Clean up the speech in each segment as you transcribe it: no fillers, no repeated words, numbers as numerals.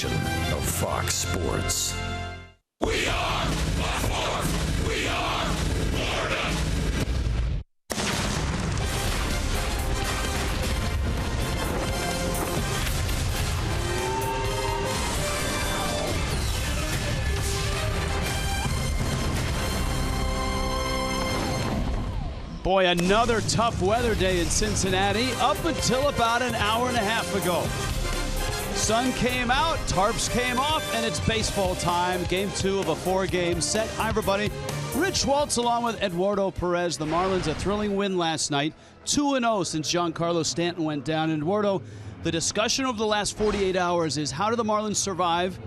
production of Fox Sports. We are Baltimore. We are Florida. Boy, another tough weather day in Cincinnati up until about an hour and a half ago. Sun came out, tarps came off, and it's baseball time. Game 2 of a 4-game set. Hi, everybody. Rich Waltz along with Eduardo Perez. The Marlins, a thrilling win last night. 2-0 since Giancarlo Stanton went down. And Eduardo, the discussion over the last 48 hours is how do the Marlins survive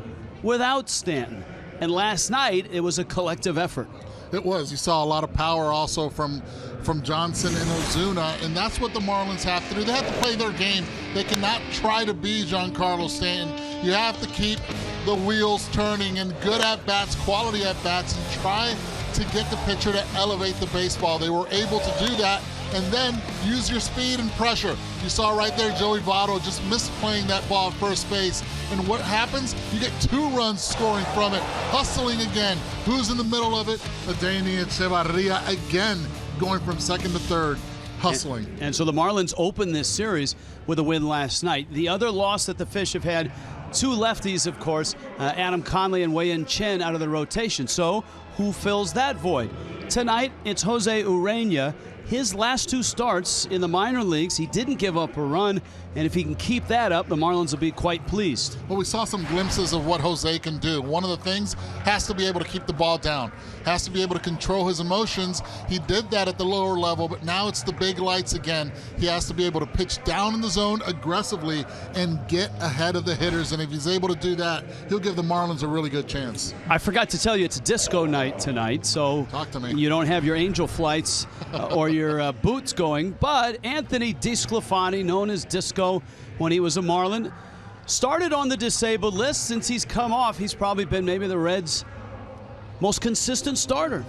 without Stanton? And last night, it was a collective effort. It was. You saw a lot of power also from Johnson and Ozuna, and that's what the Marlins have to do. They have to play their game. They cannot try to be Giancarlo Stanton. You have to keep the wheels turning and good at-bats, quality at-bats, and try to get the pitcher to elevate the baseball. They were able to do that, and then use your speed and pressure. You saw right there Joey Votto just misplaying that ball at first base. And what happens? You get 2 runs scoring from it. Hustling again. Who's in the middle of it? Adani and Echevarria again going from second to third. Hustling. And so the Marlins opened this series with a win last night. The other loss that the Fish have had, 2 lefties, of course, Adam Conley and Wei-Yin Chen out of the rotation. So who fills that void? Tonight, it's Jose Urena. His last 2 starts in the minor leagues, he didn't give up a run, and if he can keep that up, the Marlins will be quite pleased. Well, we saw some glimpses of what Jose can do. One of the things, has to be able to keep the ball down, has to be able to control his emotions. He did that at the lower level, but now it's the big lights again. He has to be able to pitch down in the zone aggressively and get ahead of the hitters, and if he's able to do that, he'll give the Marlins a really good chance. I forgot to tell you, it's disco night tonight, so talk to me. You don't have your angel flights or your boots going, but Anthony DeSclafani, known as Disco when he was a Marlin, started on the disabled list. Since he's come off, he's probably been maybe the Reds' most consistent starter.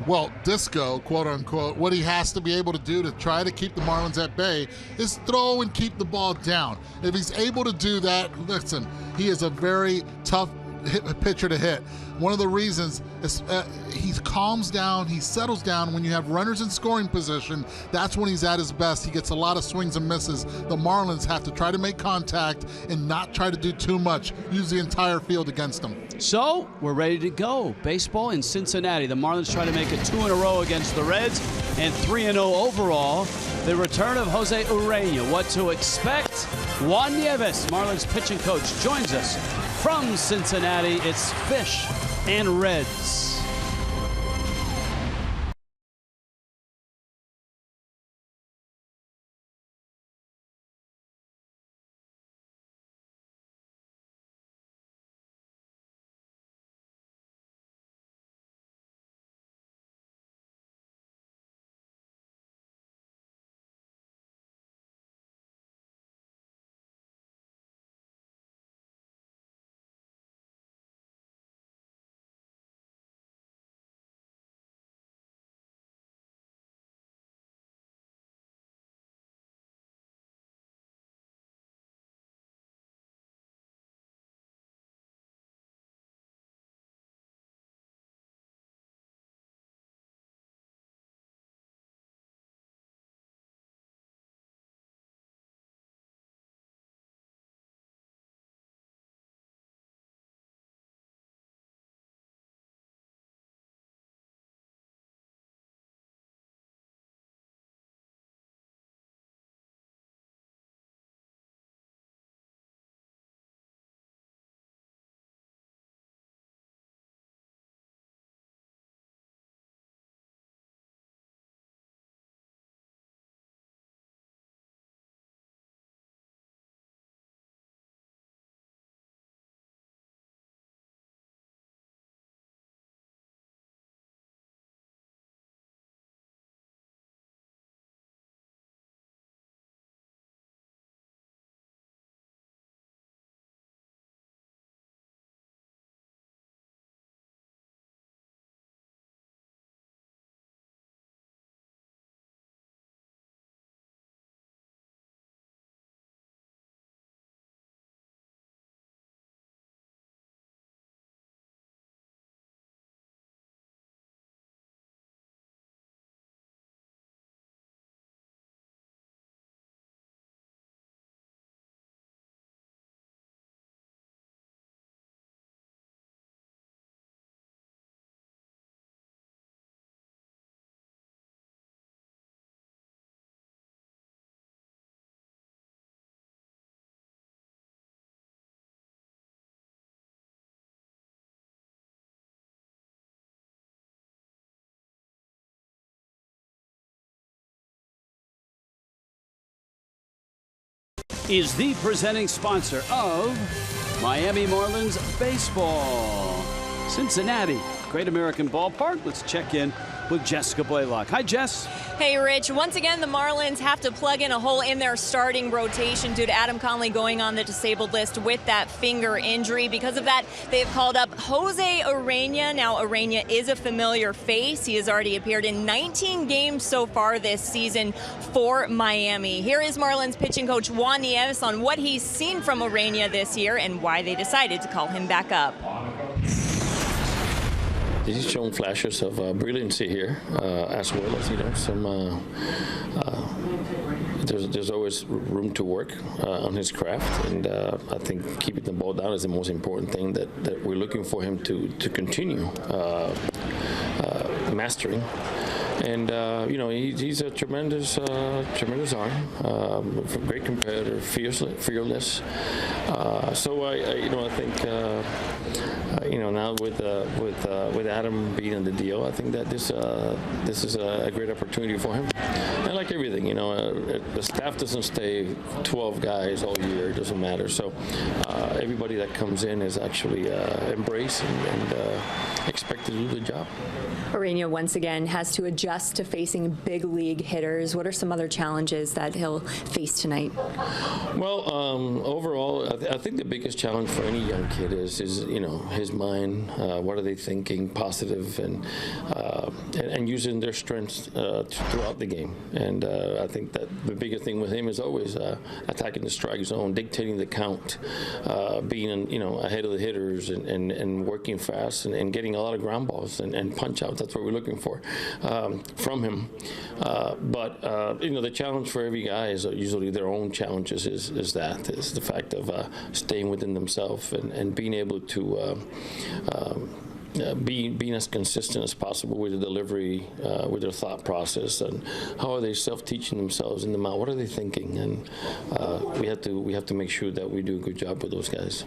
Well, Disco, quote unquote, what he has to be able to do to try to keep the Marlins at bay is throw and keep the ball down. If he's able to do that, listen, he is a very tough pitcher to hit. One of the reasons is he calms down, he settles down. When you have runners in scoring position, that's when he's at his best. He gets a lot of swings and misses. The Marlins have to try to make contact and not try to do too much, use the entire field against them. So we're ready to go. Baseball in Cincinnati. The Marlins try to make it 2 in a row against the Reds and 3-0 overall. The return of Jose Urena. What to expect? Juan Nieves, Marlins pitching coach, joins us from Cincinnati. It's Fish and Reds. is the presenting sponsor of Miami Marlins Baseball. Cincinnati, Great American Ballpark. Let's check in with Jessica Blaylock. Hi, Jess. Hey, Rich. Once again, the Marlins have to plug in a hole in their starting rotation due to Adam Conley going on the disabled list with that finger injury. Because of that, they've called up Jose Urena. Now, Urena is a familiar face. He has already appeared in 19 games so far this season for Miami. Here is Marlins pitching coach JUAN NIEVES on what he's seen from Urena this year and why they decided to call him back up. He's shown flashes of brilliancy here, as well as, some. There's always room to work on his craft, and I think keeping the ball down is the most important thing that we're looking for him to continue mastering. And he's a tremendous arm, great competitor, fearless. So I think now with Adam being in the deal, I think that this is a great opportunity for him. And like everything, the staff doesn't stay 12 guys all year. It doesn't matter. So everybody that comes in is actually embraced and expected to do the job. Urena once again has to adjust to facing big league hitters. What are some other challenges that he'll face tonight? Well, overall, I think the biggest challenge for any young kid is his mind. What are they thinking? Positive and using their strengths throughout the game. And I think that the biggest thing with him is always attacking the strike zone, dictating the count, being ahead of the hitters and working fast and getting a lot of ground balls and punch outs. That's what we're looking for from him. But the challenge for every guy is usually their own challenges. Is the fact of staying within themselves and being able to being as consistent as possible with the delivery, with their thought process, and how are they self-teaching themselves in the mound? What are they thinking? And we have to make sure that we do a good job with those guys.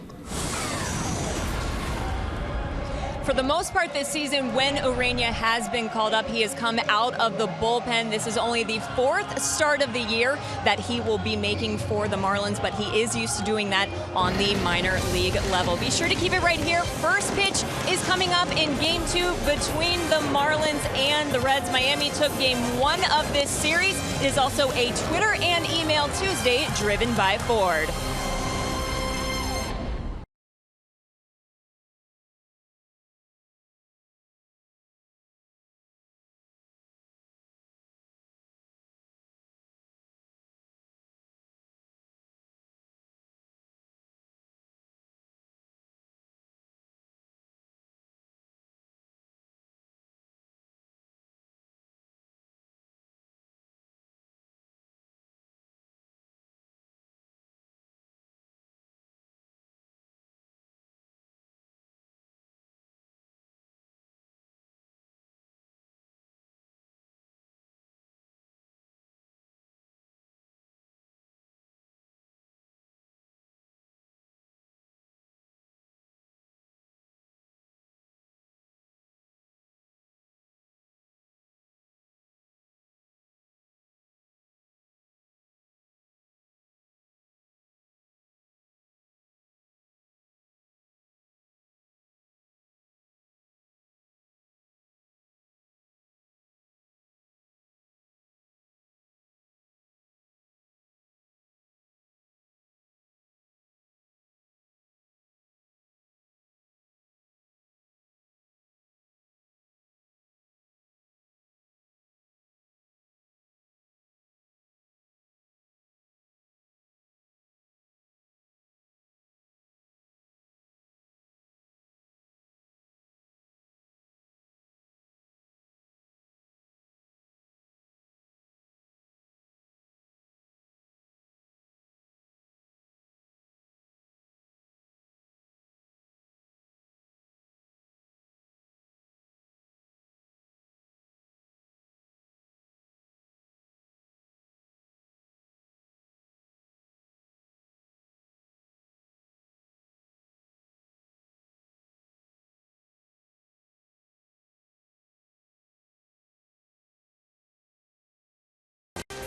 For the most part this season, when Urena has been called up, he has come out of the bullpen. This is only the 4th start of the year that he will be making for the Marlins, but he is used to doing that on the minor league level. Be sure to keep it right here. First pitch is coming up in Game 2 between the Marlins and the Reds. Miami took Game 1 of this series. It is also a Twitter and email Tuesday driven by Ford.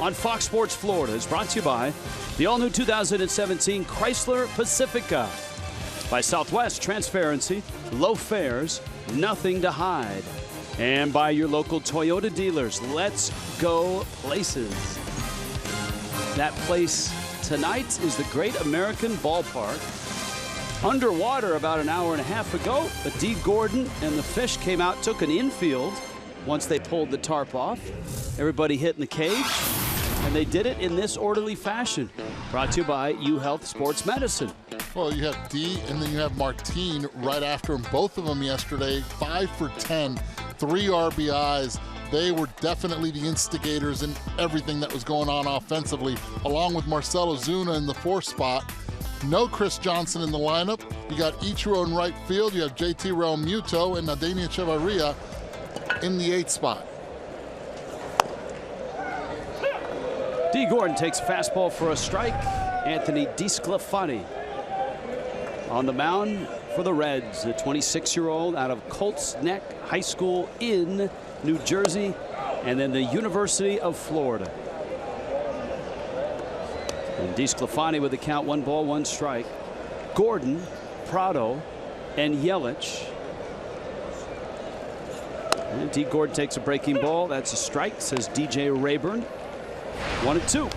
on Fox Sports Florida is brought to you by the all-new 2017 Chrysler Pacifica. By Southwest, transparency, low fares, nothing to hide. And by your local Toyota dealers. Let's go places. That place tonight is the Great American Ballpark. Underwater about an hour and a half ago, but Dee Gordon and the Fish came out, took an infield once they pulled the tarp off. Everybody hit in the cage, and they did it in this orderly fashion. Brought to you by UHealth Sports Medicine. Well, you have Dee, and then you have Martine right after him. Both of them yesterday, 5 for 10, 3 RBIs. They were definitely the instigators in everything that was going on offensively, along with Marcell Ozuna in the 4th spot. No Chris Johnson in the lineup. You got Ichiro in right field. You have JT Realmuto and Daniel Echevarria in the 8th spot. Dee Gordon takes a fastball for a strike. Anthony DeSclafani on the mound for the Reds, the 26-year-old out of Colts Neck High School in New Jersey, and then the University of Florida. And DeSclafani with the count, 1 ball, 1 strike. Gordon, Prado, and Yelich. And Dee Gordon takes a breaking ball. That's a strike, says DJ Rayburn. 1-2.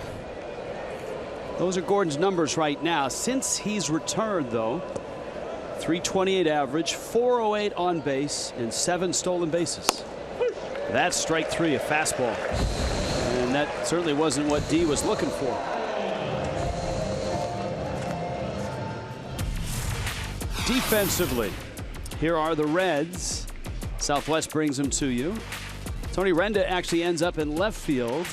Those are Gordon's numbers right now. Since he's returned, though, .328 average, .408 on base, and 7 stolen bases. That's strike 3, a fastball. And that certainly wasn't what Dee was looking for. Defensively, here are the Reds. Southwest brings them to you. Tony Renda actually ends up in left field.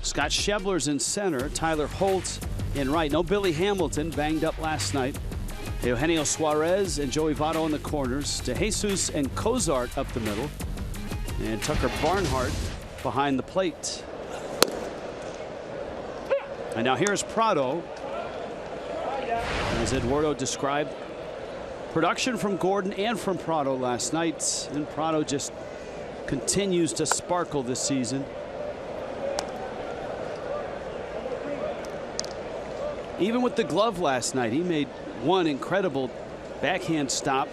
Scott Schebler's in center. Tyler Holt in right. No Billy Hamilton, banged up last night. Eugenio Suarez and Joey Votto in the corners. DeJesus and Cozart up the middle. And Tucker Barnhart behind the plate. And now here's Prado. As Eduardo described, production from Gordon and from Prado last night. And Prado just continues to sparkle this season. Even with the glove last night, he made one incredible backhand stop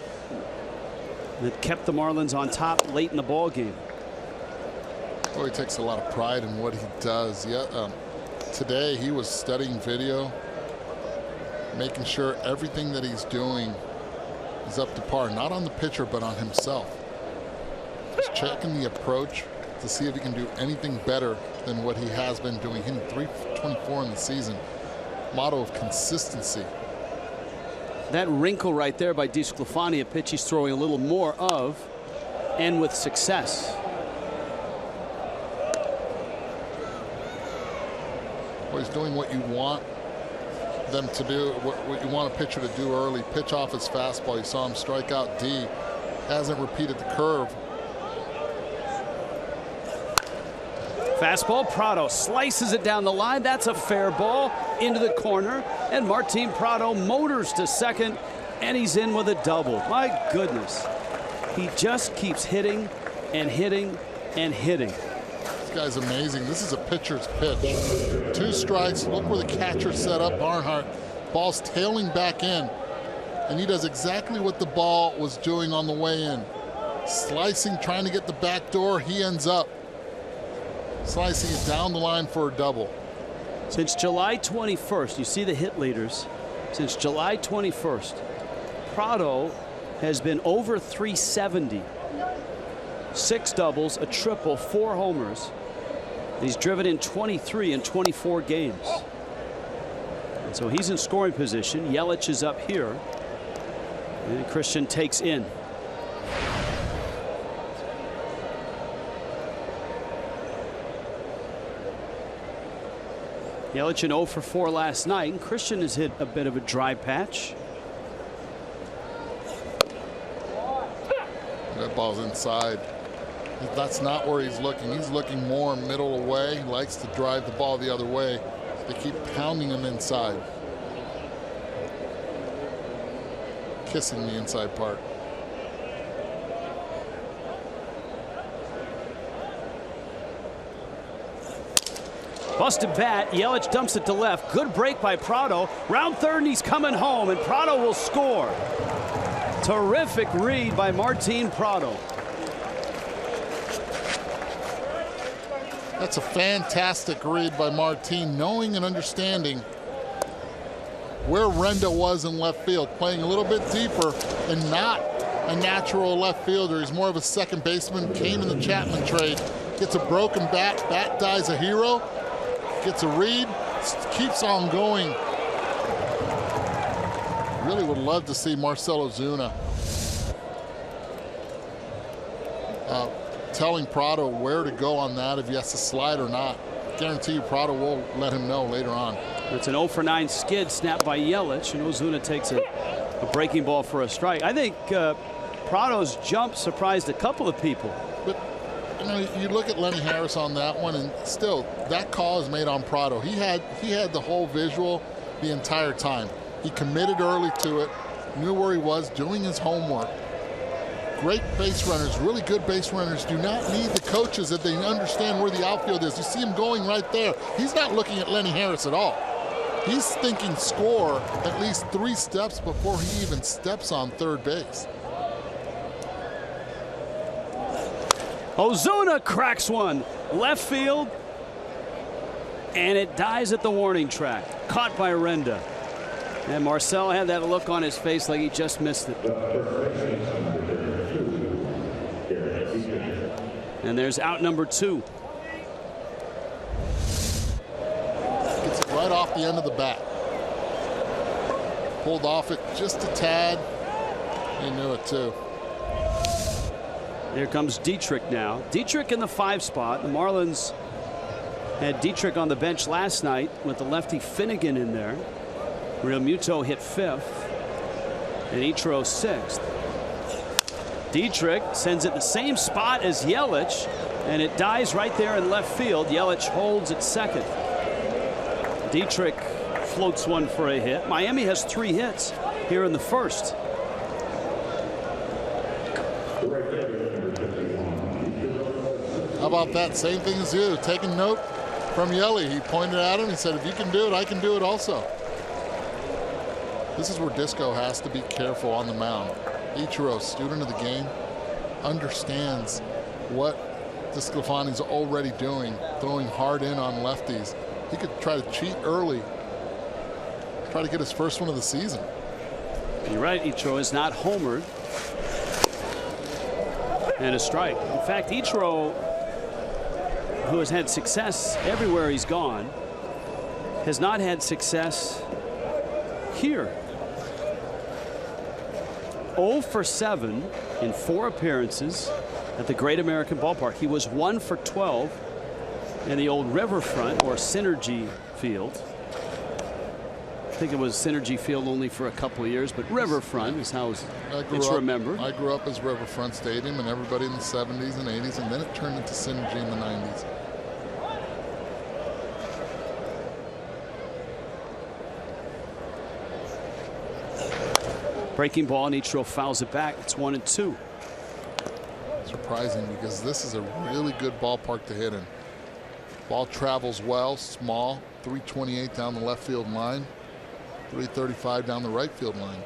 that kept the Marlins on top late in the ball game. Well, he takes a lot of pride in what he does. Yeah, today he was studying video, making sure everything that he's doing is up to par, not on the pitcher, but on himself. Just checking the approach to see if he can do anything better than what he has been doing. Hitting .324 in the season. Motto of consistency. That wrinkle right there by DeSclafani, a pitch he's throwing a little more of, and with success. Well, he's doing what you want them to do, what you want a pitcher to do early. Pitch off his fastball. You saw him strike out D. Hasn't repeated the curve. Fastball, Prado slices it down the line. That's a fair ball into the corner. And Martin Prado motors to second, and he's in with a double. My goodness. He just keeps hitting and hitting and hitting. This guy's amazing. This is a pitcher's pitch. 2 strikes. Look where the catcher set up Barnhart. Ball's tailing back in. And he does exactly what the ball was doing on the way in. Slicing, trying to get the back door. He ends up slicing it down the line for a double. Since July 21st, you see the hit leaders. Since July 21st, Prado has been over .370. 6 doubles, a triple, 4 homers. He's driven in 23 in 24 games. And so he's in scoring position. Yelich is up here. And Christian takes in. Yelich in 0 for 4 last night. And Christian has hit a bit of a dry patch. That ball's inside. That's not where he's looking. He's looking more middle away. He likes to drive the ball the other way. They keep pounding him inside. Kissing the inside part. Busted bat. Yelich dumps it to left. Good break by Prado. Round third, and he's coming home, and Prado will score. Terrific read by Martin Prado. That's a fantastic read by Martin, knowing and understanding where Renda was in left field, playing a little bit deeper and not a natural left fielder. He's more of a second baseman, came in the Chapman trade, gets a broken bat, bat dies a hero, gets a read, keeps on going. Really would love to see Marcell Ozuna telling Prado where to go on that, if he has to slide or not. Guarantee you Prado will let him know later on. It's an 0 for 9 skid snapped by Yelich, and Ozuna takes a breaking ball for a strike. I think Prado's jump surprised a couple of people. But you know, you look at Lenny Harris on that one, and still that call is made on Prado. He had the whole visual the entire time. He committed early to it, knew where he was, doing his homework. Great base runners, really good base runners, do not need the coaches if they understand where the outfield is. You see him going right there. He's not looking at Lenny Harris at all. He's thinking score at least 3 steps before he even steps on third base. Ozuna cracks one. Left field. And it dies at the warning track. Caught by Renda. And Marcell had that look on his face like he just missed it. And there's out number 2. Gets it right off the end of the bat. Pulled off it just a tad. He knew it too. Here comes Dietrich now. Dietrich in the 5 spot. The Marlins had Dietrich on the bench last night with the lefty Finnegan in there. Real Muto hit 5th. And Ichiro 6th. Dietrich sends it the same spot as Yelich, and it dies right there in left field. Yelich holds at second. Dietrich floats one for a hit. Miami has 3 hits here in the first. How about that? Same thing as you. Taking note from Yelly. He pointed at him. He said, if you can do it, I can do it also. This is where Disco has to be careful on the mound. Ichiro, student of the game, understands what DeSclafani's already doing, throwing hard in on lefties. He could try to cheat early, try to get his first one of the season. You're right, Ichiro is not homered. And a strike. In fact, Ichiro, who has had success everywhere he's gone, has not had success here. 0 for 7 in 4 appearances at the Great American Ballpark. He was 1 for 12 in the old Riverfront or Synergy Field. I think it was Synergy Field only for a couple of years, but Riverfront is how it's remembered. I grew up as Riverfront Stadium, and everybody in the 70s and 80s, and then it turned into Synergy in the 90s. Breaking ball, and Ichiro fouls it back. It's 1-2. Surprising, because this is a really good ballpark to hit in. Ball travels well, small, 328 down the left field line, 335 down the right field line.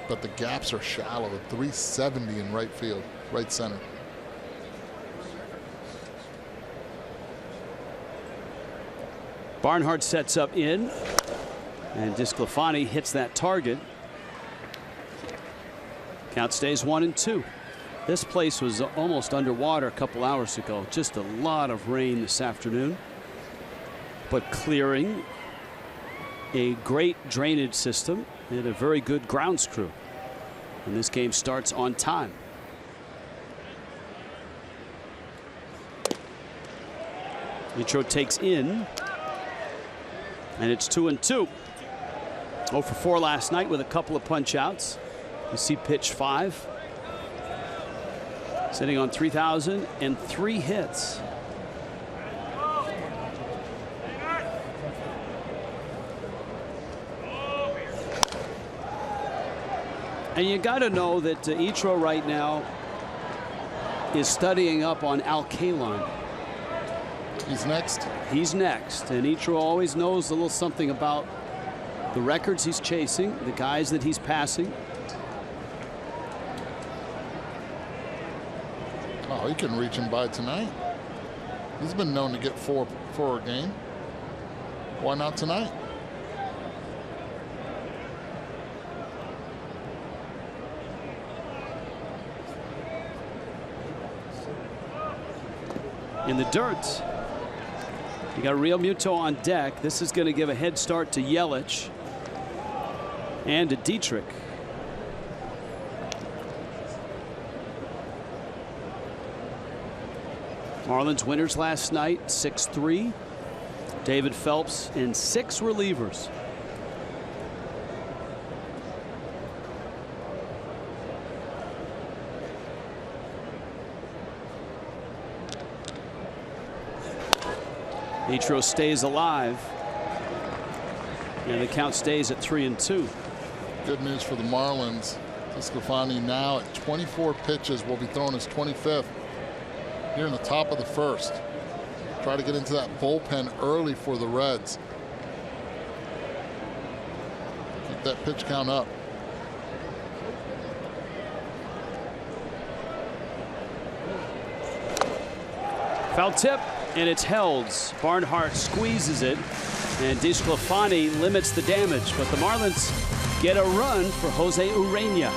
But the gaps are shallow, 370 in right field, right center. Barnhart sets up in. And DeSclafani hits that target. Count stays 1-2. This place was almost underwater a couple hours ago. Just a lot of rain this afternoon. But clearing. A great drainage system and a very good grounds crew. And this game starts on time. Ichiro takes in. And it's 2-2. 0 for 4 last night with a couple of punch outs. You see pitch 5. Sitting on 3,003 hits. And you got to know that Ichiro right now is studying up on Al Kaline. He's next. He's next. And Ichiro always knows a little something about the records he's chasing, the guys that he's passing. Oh, he can reach him by tonight. He's been known to get four a game. Why not tonight? In the dirt. You got Real Muto on deck. This is going to give a head start to Yelich and to Dietrich. Marlins winners last night, 6-3. David Phelps and 6 relievers. Ichiro stays alive, and the count stays at 3-2. Good news for the Marlins. Sclafani now at 24 pitches will be throwing his 25th here in the top of the first. Try to get into that bullpen early for the Reds. Keep that pitch count up. Foul tip, and it's held. Barnhart squeezes it, and DeSclafani limits the damage, but the Marlins get a run for Jose Urena.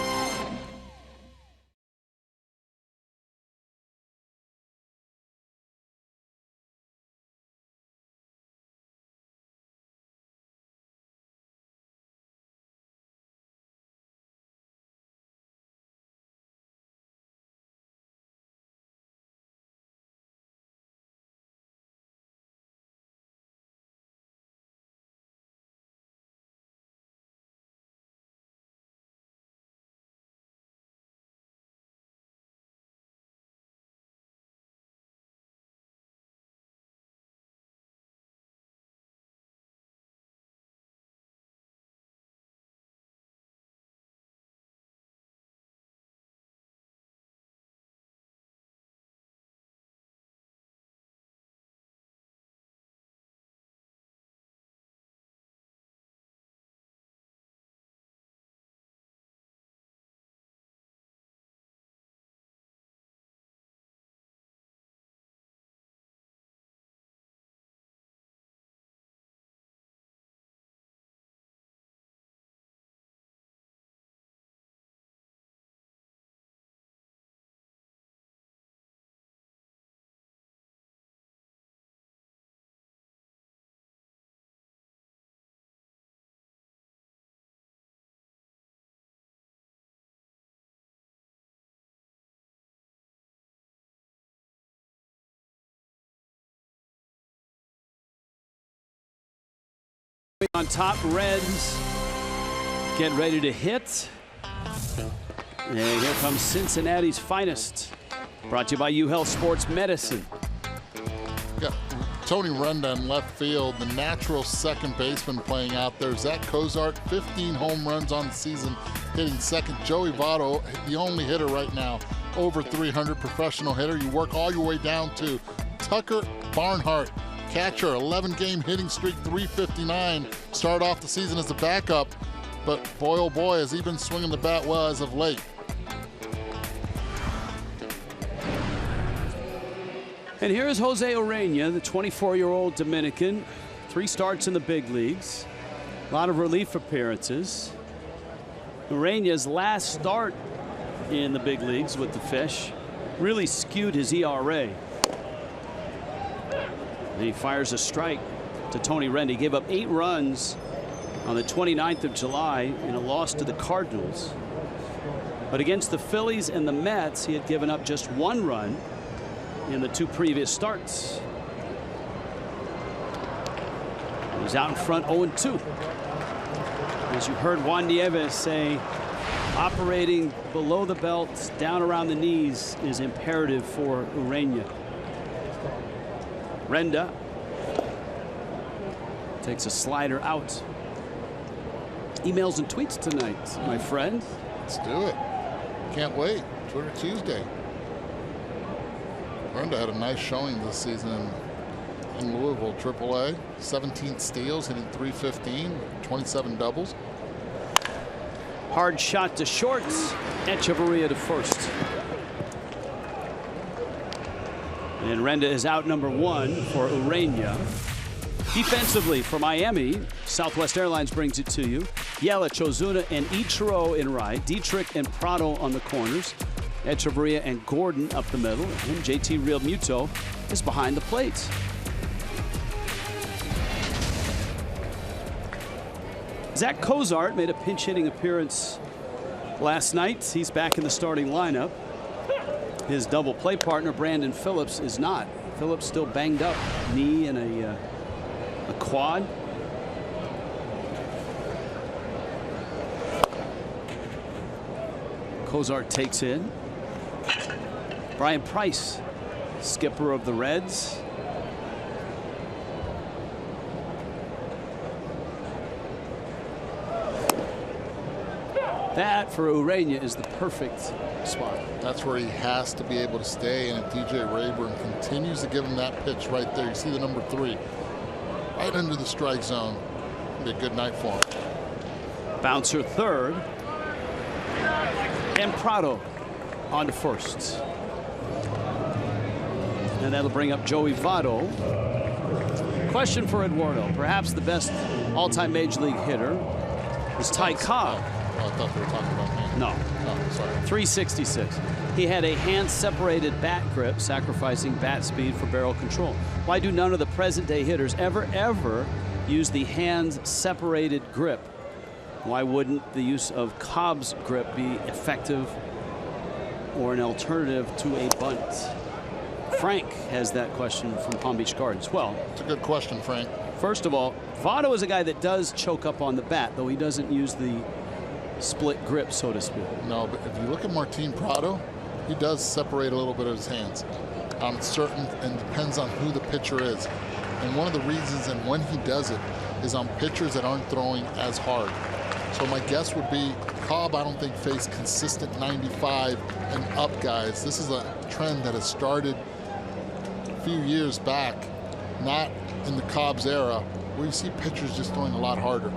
On top, Reds get ready to hit. And here comes Cincinnati's finest. Brought to you by UHealth Sports Medicine. Got Tony Renda in left field, the natural second baseman playing out there. Zach Cozart, 15 home runs on the season, hitting second. Joey Votto, the only hitter right now, over 300, professional hitter. You work all your way down to Tucker Barnhart, catcher, 11-game hitting streak, 359. Started off the season as a backup, but boy, oh boy, has he been swinging the bat well as of late. And here is Jose Urena, the 24-year-old Dominican. 3 starts in the big leagues. A lot of relief appearances. Urena's last start in the big leagues with the Fish really skewed his ERA. And he fires a strike to Tony Renda. He gave up 8 runs on the 29th of July in a loss to the Cardinals. But against the Phillies and the Mets, he had given up just 1 run in the 2 previous starts. He's out in front 0-2. As you heard Juan Nieves say, operating below the belt, down around the knees is imperative for Urena. Renda takes a slider out. Emails and tweets tonight, my friend. Let's do it. Can't wait. Twitter Tuesday. Renda had a nice showing this season in Louisville, AAA. 17 steals, hitting .315, 27 doubles. Hard shot to short. Echeverria to first. And Renda is out number 1 for Urania. Defensively for Miami, Southwest Airlines brings it to you. Yelich, Ozuna, and Ichiro in right. Dietrich and Prado on the corners. Echeverria and Gordon up the middle. And JT Realmuto is behind the plate. Zach Cozart made a pinch-hitting appearance last night. He's back in the starting lineup. His double play partner, Brandon Phillips, is not. Phillips still banged up, knee and a quad. Cozart takes in. Brian Price, skipper of the Reds. That for Urania is the perfect spot. That's where he has to be able to stay, and if DJ Rayburn continues to give him that pitch right there, you see the number 3 right into the strike zone. It'll be a good night for him. Bouncer third, and Prado on to first. And that'll bring up Joey Votto. Question for Eduardo. Perhaps the best all-time Major League hitter is Ty Cobb. Oh, I thought they were talking about me. No. Oh, sorry. 366. He had a hand-separated bat grip, sacrificing bat speed for barrel control. Why do none of the present-day hitters ever use the hand-separated grip? Why wouldn't the use of Cobb's grip be effective or an alternative to a bunt? Frank has that question from Palm Beach Gardens. Well, it's a good question, Frank. First of all, Votto is a guy that does choke up on the bat, though he doesn't use the split grip, so to speak. No, but if you look at Martin Prado, he does separate a little bit of his hands on certain, and depends on who the pitcher is. And one of the reasons and when he does it is on pitchers that aren't throwing as hard. So my guess would be Cobb, I don't think, faced consistent 95 and up guys. This is a trend that has started a few years back, not in the Cobb's era, where you see pitchers just throwing a lot harder.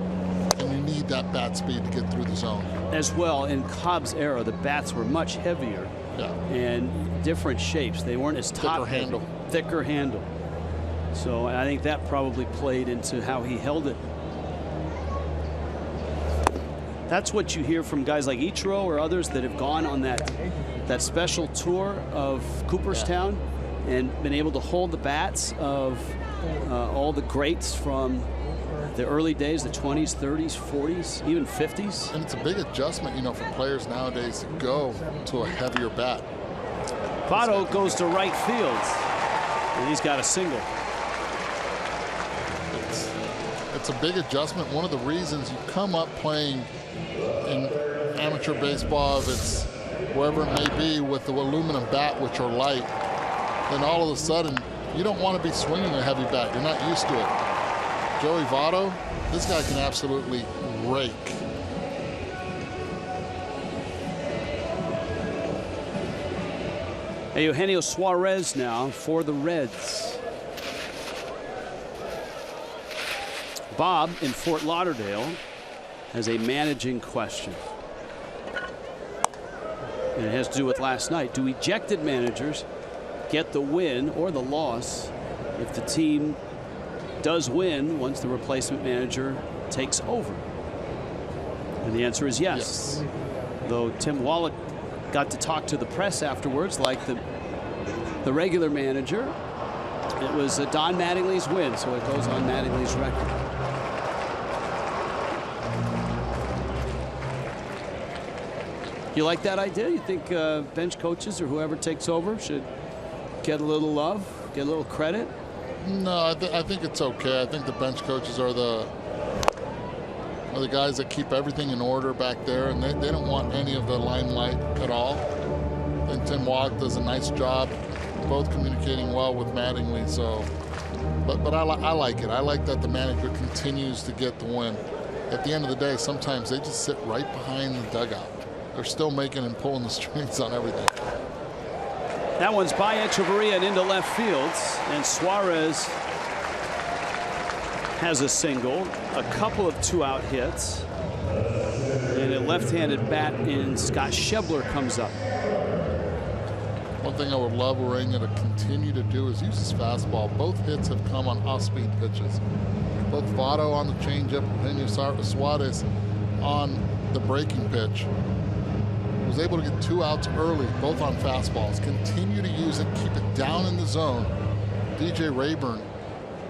And you need that bat speed to get through the zone. As well, in Cobb's era, the bats were much heavier and different shapes. They weren't as top heavy, thicker handle. So I think that probably played into how he held it. That's what you hear from guys like Ichiro or others that have gone on that special tour of Cooperstown and been able to hold the bats of all the greats from the early days, the 20s, 30s, 40s, even 50s. And it's a big adjustment, you know, for players nowadays to go to a heavier bat. Votto goes to right field, and he's got a single. It's a big adjustment. One of the reasons you come up playing in amateur baseball, if it's wherever it may be, with the aluminum bat, which are light, then all of a sudden you don't want to be swinging a heavy bat. You're not used to it. Joey Votto, this guy can absolutely rake. Eugenio Suarez now for the Reds. Bob in Fort Lauderdale has a managing question. And it has to do with last night. Do ejected managers get the win or the loss if the team does win once the replacement manager takes over? And the answer is yes. Though Tim Wallach got to talk to the press afterwards like the regular manager. It was Don Mattingly's win, so it goes on Mattingly's record. You like that idea? You think bench coaches or whoever takes over should get a little love, get a little credit? No, I think it's okay. I think the bench coaches are the guys that keep everything in order back there, and they don't want any of the limelight at all. I think Tim Wallach does a nice job, both communicating well with Mattingly. So, but I like it. I like that the manager continues to get the win. At the end of the day, sometimes they just sit right behind the dugout. They're still making and pulling the strings on everything. That one's by Echeverria and into left field. And Suarez has a single, a couple of 2-out hits. And a left-handed bat in Scott Schebler comes up. One thing I would love Urania to continue to do is use his fastball. Both hits have come on off-speed pitches. Both Votto on the changeup, Eugenio Suarez on the breaking pitch. Was able to get 2 outs early, both on fastballs. Continue to use it, keep it down in the zone. DJ Rayburn,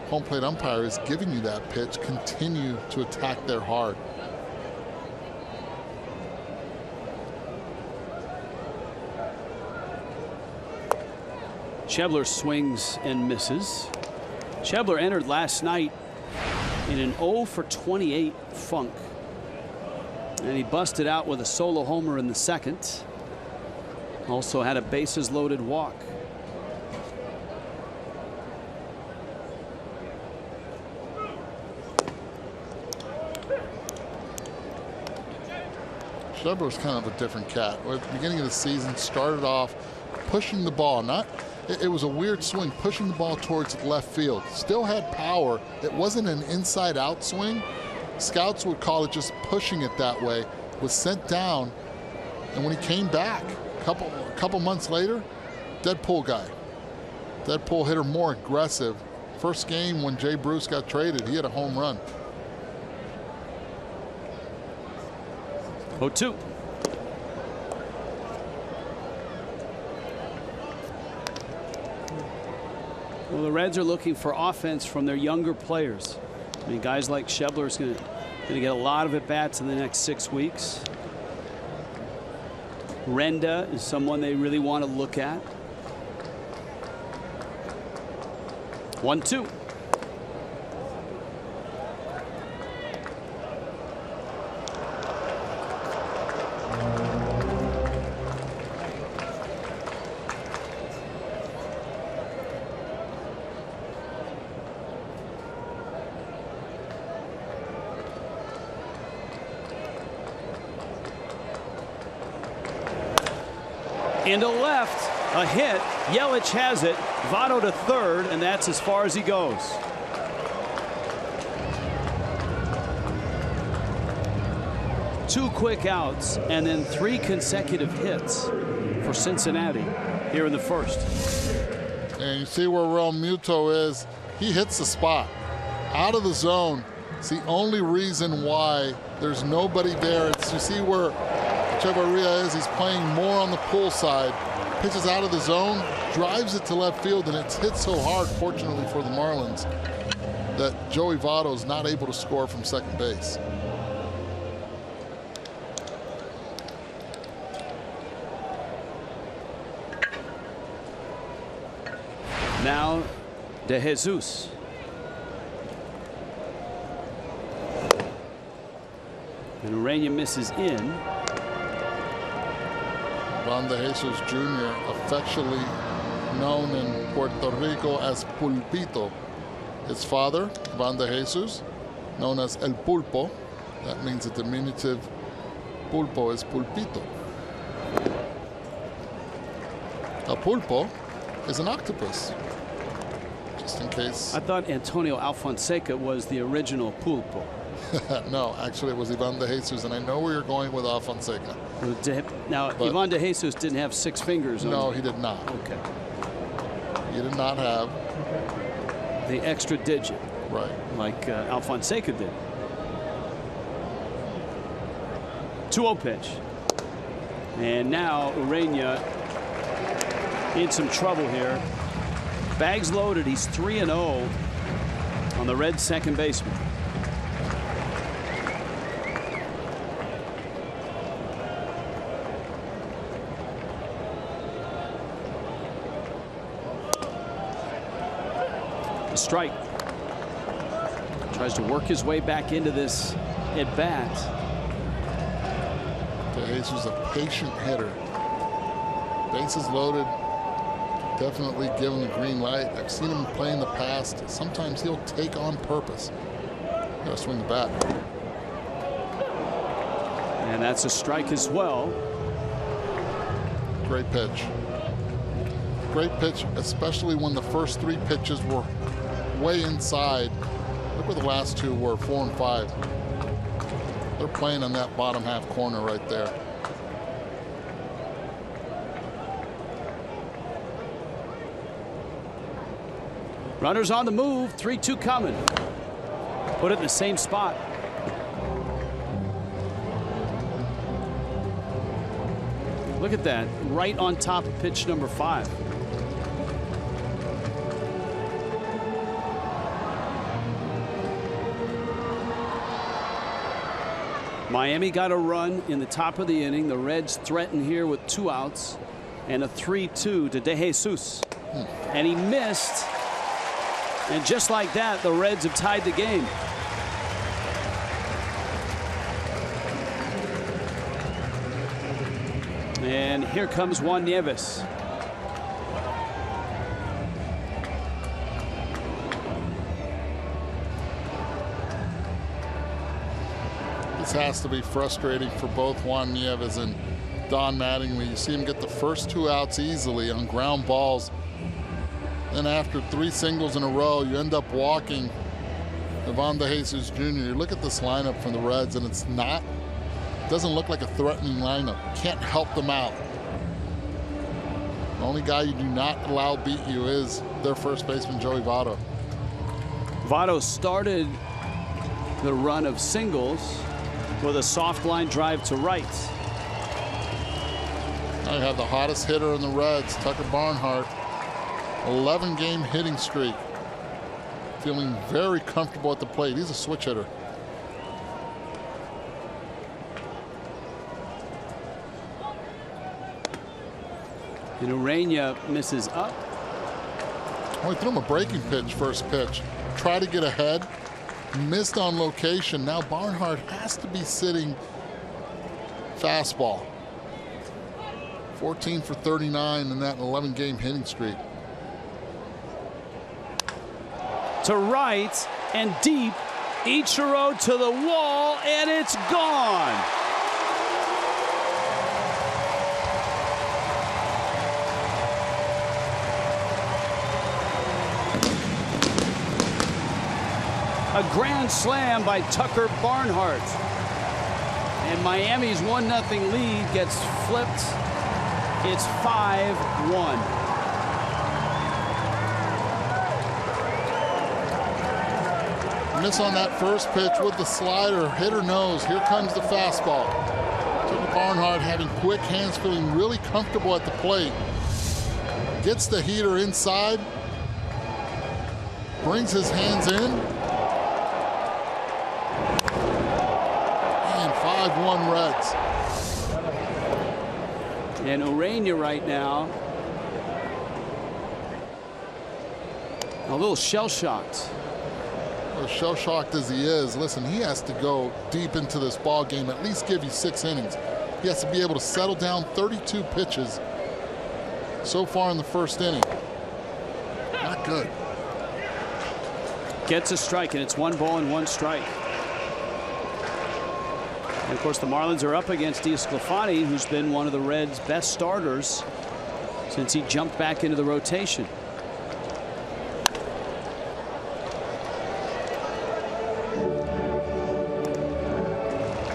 home plate umpire, is giving you that pitch. Continue to attack there hard. Schebler swings and misses. Schebler entered last night in an 0 for 28 funk. And he busted out with a solo homer in the second. Also had a bases loaded walk. Schebler's kind of a different cat. At the beginning of the season, started off pushing the ball. It was a weird swing, pushing the ball towards left field. Still had power. It wasn't an inside-out swing. Scouts would call it just pushing it that way. Was sent down, and when he came back a couple months later, dead pull guy. Dead pull hitter, more aggressive. First game when Jay Bruce got traded, he had a home run. 0-2. Well, the Reds are looking for offense from their younger players. I mean, guys like Schebler is going to get a lot of at-bats in the next 6 weeks. Renda is someone they really want to look at. 1-2. Into left, a hit. Yelich has it. Votto to third, and that's as far as he goes. Two quick outs, and then 3 consecutive hits for Cincinnati here in the first. And you see where Real Muto is. He hits the spot. Out of the zone. It's the only reason why there's nobody there. You see where Echeverria is. He's playing more on the pull side. Pitches out of the zone, drives it to left field, and it's hit so hard, fortunately for the Marlins, that Joey Votto is not able to score from second base. Now, De Jesus. And Urania misses in. Ivan De Jesus Jr., affectionately known in Puerto Rico as Pulpito. His father, Ivan De Jesus, known as El Pulpo. That means the diminutive pulpo is Pulpito. A pulpo is an octopus, just in case. I thought Antonio Alfonseca was the original pulpo. No, actually it was Ivan De Jesus, and I know where you're going with Alfonseca. Now, Ivan De Jesus didn't have 6 fingers on No, him. he did not. Okay. He did not have the extra digit. Right. Like Alfonseca did. 2-0 pitch. And now Urania in some trouble here. Bags loaded. He's 3-0 on the Reds' second baseman. A strike. Tries to work his way back into this at bat. De Jesus, a patient hitter. Bases loaded. Definitely given the green light. I've seen him play in the past. Sometimes he'll take on purpose. Gotta swing the bat. And that's a strike as well. Great pitch. Great pitch, especially when the first 3 pitches were way inside. Look where the last 2 were, 4 and 5. They're playing on that bottom half corner right there. Runners on the move, 3-2 coming. Put it in the same spot. Look at that, right on top of pitch number 5. Miami got a run in the top of the inning. The Reds threaten here with 2 outs and a 3-2 to De Jesus. And he missed. And just like that, the Reds have tied the game. And here comes Juan Nieves. This has to be frustrating for both Juan Nieves and Don Mattingly. You see him get the first 2 outs easily on ground balls. Then after 3 singles in a row, you end up walking Ivan De Jesus Jr. You look at this lineup from the Reds, and it doesn't look like a threatening lineup. Can't help them out. The only guy you do not allow beat you is their first baseman, Joey Votto. Votto started the run of singles with a soft line drive to right. Now you have the hottest hitter in the Reds, Tucker Barnhart. 11-game hitting streak. Feeling very comfortable at the plate. He's a switch hitter. And Urania misses up. Oh, he threw him a breaking pitch, first pitch. Try to get ahead. Missed on location. Now Barnhart has to be sitting fastball. 14 for 39 in that 11-game hitting streak. To right and deep. Ichiro to the wall, and it's gone. A grand slam by Tucker Barnhart. And Miami's 1-0 lead gets flipped. It's 5-1. Miss on that first pitch with the slider. Hitter knows. Here comes the fastball. Tucker Barnhart having quick hands, feeling really comfortable at the plate. Gets the heater inside. Brings his hands in. And 5-1 Reds. And Urania right now a little shell-shocked. As shell-shocked as he is, listen, he has to go deep into this ball game, at least give you 6 innings. He has to be able to settle down 32 pitches so far in the first inning. Not good. Gets a strike, and it's 1 ball and 1 strike. And of course, the Marlins are up against DeSclafani, who's been one of the Reds' best starters since he jumped back into the rotation.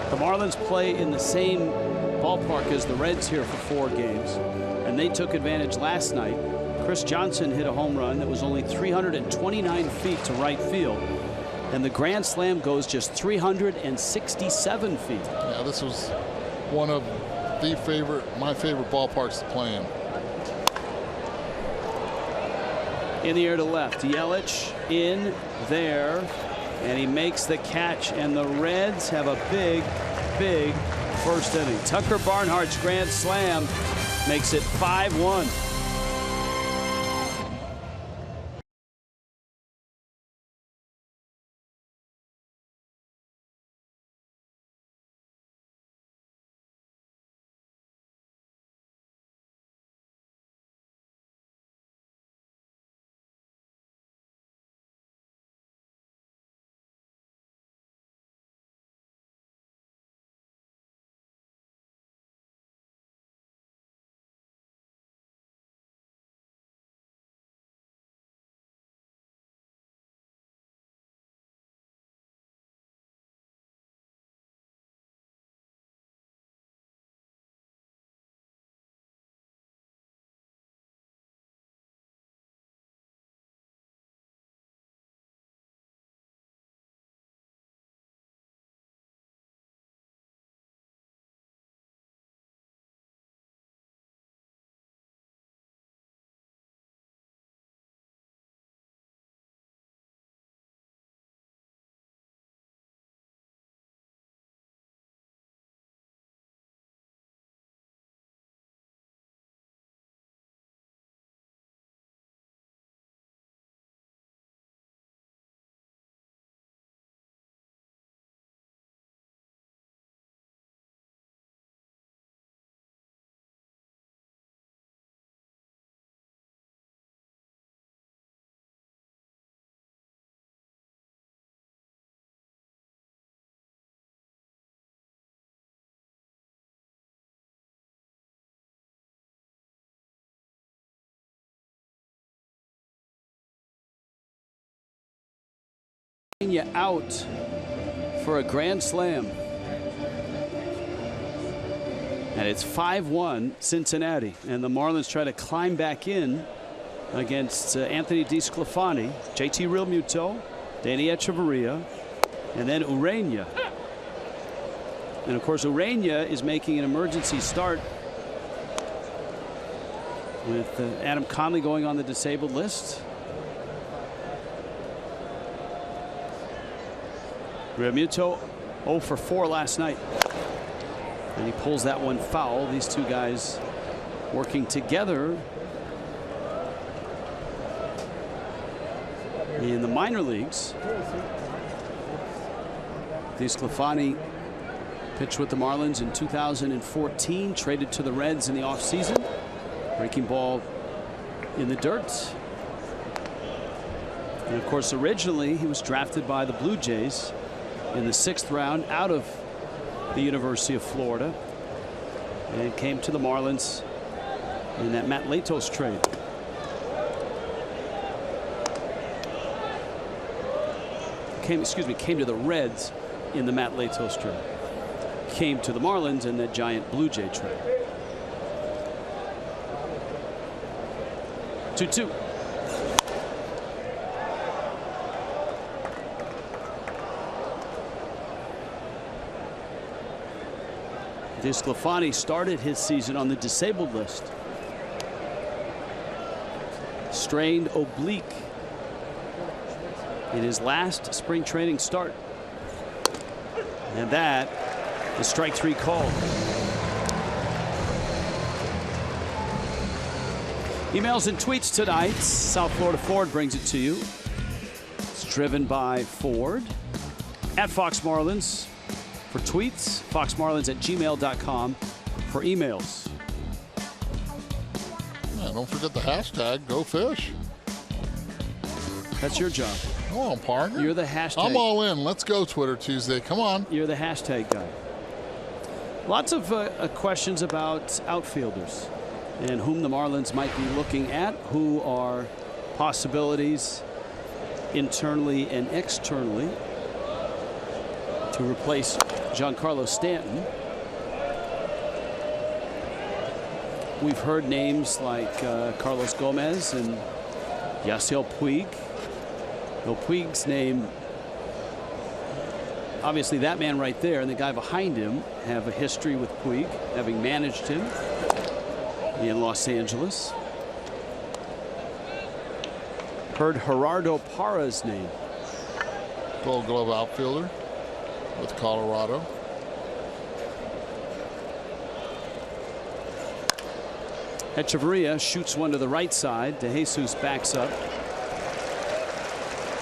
The Marlins play in the same ballpark as the Reds here for 4 games, and they took advantage last night. Chris Johnson hit a home run that was only 329 feet to right field, and the grand slam goes just 367 feet. Yeah, this was one of my favorite ballparks to play in. In the air to left, Yelich in there, and he makes the catch, and the Reds have a big first inning. Tucker Barnhart's grand slam makes it 5-1. Out for a grand slam. And it's 5-1 Cincinnati. And the Marlins try to climb back in against Anthony DeSclafani, JT Realmuto, Danny Echeverria, and then Urena. And of course, Urena is making an emergency start with Adam Conley going on the disabled list. Realmuto 0 for 4 last night. And he pulls that one foul. These two guys working together in the minor leagues. DeSclafani pitched with the Marlins in 2014, traded to the Reds in the offseason. Breaking ball in the dirt. And of course, originally he was drafted by the Blue Jays in the 6th round out of the University of Florida, and came to the Marlins in that Matt Latos trade. Came to the Reds in the Matt Latos trade. Came to the Marlins in that giant Blue Jay trade. 2-2. DeSclafani started his season on the disabled list. Strained oblique in his last spring training start. And that is strike 3 called. Emails and tweets tonight. South Florida Ford brings it to you. It's driven by Ford. At Fox Marlins. For tweets, foxmarlins@gmail.com. For emails. Yeah, don't forget the hashtag, go fish. That's your job. Come on, partner. You're the hashtag. I'm all in. Let's go, Twitter Tuesday. Come on. You're the hashtag guy. Lots of questions about outfielders and whom the Marlins might be looking at, who are possibilities internally and externally to replace Giancarlo Stanton. We've heard names like Carlos Gomez and Yasiel Puig. Though Puig's name, obviously that man right there and the guy behind him have a history with Puig, having managed him in Los Angeles. Heard Gerardo Parra's name. Gold Glove outfielder with Colorado. Echeverria shoots one to the right side. De Jesus backs up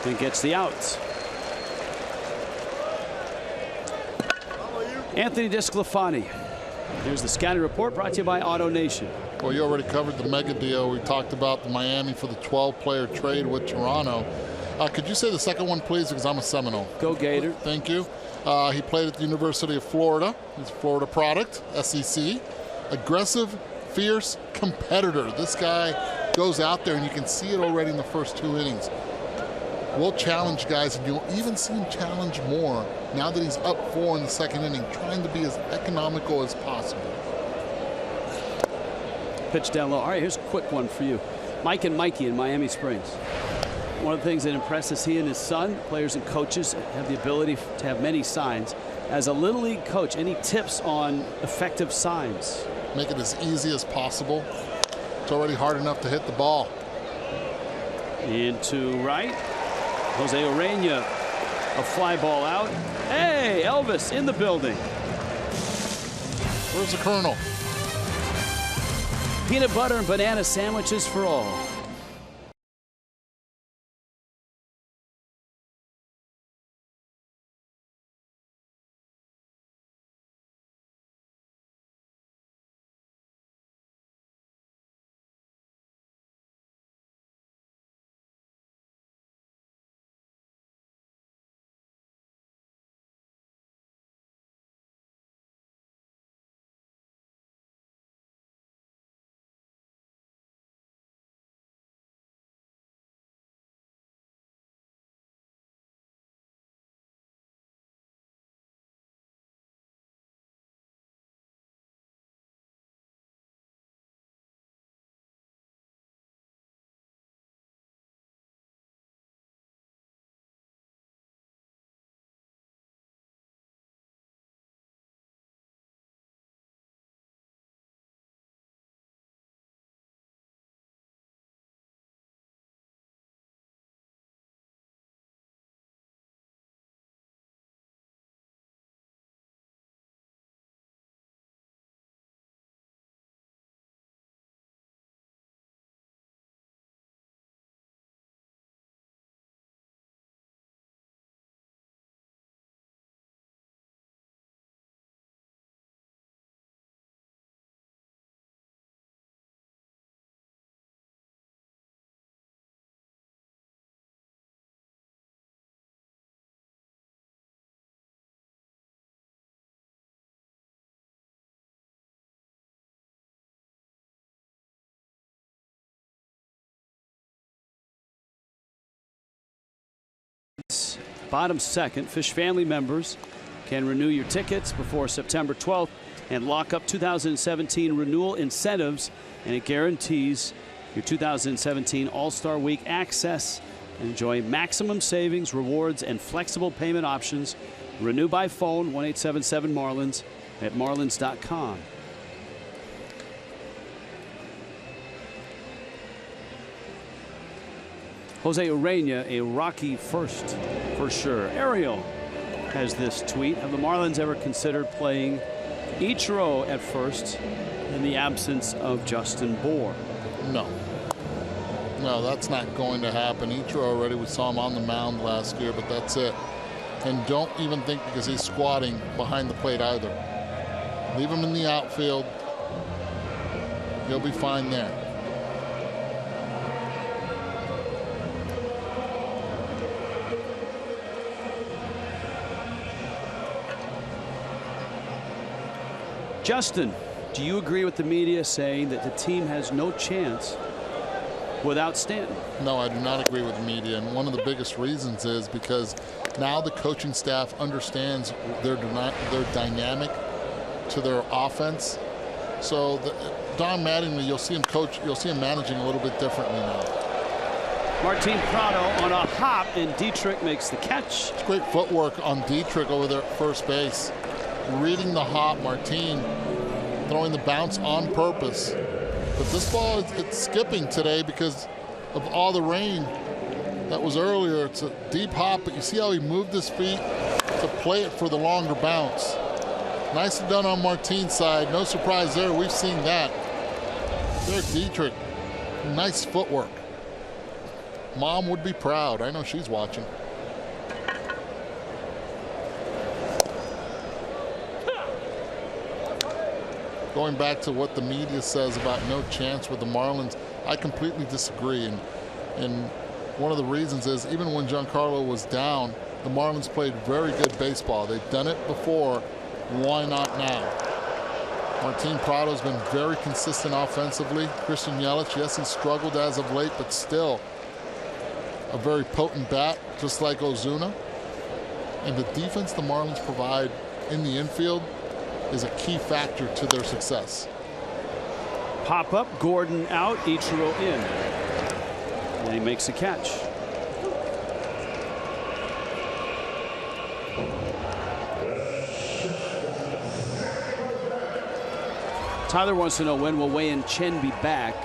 and gets the out. Anthony DeSclafani. Here's the scouting report brought to you by Auto Nation. Well, you already covered the mega deal. We talked about the Miami for the 12-player trade with Toronto. Could you say the second one, please, because I'm a Seminole. Go Gator. Thank you. He played at the University of Florida. He's a Florida product, SEC. Aggressive, fierce competitor. This guy goes out there, and you can see it already in the first 2 innings. Will challenge guys, and you'll even see him challenge more now that he's up 4 in the second inning, trying to be as economical as possible. Pitch down low. All right, here's a quick one for you. Mike and Mikey in Miami Springs. One of the things that impresses he and his son, players and coaches, have the ability to have many signs. As a Little League coach, any tips on effective signs? Make it as easy as possible. It's already hard enough to hit the ball. Into right. Jose Urena, a fly ball out. Hey, Elvis in the building. Where's the Colonel? Peanut butter and banana sandwiches for all. bottom second. Fish family members can renew your tickets before September 12th and lock up 2017 renewal incentives, and it guarantees your 2017 All-Star Week access. Enjoy maximum savings, rewards, and flexible payment options. Renew by phone, 1-877-MARLINS at marlins.com. Jose Urena, a Rocky first for sure. Ariel has this tweet: have the Marlins ever considered playing Ichiro at first in the absence of Justin Bour? No. No, that's not going to happen. Ichiro already, we saw him on the mound last year, but that's it. And don't even think because he's squatting behind the plate either. Leave him in the outfield. He'll be fine there. Justin, do you agree with the media saying that the team has no chance without Stanton? No, I do not agree with the media, and one of the biggest reasons is because now the coaching staff understands their dynamic to their offense. So Don Mattingly, you'll see him coach, you'll see him managing a little bit differently now. Martin Prado on a hop, and Dietrich makes the catch. It's great footwork on Dietrich over there at first base. Reading the hop, Martin throwing the bounce on purpose. But this ball, it's skipping today because of all the rain that was earlier. It's a deep hop, but you see how he moved his feet to play it for the longer bounce. Nicely done on Martin's side. No surprise there. We've seen that. There's Dietrich. Nice footwork. Mom would be proud. I know she's watching. Going back to what the media says about no chance with the Marlins, I completely disagree. And one of the reasons is even when Giancarlo was down, the Marlins played very good baseball. They've done it before. Why not now? Martin Prado's been very consistent offensively. Christian Yelich, yes, he struggled as of late, but still a very potent bat, just like Ozuna. And the defense the Marlins provide in the infield is a key factor to their success. Pop up, Gordon out, Ichiro in. And he makes a catch. Tyler wants to know, when will Wei and Chen be back?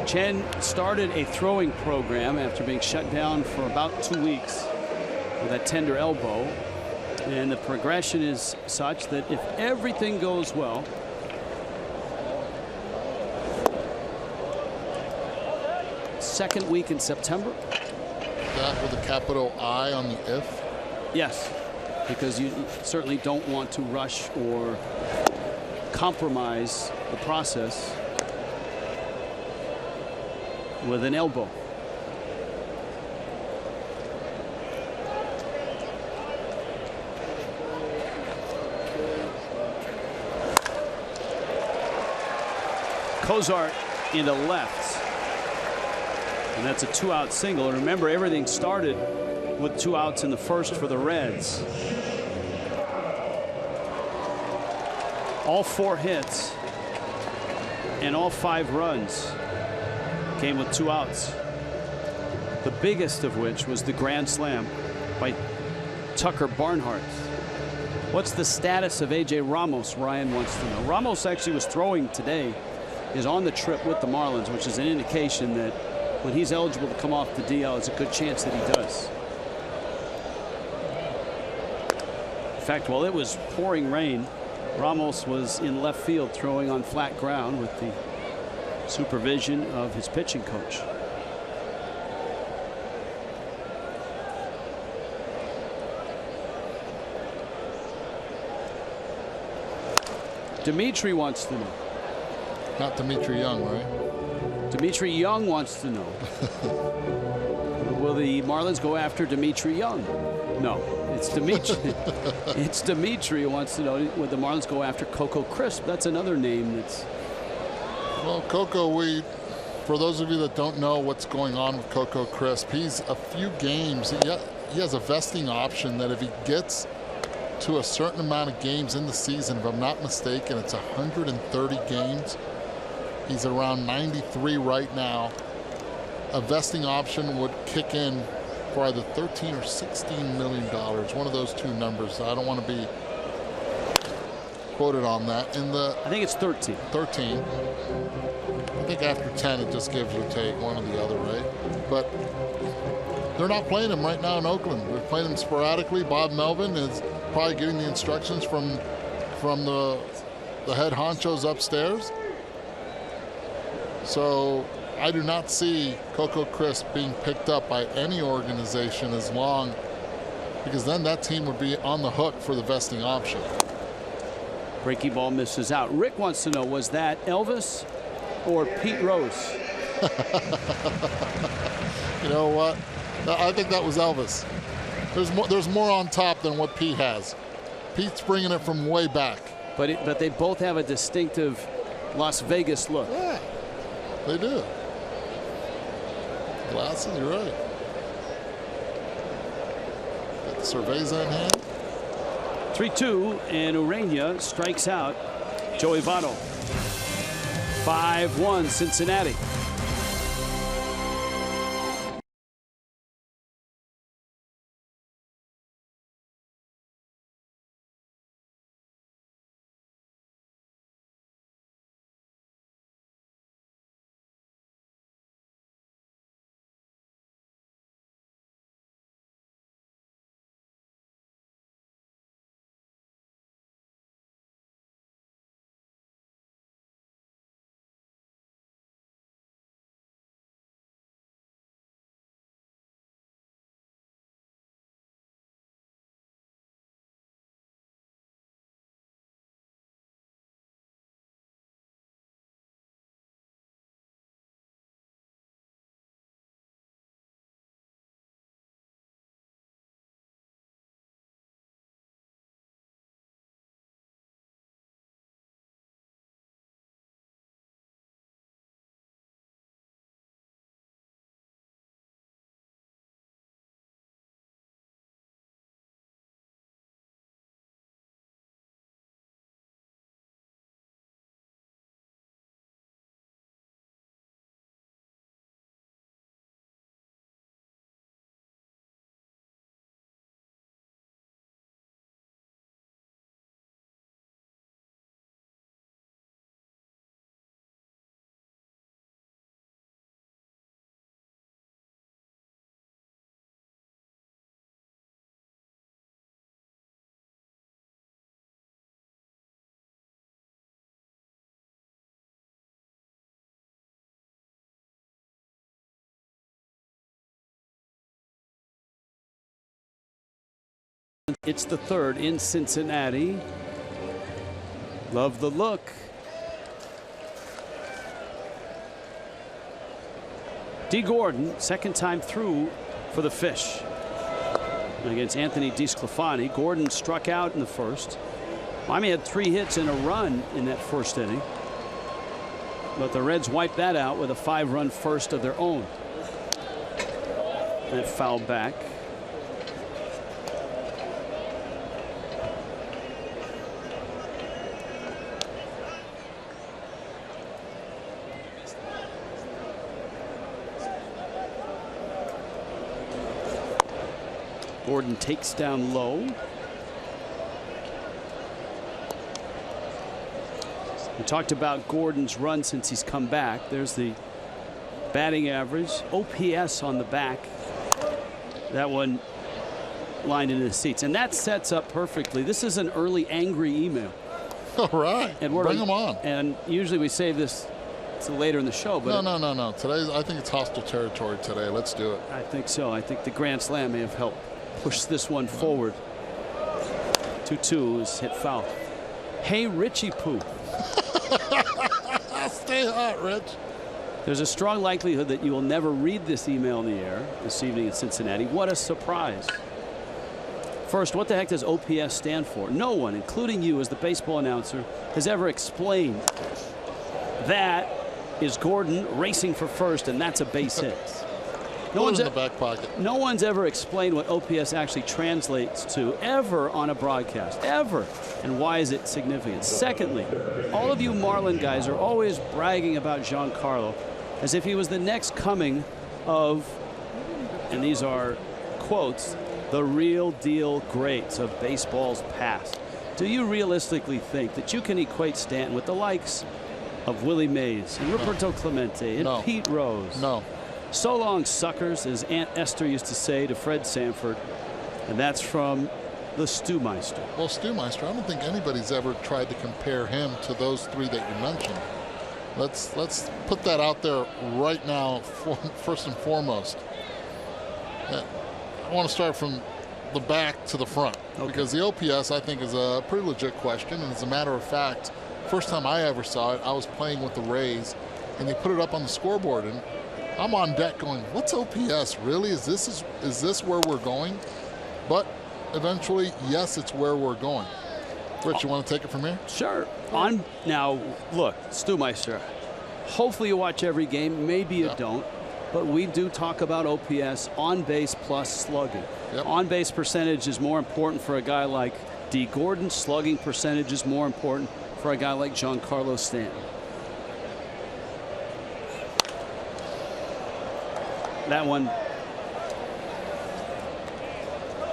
Chen started a throwing program after being shut down for about 2 weeks with a tender elbow. And the progression is such that if everything goes well, second week in September. That with a capital I on the if? Yes, because you certainly don't want to rush or compromise the process with an elbow. Cozart into left, and that's a 2-out single. And remember, everything started with 2 outs in the first for the Reds. All 4 hits and all 5 runs came with 2 outs. The biggest of which was the grand slam by Tucker Barnhart. What's the status of A.J. Ramos? Ryan wants to know. Ramos actually was throwing today, is on the trip with the Marlins, which is an indication that when he's eligible to come off the DL, it's a good chance that he does. In fact, while it was pouring rain, Ramos was in left field throwing on flat ground with the supervision of his pitching coach. Dimitri wants to know. Not Dimitri Young, right? Dimitri Young wants to know. Will the Marlins go after Dimitri Young? No, it's Dimitri. It's Dimitri who wants to know, will the Marlins go after Coco Crisp? That's another name that's... Well, Coco, we For those of you that don't know what's going on with Coco Crisp, he's a few games. He has a vesting option that if he gets to a certain amount of games in the season, if I'm not mistaken, it's 130 games. He's around 93 right now. A vesting option would kick in for either 13 or 16 million dollars. One of those two numbers. I don't want to be quoted on that. I think it's 13. 13. I think after 10 it just gives or take, one or the other, right? But they're not playing him right now in Oakland. They're playing him sporadically. Bob Melvin is probably getting the instructions from the head honchos upstairs. So I do not see Coco Crisp being picked up by any organization as long, because then that team would be on the hook for the vesting option. Breaking ball misses out. Rick wants to know, was that Elvis or Pete Rose? You know what? I think that was Elvis. There's more on top than what Pete has. Pete's bringing it from way back. But they both have a distinctive Las Vegas look. Yeah, they do. Glasses, you're right. Got the Cerveza in hand. 3-2, and Urania strikes out Joey Votto. 5-1 Cincinnati. It's the third in Cincinnati. Love the look. D. Gordon, second time through for the Fish. Against Anthony DeSclafani. Gordon struck out in the first. Miami had 3 hits and a run in that first inning. But the Reds wiped that out with a 5-run first of their own. That fouled back. Gordon takes down low. We talked about Gordon's run since he's come back. There's the batting average, OPS on the back. That one lined into the seats, and that sets up perfectly. This is an early angry email. All right, and bring them on. And usually we save this to later in the show, but no. Today, I think it's hostile territory today. Let's do it. I think so. I think the Grand Slam may have helped push this one forward. 2-2 is hit foul. Hey, Richie Poo. Stay hot, Rich. There's a strong likelihood that you will never read this email in the air this evening in Cincinnati. What a surprise. First, what the heck does OPS stand for? No one, including you as the baseball announcer, has ever explained that is Gordon racing for first, and that's a base hit. No one's in the back pocket. No one's ever explained what OPS actually translates to ever on a broadcast, ever. And why is it significant? Secondly, all of you Marlin guys are always bragging about Giancarlo as if he was the next coming of, and these are quotes, the real deal greats of baseball's past. Do you realistically think that you can equate Stanton with the likes of Willie Mays and Roberto Clemente and Pete Rose? No. So long, suckers, as Aunt Esther used to say to Fred Sanford. And that's from the Stewmeister. Well, Stewmeister, I don't think anybody's ever tried to compare him to those three that you mentioned. Let's put that out there right now, first and foremost. I want to start from the back to the front, because the OPS, I think, is a pretty legit question. And as a matter of fact, first time I ever saw it, I was playing with the Rays, and they put it up on the scoreboard, and I'm on deck going, what's OPS? Really? Is this where we're going? But eventually, yes, it's where we're going. Rich, you want to take it from here? Sure. Now, look, Stewmeister, hopefully you watch every game. Maybe you don't. But we do talk about OPS, on base plus slugging. On base percentage is more important for a guy like D. Gordon. Slugging percentage is more important for a guy like Giancarlo Stanton. That one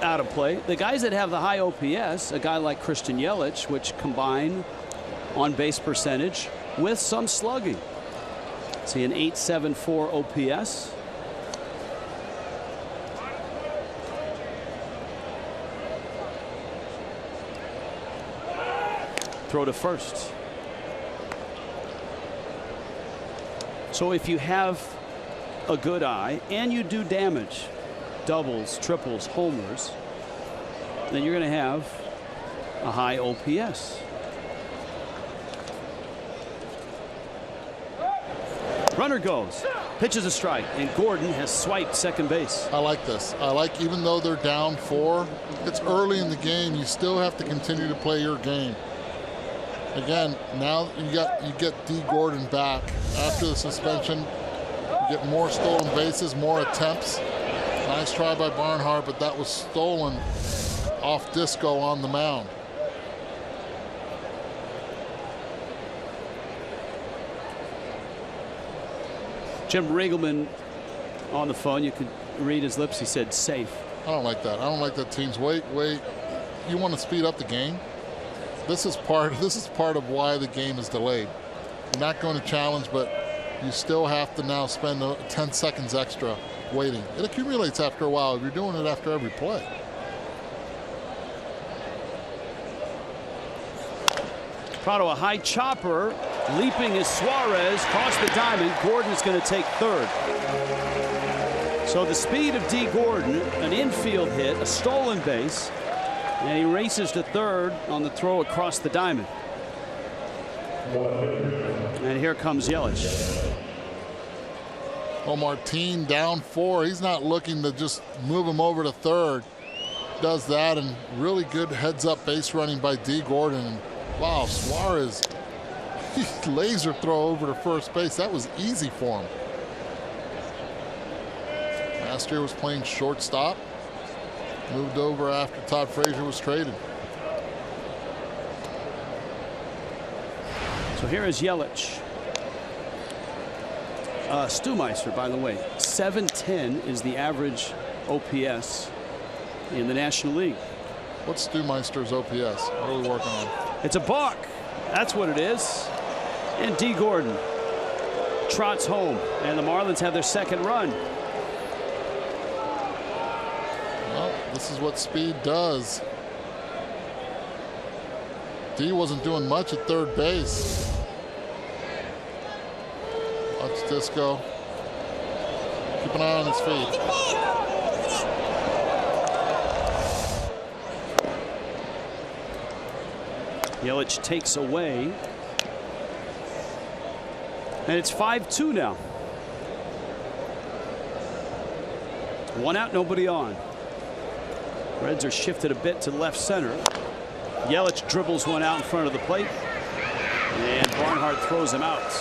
out of play. The guys that have the high OPS, a guy like Christian Yelich, which combine on base percentage with some slugging. See an 8.74 OPS. Throw to first. So if you have a good eye and you do damage, doubles, triples, homers, then you're going to have a high OPS. Runner goes, pitches a strike, and Gordon has swiped second base. I like this. I like, even though they're down 4, it's early in the game. You still have to continue to play your game. Again, now you get D. Gordon back after the suspension. You get more stolen bases, more attempts. Nice try by Barnhart, but that was stolen off Disco on the mound. Jim Riggleman on the phone. You could read his lips. He said safe. I don't like that. I don't like that. Teams wait. You want to speed up the game? This is part of why the game is delayed. You're not going to challenge, but you still have to now spend 10 seconds extra waiting. It accumulates after a while if you're doing it after every play. Prado, a high chopper, leaping is Suarez, cross the diamond. Gordon is going to take third. So the speed of D. Gordon, an infield hit, a stolen base, and he races to third on the throw across the diamond. And here comes Yelich. Well, Martin down 4. He's not looking to just move him over to third. Does that, and really good heads-up base running by D. Gordon. And wow, Suarez, laser throw over to first base. That was easy for him. Last year was playing shortstop. Moved over after Todd Frazier was traded. So here is Yelich. Stewmeister, by the way, 710 is the average OPS in the National League. What's Stewmeister's OPS? What are we working on? It's a balk. That's what it is. And D. Gordon trots home, and the Marlins have their second run. Well, this is what speed does. D wasn't doing much at third base. Watch Disco. Keep an eye on his feet. Yelich takes away. And it's 5-2 now. One out, nobody on. Reds are shifted a bit to left center. Yelich dribbles one out in front of the plate. And Barnhart throws him out.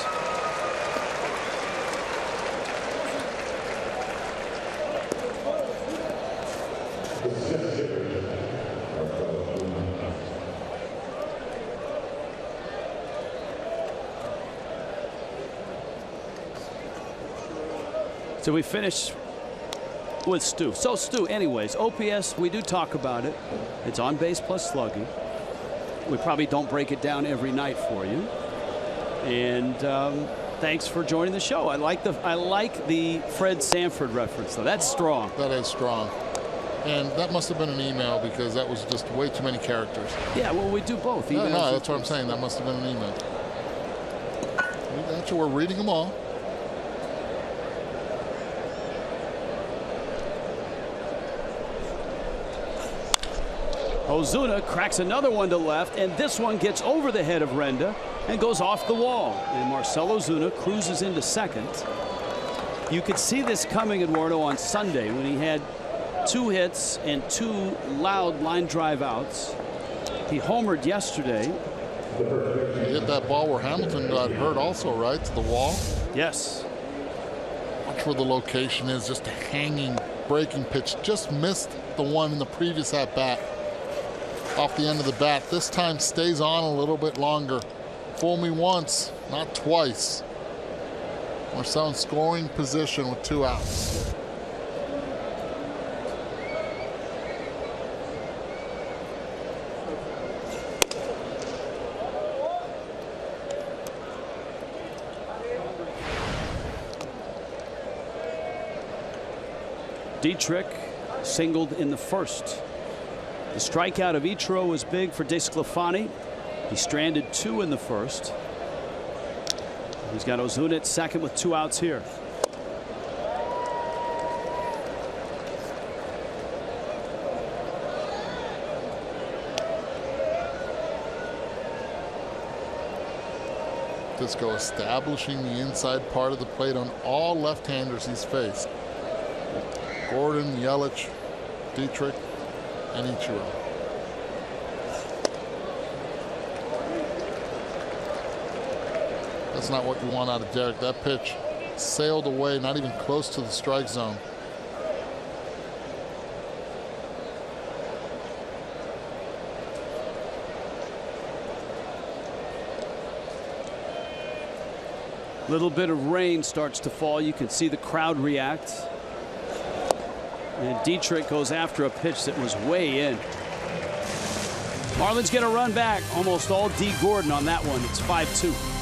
So we finish with Stu. So Stu, anyways, OPS, we do talk about it. It's on base plus slugging. We probably don't break it down every night for you. And thanks for joining the show. I like the Fred Sanford reference, though. That's strong. That is strong. And that must have been an email because that was just way too many characters. Yeah, well, we do both. No, that's what I'm saying. That must have been an email. Actually, we're reading them all. Ozuna cracks another one to left, and this one gets over the head of Renda and goes off the wall. And Marcell Ozuna cruises into second. You could see this coming, Eduardo, on Sunday when he had 2 hits and 2 loud line drive outs. He homered yesterday. He hit that ball where Hamilton got hurt also, right? To the wall? Yes. Watch where the location is. Just a hanging breaking pitch. Just missed the one in the previous at-bat. Off the end of the bat. This time stays on a little bit longer. Fool me once, not twice. Marcell in scoring position with 2 outs. Dietrich singled in the first. The strikeout of Ichiro was big for DeSclafani. He stranded 2 in the first. He's got Ozuna at second with 2 outs here. Disco establishing the inside part of the plate on all left-handers he's faced. Gordon, Yelich, Dietrich, and Ichiro. That's not what you want out of Derek. That pitch sailed away, not even close to the strike zone. Little bit of rain starts to fall. You can see the crowd react. And Dietrich goes after a pitch that was way in. Marlins get a run back. Almost all D. Gordon on that one. It's 5-2.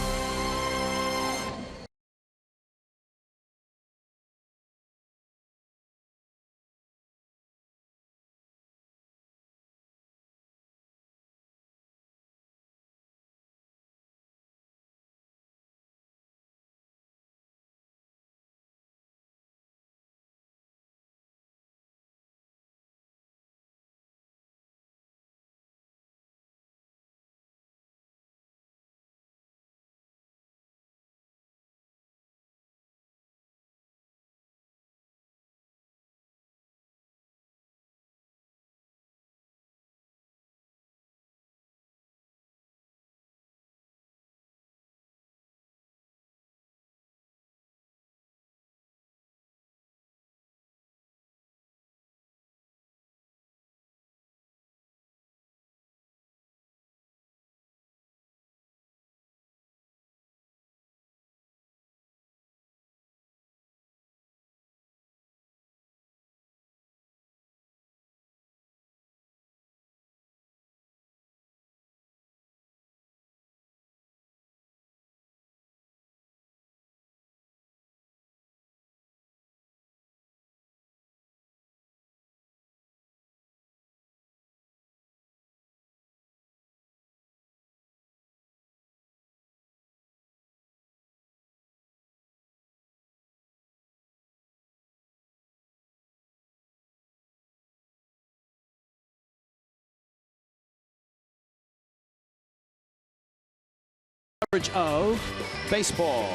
Of baseball.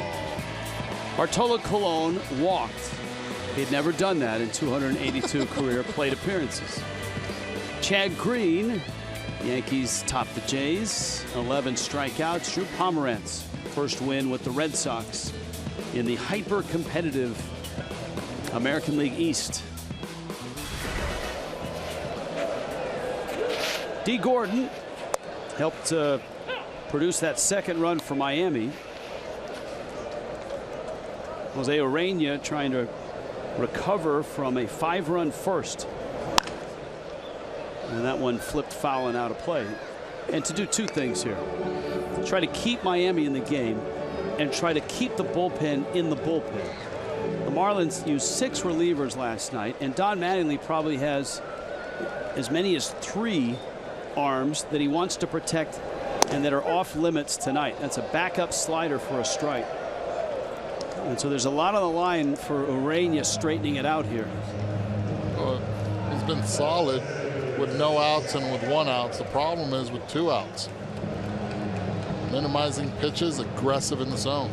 Bartolo Colon walked. He'd never done that in 282 career plate appearances. Chad Green, Yankees top the Jays, 11 strikeouts. Drew Pomeranz, first win with the Red Sox in the hyper-competitive American League East. D. Gordon helped produce that second run for Miami. Jose Urena trying to recover from a 5-run first. And that one flipped foul and out of play. And to do two things here. Try to keep Miami in the game and try to keep the bullpen in the bullpen. The Marlins used 6 relievers last night, and Don Mattingly probably has as many as 3 arms that he wants to protect and that are off limits tonight. That's a backup slider for a strike. And so there's a lot on the line for Urania straightening it out here. Well, he's been solid with no outs and with 1 out. The problem is with 2 outs. Minimizing pitches, aggressive in the zone.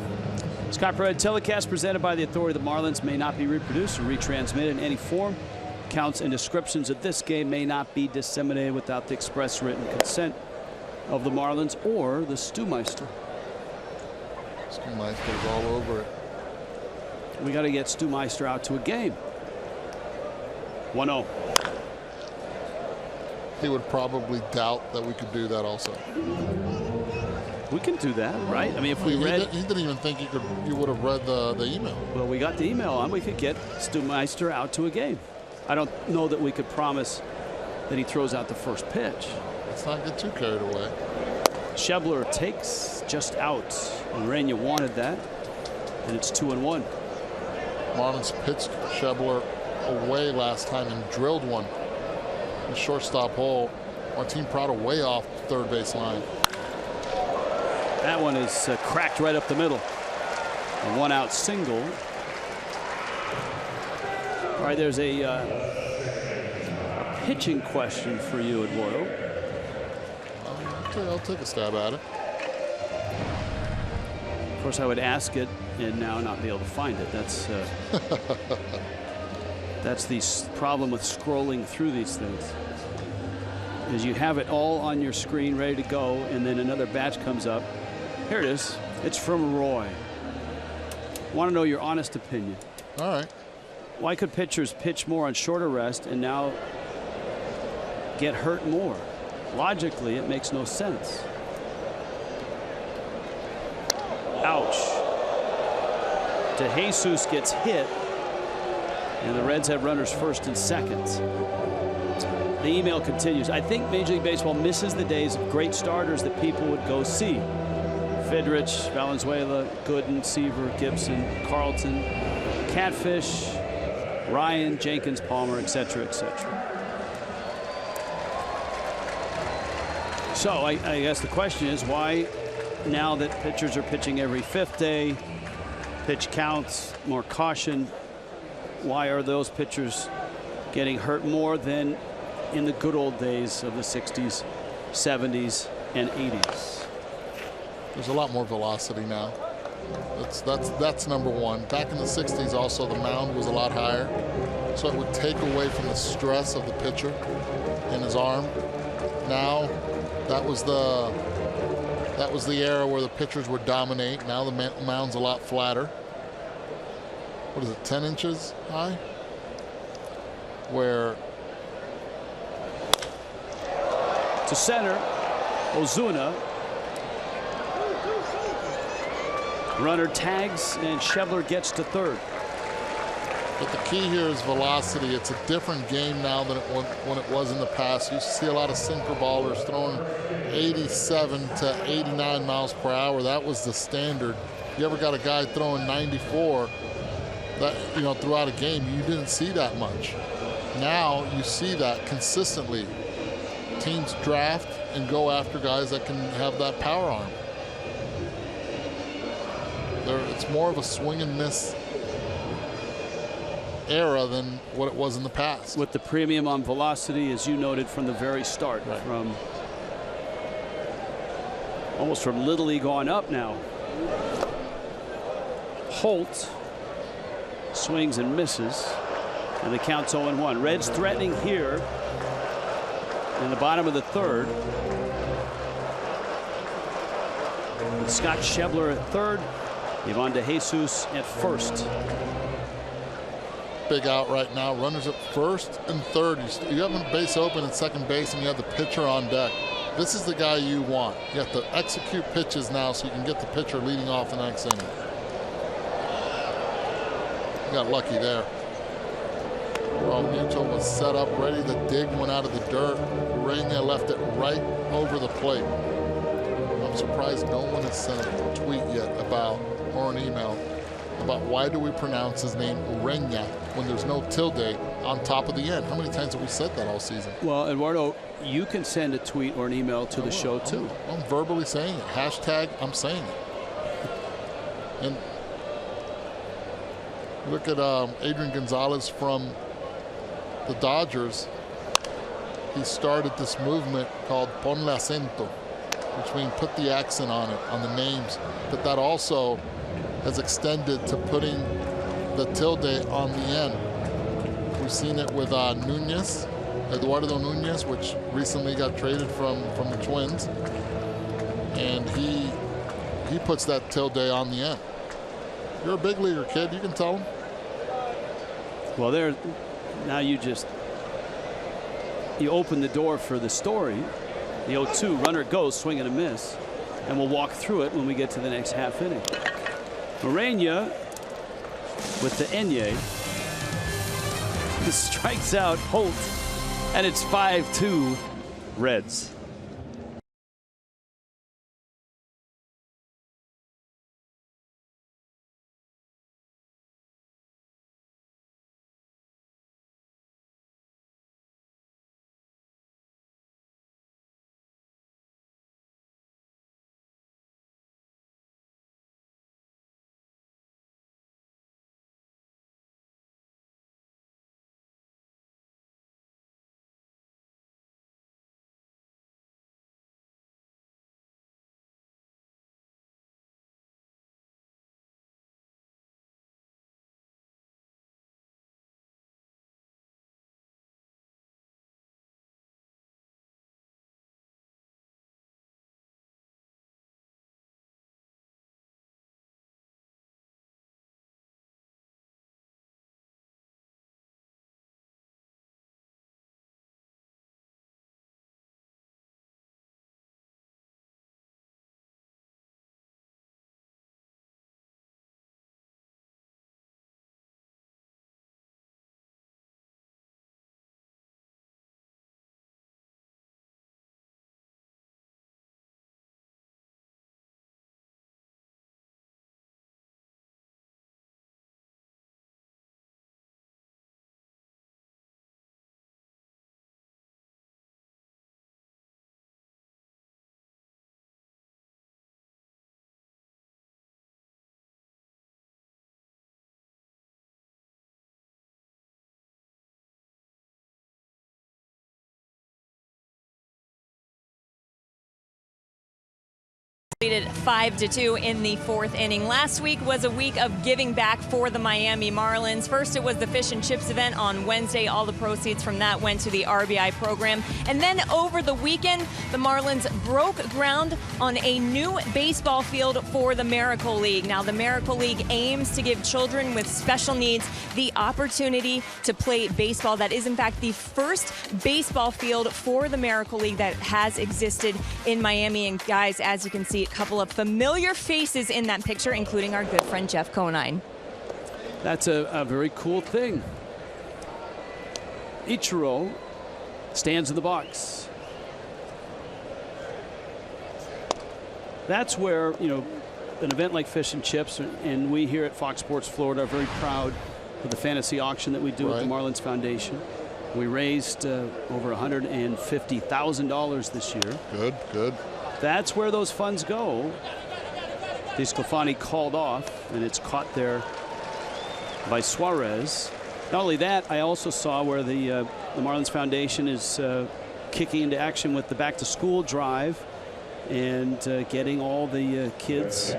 Scott Pruitt telecast presented by the authority. The Marlins may not be reproduced or retransmitted in any form. Counts and descriptions of this game may not be disseminated without the express written consent of the Marlins or the Stewmeister. Stewmeister's all over it. We got to get Stewmeister out to a game. 1-0. He would probably doubt that we could do that also. We can do that, right? I mean, if we read... He didn't even think you would have read the email. Well, we got the email on. We could get Stewmeister out to a game. I don't know that we could promise that he throws out the first pitch. Let's not get too carried away. SCHEBLER takes just out. Urania wanted that, and it's 2-1. Marlins pitched SCHEBLER away last time and drilled one. The shortstop hole. Martin PRADO way off the third base line. That one is cracked right up the middle. A 1-out single. All right, there's a pitching question for you, Eduardo. I'll take a stab at it. Of course, I would ask it and now not be able to find it. That's the problem with scrolling through these things. Is you have it all on your screen ready to go, and then another batch comes up. Here it is. It's from Roy. Want to know your honest opinion. All right. Why could pitchers pitch more on shorter rest and now get hurt more? Logically, it makes no sense. Ouch. DeJesus gets hit, and the Reds have runners first and second. The email continues. I think Major League Baseball misses the days of great starters that people would go see. Fidrich, Valenzuela, Gooden, Seaver, Gibson, Carlton, Catfish, Ryan, Jenkins, Palmer, etc., etc. So I guess the question is, why, now that pitchers are pitching every 5th day, pitch counts, more caution, why are those pitchers getting hurt more than in the good old days of the 60s, 70s, and 80s? There's a lot more velocity now. That's number one. Back in the 60s also, the mound was a lot higher, so it would take away from the stress of the pitcher in his arm. Now that was the era where the pitchers would dominate. Now the mound's a lot flatter. What is it, 10 inches high? Where to center, Ozuna. Runner tags, and SCHEBLER gets to third. But the key here is velocity. It's a different game now than when it was in the past. You used to see a lot of sinker ballers throwing 87 to 89 miles per hour. That was the standard. You ever got a guy throwing 94 that, throughout a game, you didn't see that much. Now you see that consistently. Teams draft and go after guys that can have that power arm. It's more of a swing and miss era than what it was in the past. With the premium on velocity, as you noted from the very start, right. Almost from Little League on up now. Holt swings and misses, and the count's 0-1. Reds threatening here in the bottom of the third. With Scott SCHEBLER at third, Ivan DeJesus at first. Big out right now. Runners at first and third. You have a base open at second base, and you have the pitcher on deck. This is the guy you want. You have to execute pitches now so you can get the pitcher leading off the next inning. You got lucky there. Real Muto was set up, ready to dig one out of the dirt. Urena left it right over the plate. I'm surprised no one has sent a tweet yet about, or an email, about why do we pronounce his name Urena when there's no tilde on top of the end. How many times have we said that all season? Well, Eduardo, you can send a tweet or an email to the show too. I'm verbally saying it. Hashtag I'm saying it. And look at Adrian Gonzalez from the Dodgers. He started this movement called ponle acento, which means put the accent on it, on the names. But that also has extended to putting the tilde on the end. We've seen it with Nunez, Eduardo Nunez, which recently got traded from the Twins. And he puts that tilde on the end. You're a big leaguer, kid. You can tell him. Well, now you open the door for the story. The 0-2 runner goes, swing and a miss, and we'll walk through it when we get to the next half inning. Urena with the Enye. Strikes out Holt, and it's 5-2 Reds. Leaded 5-2 in the fourth inning. Last week was a week of giving back for the Miami Marlins. First, it was the Fish and Chips event on Wednesday. All the proceeds from that went to the RBI program. And then over the weekend, the Marlins broke ground on a new baseball field for the Miracle League. Now, the Miracle League aims to give children with special needs the opportunity to play baseball. That is, in fact, the first baseball field for the Miracle League that has existed in Miami. And guys, as you can see, a couple of familiar faces in that picture, including our good friend Jeff Conine. That's a very cool thing. Ichiro stands in the box. That's where, you know, an event like Fish and Chips, and we here at Fox Sports Florida are very proud of the fantasy auction that we do at the Marlins Foundation. We raised over $150,000 this year. Good, good. That's where those funds go. DeSclafani called off, and it's caught there by Suarez. Not only that, I also saw where the Marlins Foundation is kicking into action with the back-to-school drive and getting all the kids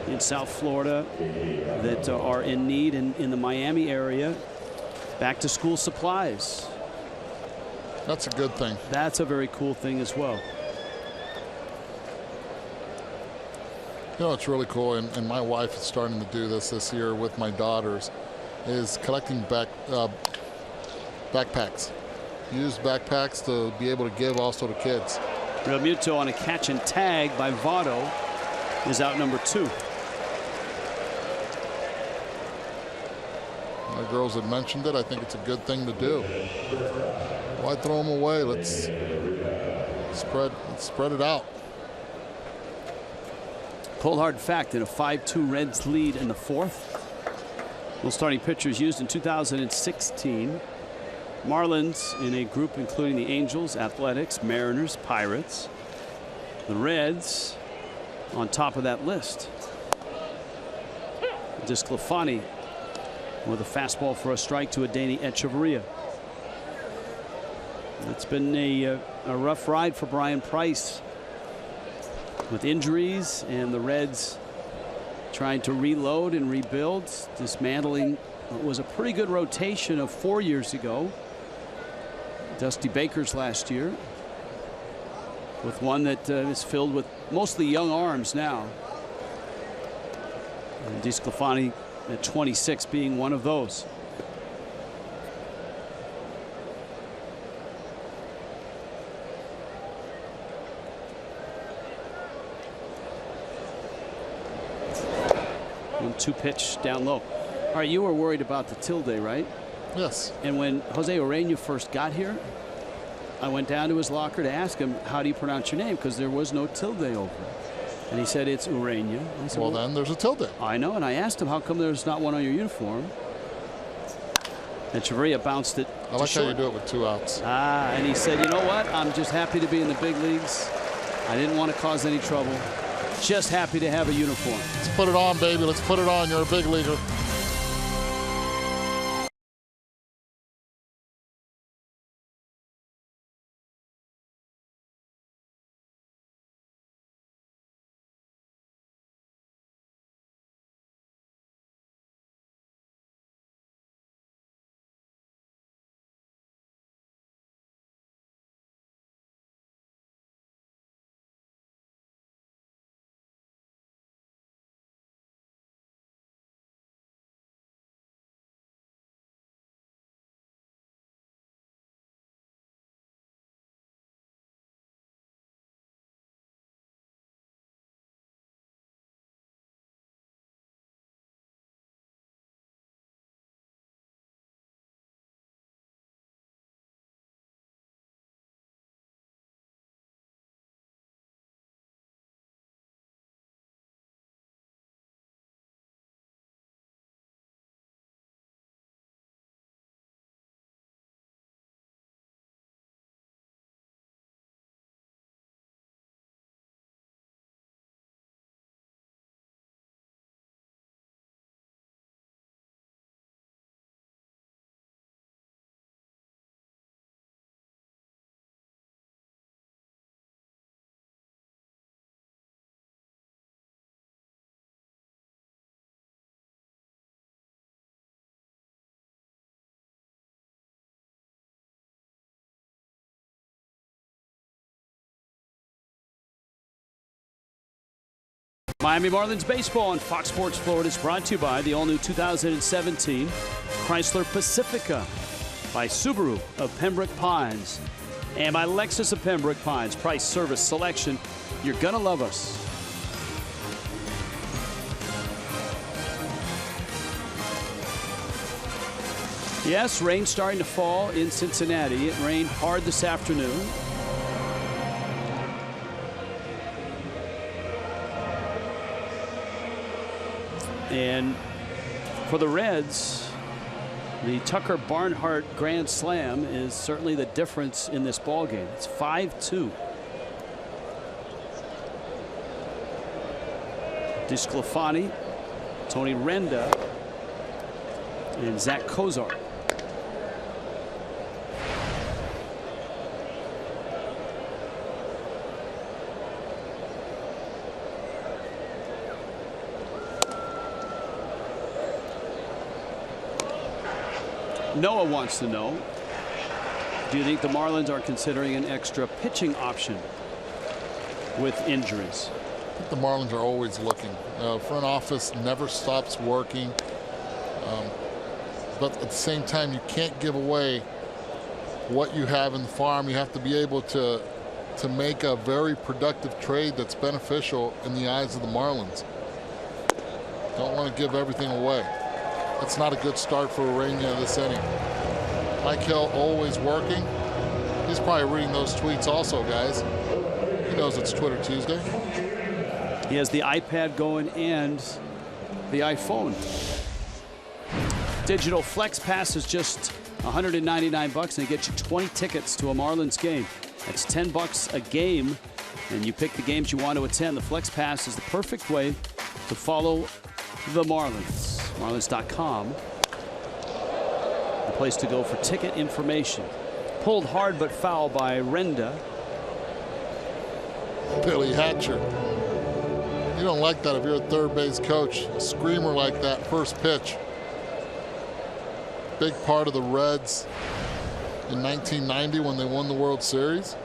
in South Florida that are in need in the Miami area back-to-school supplies. That's a good thing. That's a very cool thing as well. You know, it's really cool, and my wife is starting to do this year with my daughters, is collecting backpacks. Used backpacks to be able to give also to kids. Real Muto on a catch and tag by Votto is out number 2. My girls had mentioned it. I think it's a good thing to do. Why throw them away? Let's spread it out. Cold hard fact, in a 5-2 Reds lead in the fourth. Those starting pitchers used in 2016. Marlins in a group including the Angels, Athletics, Mariners, Pirates. The Reds on top of that list. Disclafani with a fastball for a strike to Adeiny Echeverria. It's been a rough ride for Brian Price with injuries, and the Reds trying to reload and rebuild, dismantling what was a pretty good rotation of 4 years ago. Dusty Baker's last year, with one that is filled with mostly young arms now. And DeSclafani at 26 being one of those. Two pitch down low. All right, you were worried about the tilde, right? Yes. And when Jose Urena first got here, I went down to his locker to ask him, how do you pronounce your name? Because there was no tilde over it. And he said, it's Urena. I said, well, then there's a tilde. I know, and I asked him, how come there's not one on your uniform? And Echeverria bounced it. I like how you do it with 2 outs. And he said, you know what? I'm just happy to be in the big leagues. I didn't want to cause any trouble. Just happy to have a uniform. Let's put it on, baby. Let's put it on. You're a big leaguer. Miami Marlins baseball on Fox Sports Florida is brought to you by the all-new 2017 Chrysler Pacifica, by Subaru of Pembroke Pines, and by Lexus of Pembroke Pines. Price, service, selection. You're going to love us. Yes, rain starting to fall in Cincinnati. It rained hard this afternoon. And for the Reds, the Tucker Barnhart grand slam is certainly the difference in this ball game. It's 5-2. DeSclafani, Tony Renda, and Zach Kozar. Noah wants to know, do you think the Marlins are considering an extra pitching option with injuries? I think the Marlins are always looking. Front office never stops working. But at the same time, you can't give away what you have in the farm. You have to be able to make a very productive trade that's beneficial in the eyes of the Marlins. Don't want to give everything away. That's not a good start for Urania this inning. Mike Hill always working. He's probably reading those tweets also, guys. He knows it's Twitter Tuesday. He has the iPad going and the iPhone. Digital Flex Pass is just $199 and it gets you 20 tickets to a Marlins game. That's $10 a game, and you pick the games you want to attend. The Flex Pass is the perfect way to follow the Marlins. Marlins.com, the place to go for ticket information. Pulled hard but foul by Renda. Billy Hatcher. You don't like that if you're a third base coach. A screamer like that first pitch. Big part of the Reds in 1990 when they won the World Series.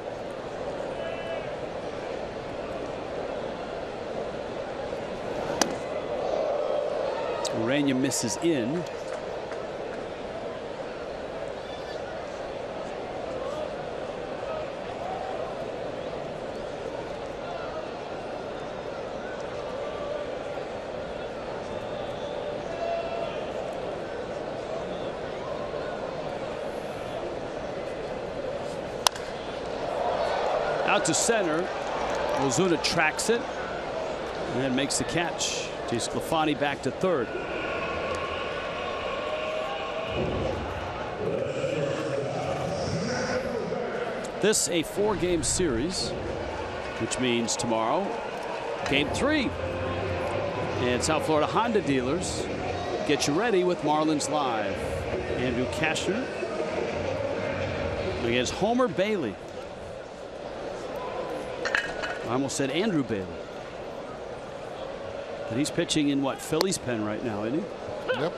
Urania misses in. Out to center. Ozuna tracks it and then makes the catch. DeSclafani back to third. This a 4-game series, which means tomorrow, game 3. And South Florida Honda dealers, get you ready with Marlins Live. Andrew Cashner against Homer Bailey. I almost said Andrew Bailey. But he's pitching in what, Phillies pen right now, isn't he? Yep.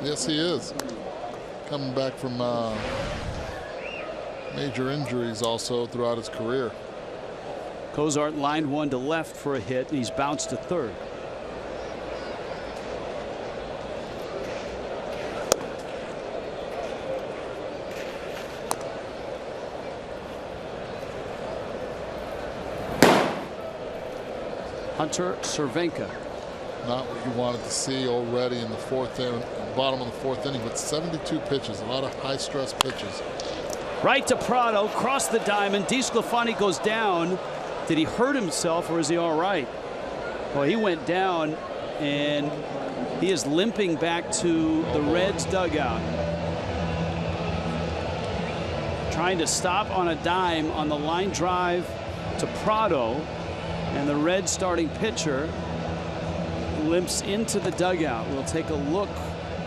Yes, he is. Coming back from major injuries also throughout his career. Cozart lined one to left for a hit, and he's bounced to third. Hunter Cervenka. Not what you wanted to see already in the bottom of the fourth inning, but 72 pitches, a lot of high-stress pitches. Right to Prado, cross the diamond. DeSclafani goes down. Did he hurt himself, or is he all right? Well, he went down, and he is limping back to the Reds dugout. Trying to stop on a dime on the line drive to Prado, and the Reds starting pitcher limps into the dugout. We'll take a look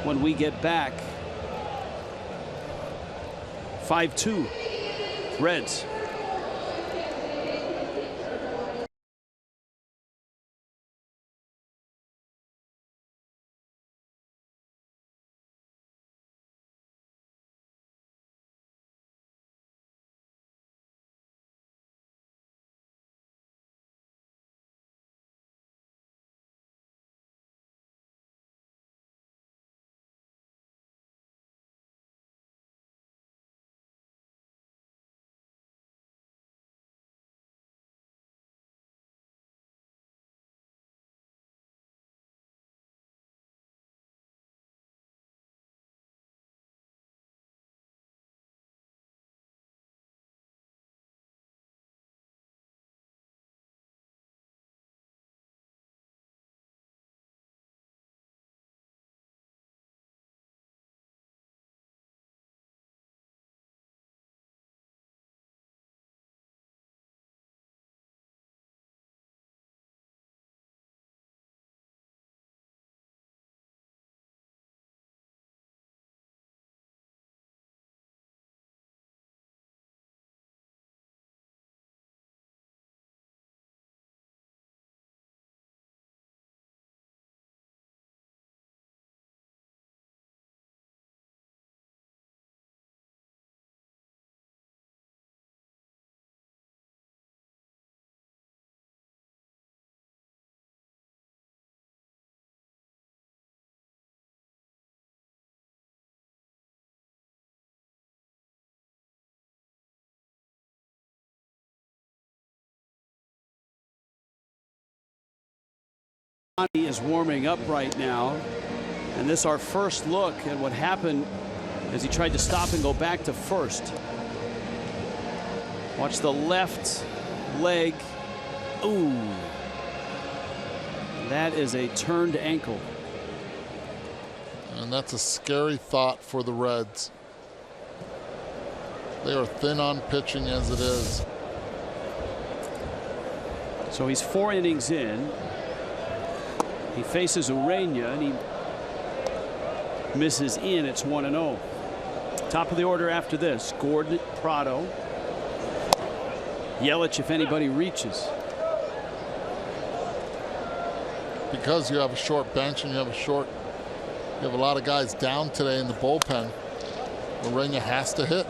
when we get back. 5-2 Reds. He is warming up right now. And this our first look at what happened as he tried to stop and go back to first. Watch the left leg. Ooh. That is a turned ankle. And that's a scary thought for the Reds. They are thin on pitching as it is. So he's 4 innings in. He faces Urena and he misses in. It's 1-0. Top of the order after this: Gordon, Prado, Yelich if anybody reaches. Because you have a short bench and you have a lot of guys down today in the bullpen, Urena has to hit.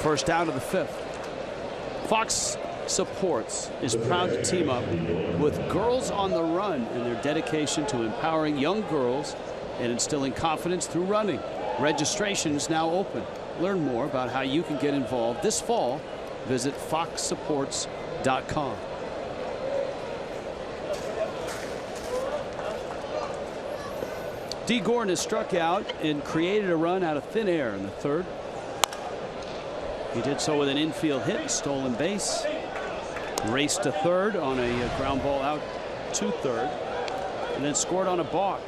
First out of the 5th. Fox Supports is proud to team up with Girls on the Run in their dedication to empowering young girls and instilling confidence through running. Registration is now open. Learn more about how you can get involved this fall. Visit foxsupports.com. D. Gordon has struck out and created a run out of thin air in the 3rd. He did so with an infield hit, a stolen base, raced to 3rd on a ground ball out to 3rd, and then scored on a balk.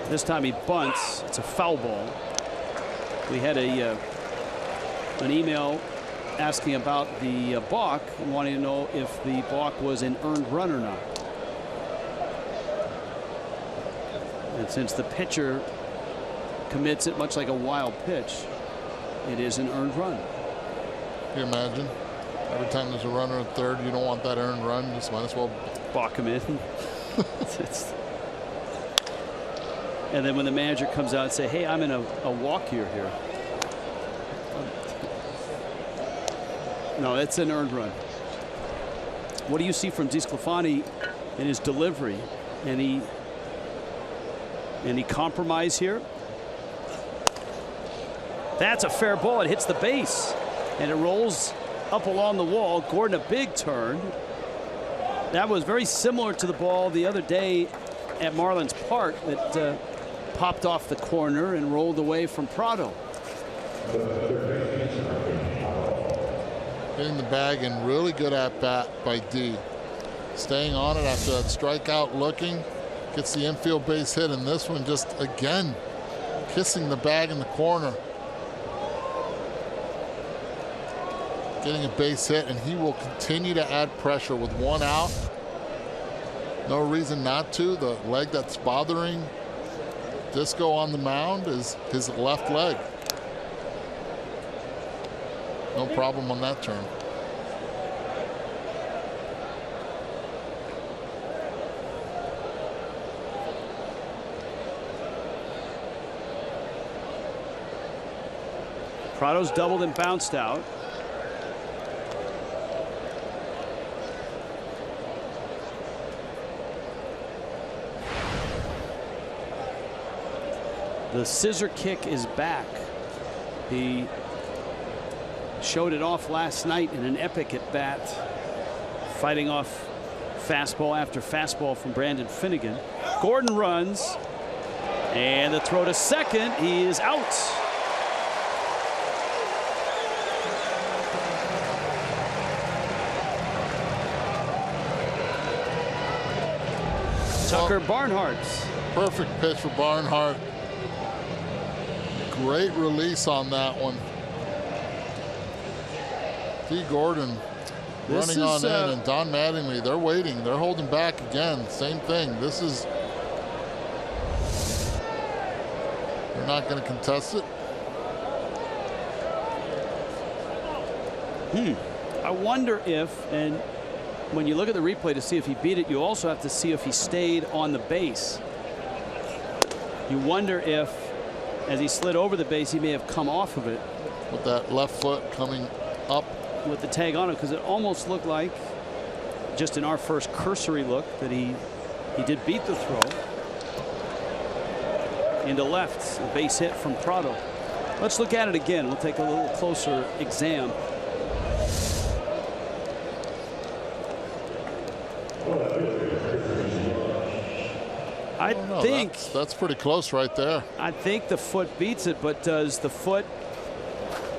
This time he bunts. It's a foul ball. We had an email asking about the balk and wanting to know if the balk was an earned run or not. And since the pitcher commits it much like a wild pitch, it is an earned run. Can you imagine? Every time there's a runner at 3rd, you don't want that earned run. Just might as well balk him in. And then when the manager comes out and say, "Hey, I'm in a walk year here." No, it's an earned run. What do you see from DeSclafani in his delivery? Any compromise here? That's a fair ball. It hits the base and it rolls up along the wall. Gordon, a big turn. That was very similar to the ball the other day at Marlins Park that popped off the corner and rolled away from Prado. Getting the bag and really good at bat by D. Staying on it after that strikeout, looking, gets the infield base hit, and this one just again kissing the bag in the corner. Getting a base hit, and he will continue to add pressure with 1 out. No reason not to. The leg that's bothering Disco on the mound is his left leg. No problem on that turn. Prado's doubled and bounced out. The scissor kick is back. He showed it off last night in an epic at bat, fighting off fastball after fastball from Brandon Finnegan. Gordon runs, and the throw to second. He is out. Tucker Barnhart. Perfect pitch for Barnhart. Great release on that one. D. Gordon running on in, and Don Mattingly, they're waiting. They're holding back again. Same thing. This is, they're not going to contest it. I wonder if, and when you look at the replay to see if he beat it, you also have to see if he stayed on the base. You wonder if, as he slid over the base, he may have come off of it. With that left foot coming up. With the tag on it, because it almost looked like, just in our first cursory look, that he did beat the throw into left. A base hit from Prado. Let's look at it again. We'll take a little closer exam. I think that's pretty close right there. I think the foot beats it, but does the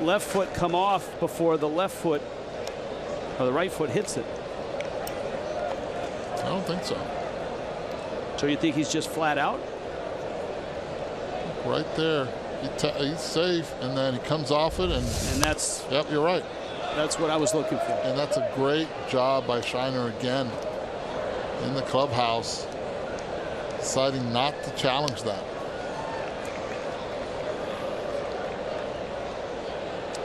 left foot come off before the left foot or the right foot hits it? I don't think so. So you think he's just flat out? Right there. He's safe, and then he comes off it, and that's. Yep, you're right. That's what I was looking for. And that's a great job by Shiner again in the clubhouse, deciding not to challenge that.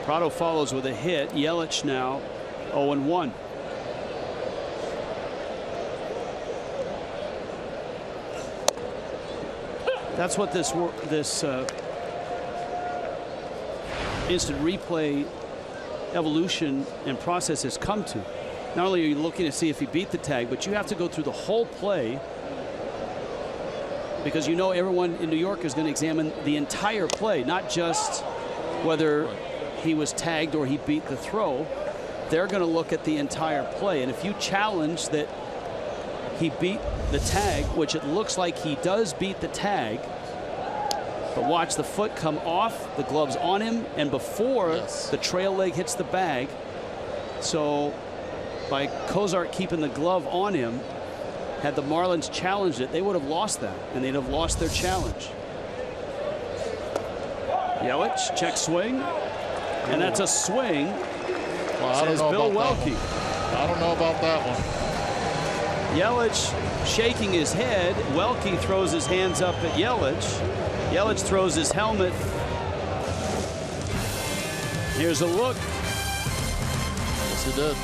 PRADO follows with a hit. Yelich now 0-1. That's what this instant replay evolution and process has come to. Not only are you looking to see if he beat the tag, but you have to go through the whole play, because you know everyone in New York is going to examine the entire play, not just whether he was tagged or he beat the throw. They're going to look at the entire play, and if you challenge that he beat the tag, which it looks like he does beat the tag, but watch the foot come off, the glove's on him, and before the trail leg hits the bag. So by Cozart keeping the glove on him, had the Marlins challenged it, they would have lost that, and they'd have lost their challenge. Yelich, check swing, and that's a swing, says Bill Welke. I don't know about that one. Yelich shaking his head. Welke throws his hands up at Yelich. Yelich throws his helmet. Here's a look. Yes, he did.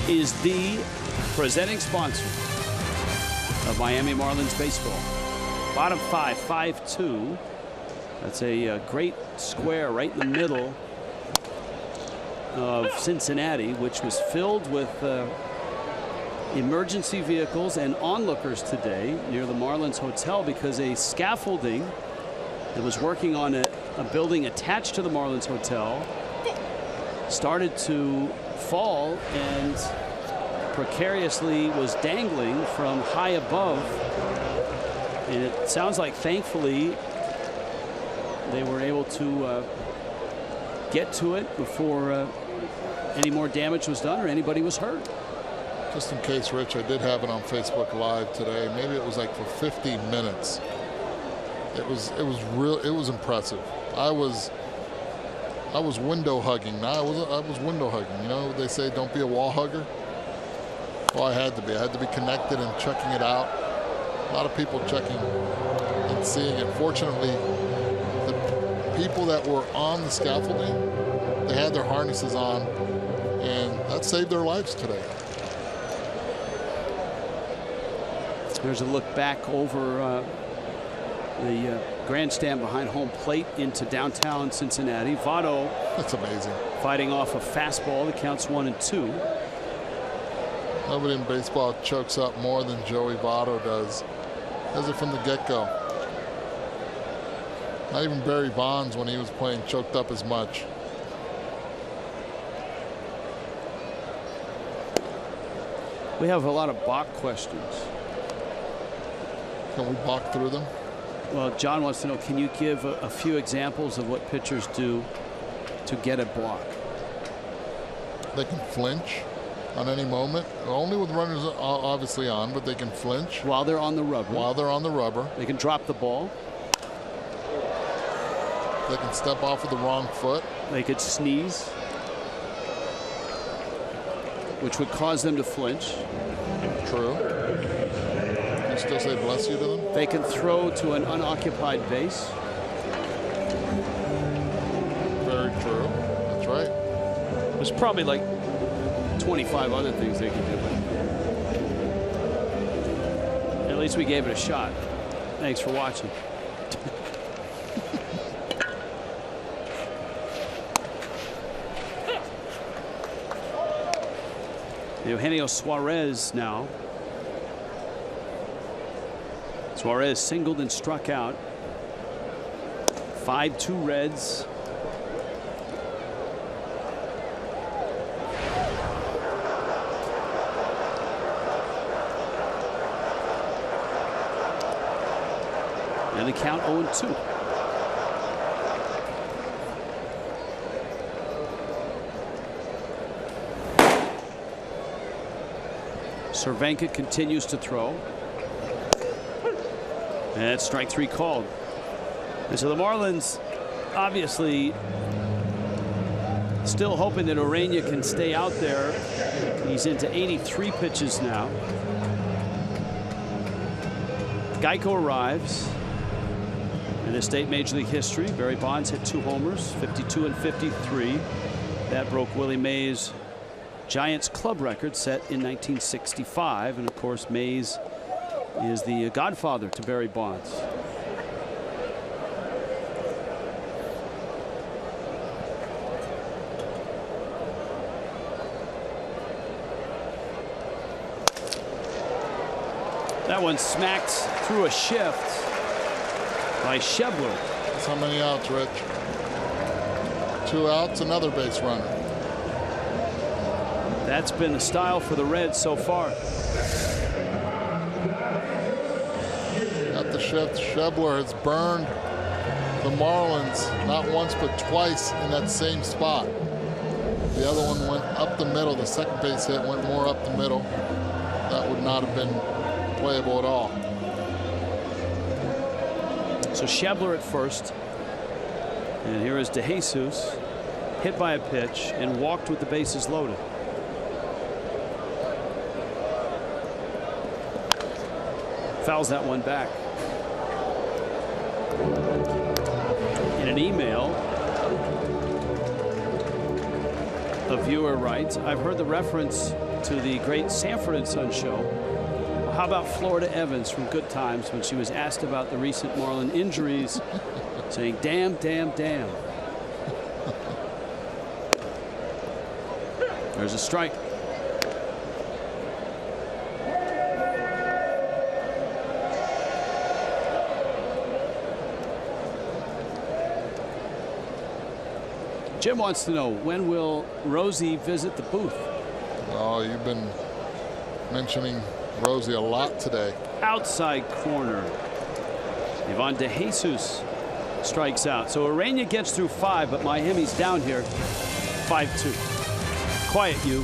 Is the presenting sponsor of Miami Marlins baseball. Bottom 5, 5-2. That's a great square right in the middle of Cincinnati, which was filled with emergency vehicles and onlookers today near the Marlins Hotel, because a scaffolding that was working on a building attached to the Marlins Hotel started to fall and precariously was dangling from high above, and it sounds like thankfully they were able to get to it before any more damage was done or anybody was hurt. Just in case, Rich, I did have it on Facebook Live today. Maybe it was like for 50 minutes. It was impressive. I was window hugging. I was window hugging. You know, they say don't be a wall hugger. Well, I had to be. I had to be connected and checking it out. A lot of people checking and seeing it. Fortunately, the people that were on the scaffolding, they had their harnesses on, and that saved their lives today. There's a look back over the grandstand behind home plate into downtown Cincinnati. Votto, that's amazing, fighting off a fastball that counts 1-2. Nobody in baseball chokes up more than Joey Votto does. Does it from the get-go. Not even Barry Bonds, when he was playing, choked up as much. We have a lot of balk questions. Can we balk through them? Well, John wants to know, can you give a few examples of what pitchers do to get a block? They can flinch on any moment, only with runners obviously on, but they can flinch. While they're on the rubber. While they're on the rubber. They can drop the ball. They can step off with the wrong foot. They could sneeze, which would cause them to flinch. True. You still say bless you to them? They can throw to an unoccupied base. Very true. That's right. There's probably like 25 other things they can do. At least we gave it a shot. Thanks for watching. Eugenio Suarez now. Suarez singled and struck out. 5-2 Reds. And the count 0-2. Cervenka continues to throw. And strike 3 called. And so the Marlins obviously still hoping that Orania can stay out there. He's into 83 pitches now. Geico arrives. In this state Major League history, Barry Bonds hit 2 homers, 52 and 53. That broke Willie Mays' Giants club record set in 1965. And of course, Mays is the godfather to Barry Bonds. That one smacked through a shift by SCHEBLER. That's how many outs, Rich? 2 outs, another base runner. That's been the style for the Reds so far. At the shift, SCHEBLER has burned the Marlins not once but twice in that same spot. The other one went up the middle. The second base hit went more up the middle. That would not have been playable at all. So SCHEBLER at first. And here is DeJesus, hit by a pitch and walked with the bases loaded. Fouls that one back. In an email, a viewer writes, I've heard the reference to the great Sanford and Son show. How about Florida Evans from Good Times when she was asked about the recent Marlin injuries, saying, damn, damn, damn. There's a strike. Jim wants to know, when will Rosie visit the booth? Oh, you've been mentioning Rosie a lot today. Outside corner. Ivan DeJesus strikes out. So Orania gets through 5, but Miami's down here 5-2. Quiet you.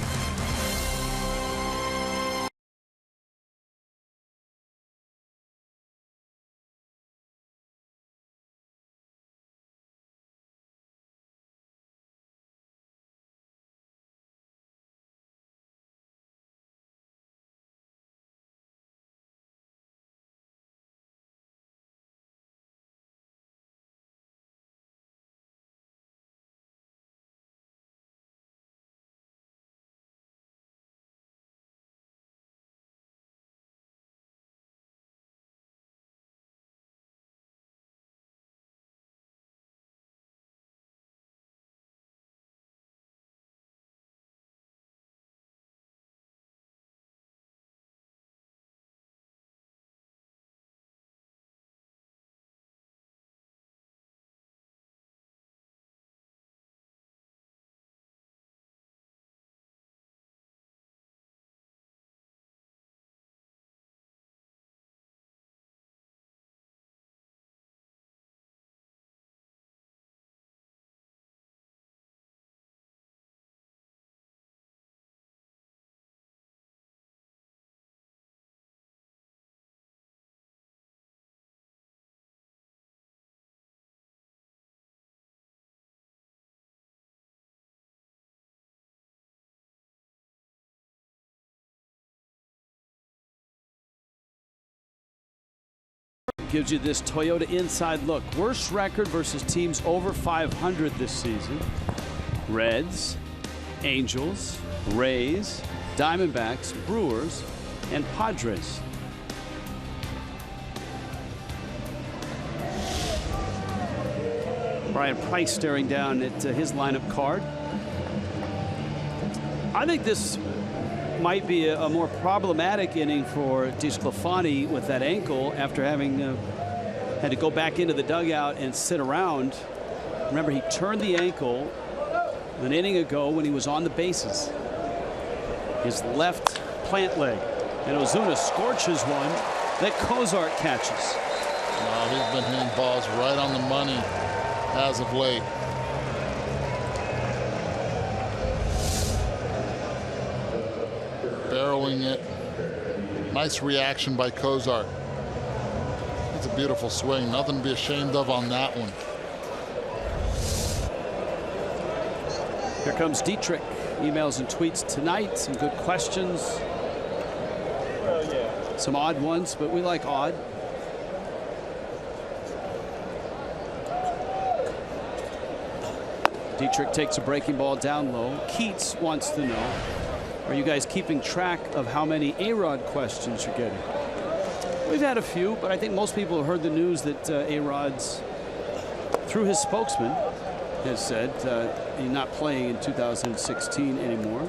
gives you this Toyota inside look. Worst record versus teams over 500 this season. Reds, Angels, Rays, Diamondbacks, Brewers, and Padres. Brian Price staring down at his lineup card. I think this might be a more problematic inning for DeSclafani with that ankle after having had to go back into the dugout and sit around. Remember, he turned the ankle an inning ago when he was on the bases. His left plant leg. And Ozuna scorches one that Cozart catches. No, he's been hitting balls right on the money as of late. Barreling it. Nice reaction by Cozart. It's a beautiful swing. Nothing to be ashamed of on that one. Here comes Dietrich. Emails and tweets tonight. Some good questions. Some odd ones, but we like odd. Dietrich takes a breaking ball down low. Keats wants to know, are you guys keeping track of how many A-Rod questions you're getting? We've had a few, but I think most people have heard the news that A-Rod's, through his spokesman, has said he's not playing in 2016 anymore.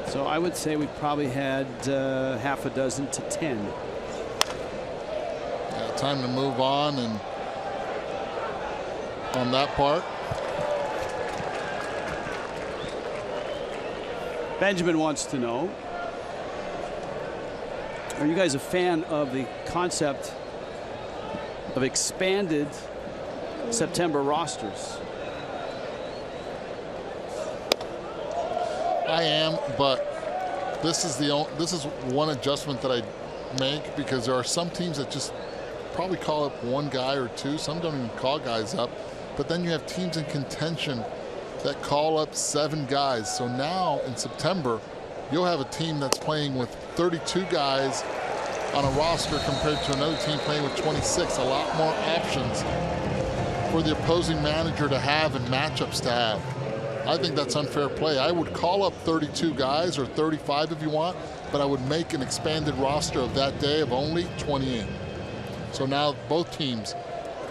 So I would say we probably had half a dozen to 10. Yeah, time to move on, and on that part. Benjamin wants to know, are you guys a fan of the concept of expanded September rosters? I am, but this is one adjustment that I make, because there are some teams that just probably call up one guy or two. Some don't even call guys up. But then you have teams in contention that call up 7 guys. So now in September, you'll have a team that's playing with 32 guys on a roster compared to another team playing with 26. A lot more options for the opposing manager to have and matchups to have. I think that's unfair play. I would call up 32 guys, or 35 if you want, but I would make an expanded roster of that day of only 28. So now both teams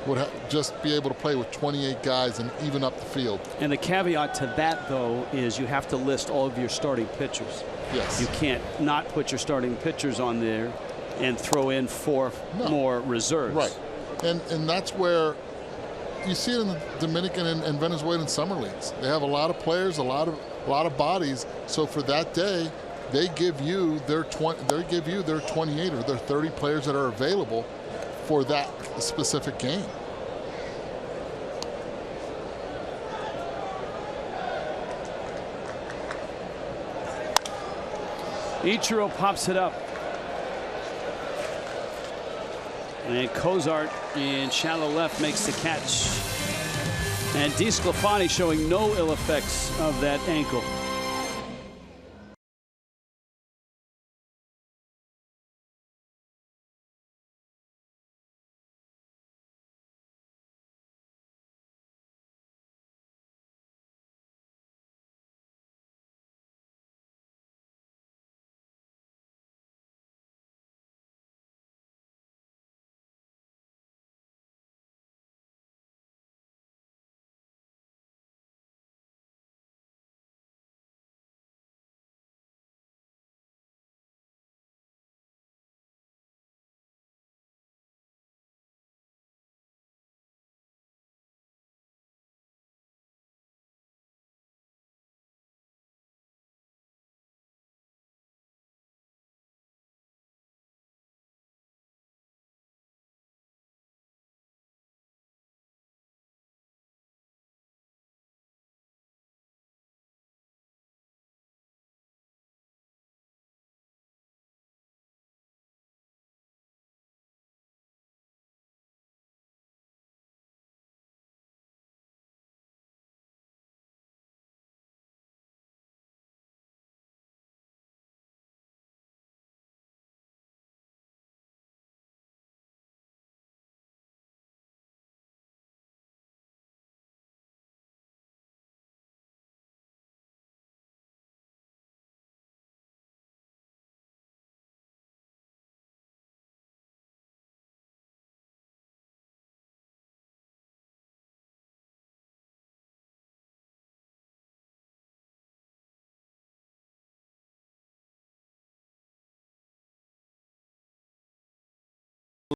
would just be able to play with 28 guys and even up the field. And the caveat to that, though, is you have to list all of your starting pitchers. Yes. You can't not put your starting pitchers on there and throw in 4 more reserves. Right. And that's where you see it in the Dominican and Venezuelan summer leagues. They have a lot of players, a lot of bodies. So for that day, they give you their 28 or their 30 players that are available for that specific game. Ichiro pops it up. And Cozart in shallow left makes the catch. And DeSclafani showing no ill effects of that ankle.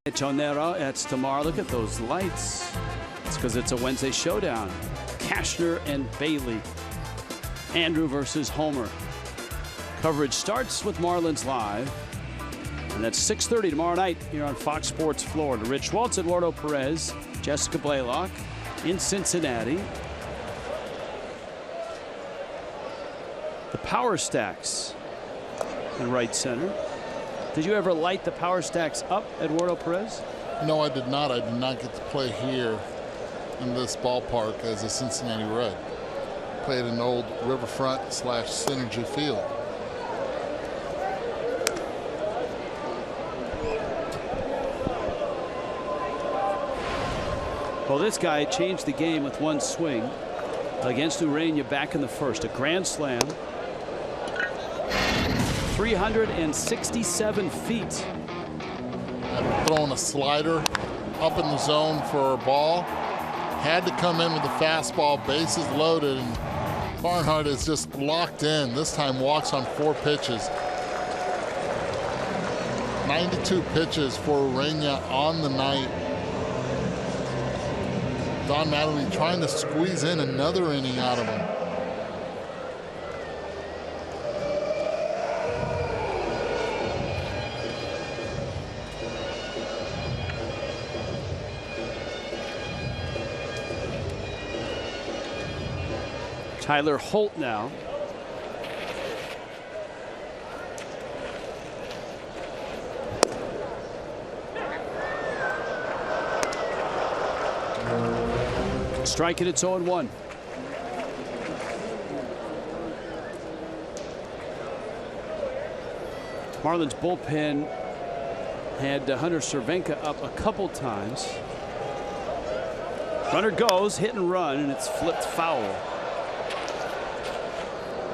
Tonera, it's tomorrow. Look at those lights. It's because it's a Wednesday showdown. Cashner and Bailey. Andrew versus Homer. Coverage starts with Marlins Live. And that's 6:30 tomorrow night here on Fox Sports Florida. Rich Waltz, Eduardo Perez, Jessica Blaylock in Cincinnati. The power stacks in right center. Did you ever light the power stacks up, Eduardo Perez? No, I did not. I did not get to play here in this ballpark as a Cincinnati Red. Played in old Riverfront / Synergy Field. Well, this guy changed the game with one swing against Urania back in the first. A grand slam. 367 feet. Throwing a slider up in the zone for a ball. Had to come in with the fastball, bases loaded, and Barnhart is just locked in. This time walks on 4 pitches. 92 pitches for Urania on the night. Don Mattingly trying to squeeze in another inning out of him. Tyler Holt now. Strike it, it's 0-1. Marlins bullpen had Hunter Cervenka up a couple times. Runner goes, hit and run, and it's flipped foul.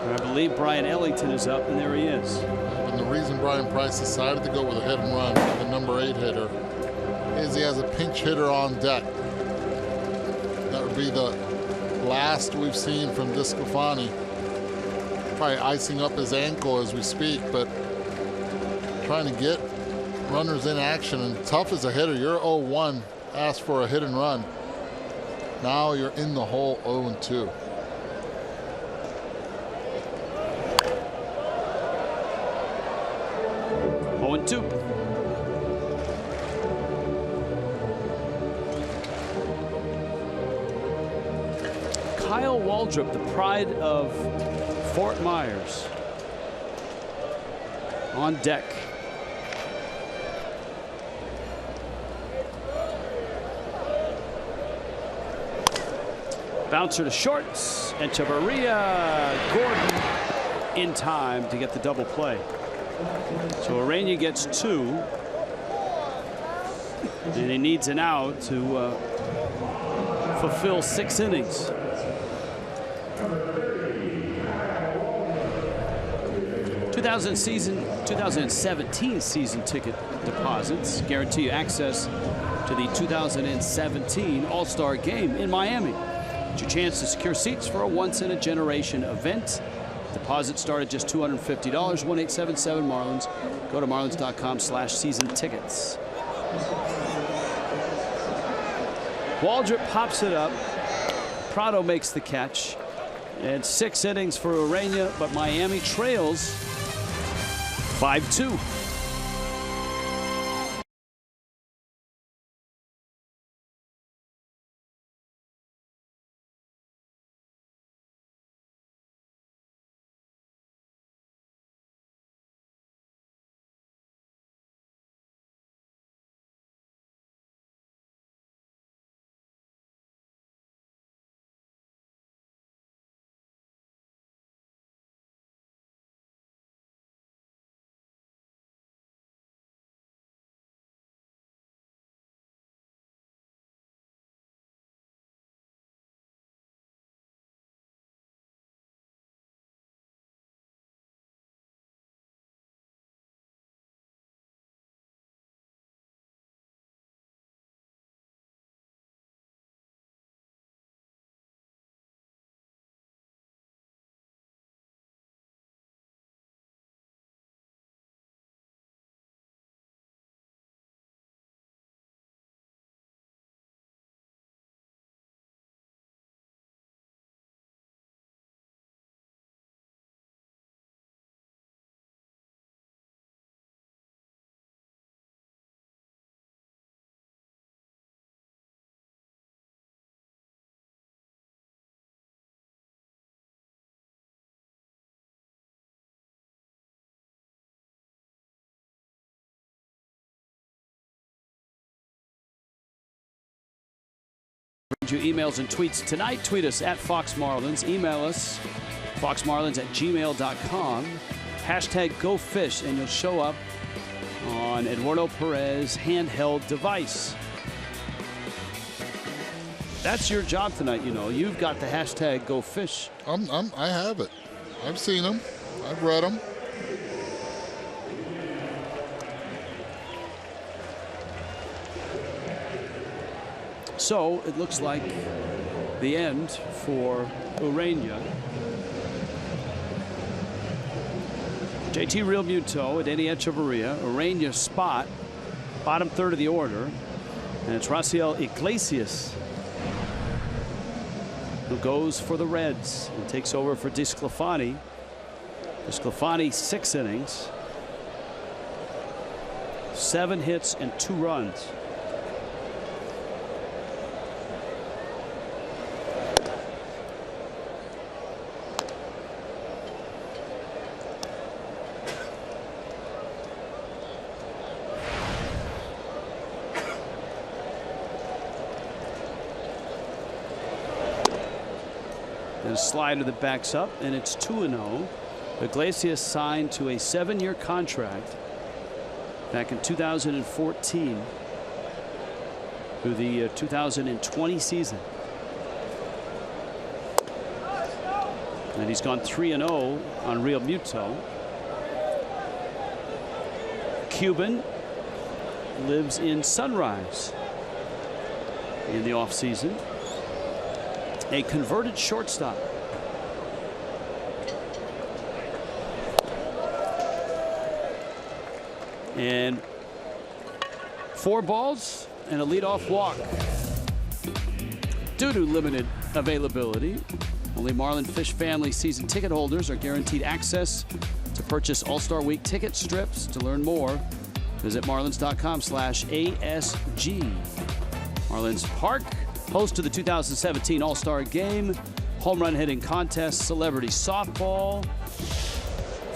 And I believe Brian Ellington is up, and there he is. And the reason Brian Price decided to go with a hit and run, the number 8 hitter, is he has a pinch hitter on deck. That would be the last we've seen from DeSclafani. Probably icing up his ankle as we speak, but trying to get runners in action. And tough as a hitter, you're 0-1, ask for a hit and run. Now you're in the hole 0-2. Kyle Waldrop, the pride of Fort Myers, on deck. Bouncer to shorts, and Chavarria Gordon in time to get the double play. So Urania gets 2, and he needs an out to fulfill 6 innings. 2017 season ticket deposits guarantee you access to the 2017 All-Star Game in Miami. It's your chance to secure seats for a once-in-a-generation event. Deposits start at just $250. 1-877 Marlins. Go to marlins.com/season tickets. Waldrop pops it up. Prado makes the catch. And 6 innings for Urania, but Miami trails 5-2. Your emails and tweets tonight. Tweet us at Fox Marlins. Email us, foxmarlins@gmail.com. Hashtag GoFish, and you'll show up on Eduardo Perez handheld device. That's your job tonight, you know. You've got the hashtag GoFish. I have it. I've seen them. I've read them. So it looks like the end for Urania. JT Realmuto and Eddie Echeverria. Urania's spot, bottom third of the order. And it's Raciel Iglesias who goes for the Reds and takes over for DeSclafani. DeSclafani 6 innings, 7 hits and 2 runs. A slider that backs up, and it's 2-0. Iglesias signed to a 7-year contract back in 2014 through the 2020 season. And he's gone 3-0 on Realmuto. Cuban lives in Sunrise in the offseason. A converted shortstop. And 4 balls and a leadoff walk. Due to limited availability, only Marlin Fish family season ticket holders are guaranteed access to purchase All-Star Week ticket strips. To learn more, visit marlins.com/ASG. Marlins Park, host to the 2017 All-Star Game, home run hitting contest, celebrity softball,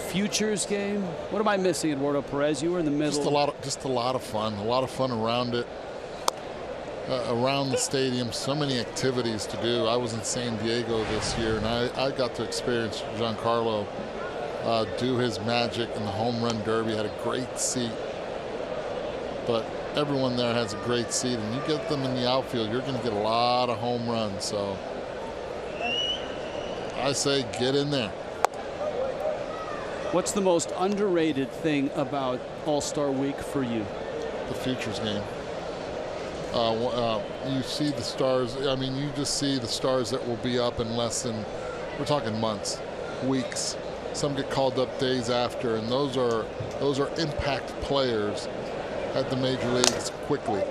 futures game. What am I missing, Eduardo Perez? You were in the middle. Just a lot of fun. A lot of fun around it, around the stadium. So many activities to do. I was in San Diego this year, and I got to experience Giancarlo do his magic in the home run derby. Had a great seat, but everyone there has a great seat, and you get them in the outfield, you're going to get a lot of home runs. So I say get in there. What's the most underrated thing about All-Star Week for you? The futures game. You see the stars. I mean, you just see the stars that will be up in less than, we're talking months, weeks. Some get called up days after, and those are impact players at the major leagues quickly.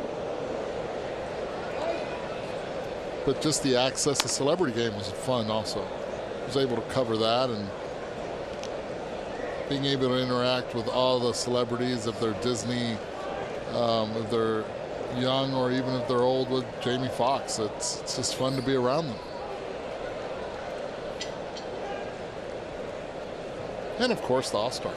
But just the access to celebrity game was fun also. I was able to cover that, and being able to interact with all the celebrities, if they're Disney, if they're young, or even if they're old with Jamie Foxx. It's just fun to be around them. And of course the All-Star.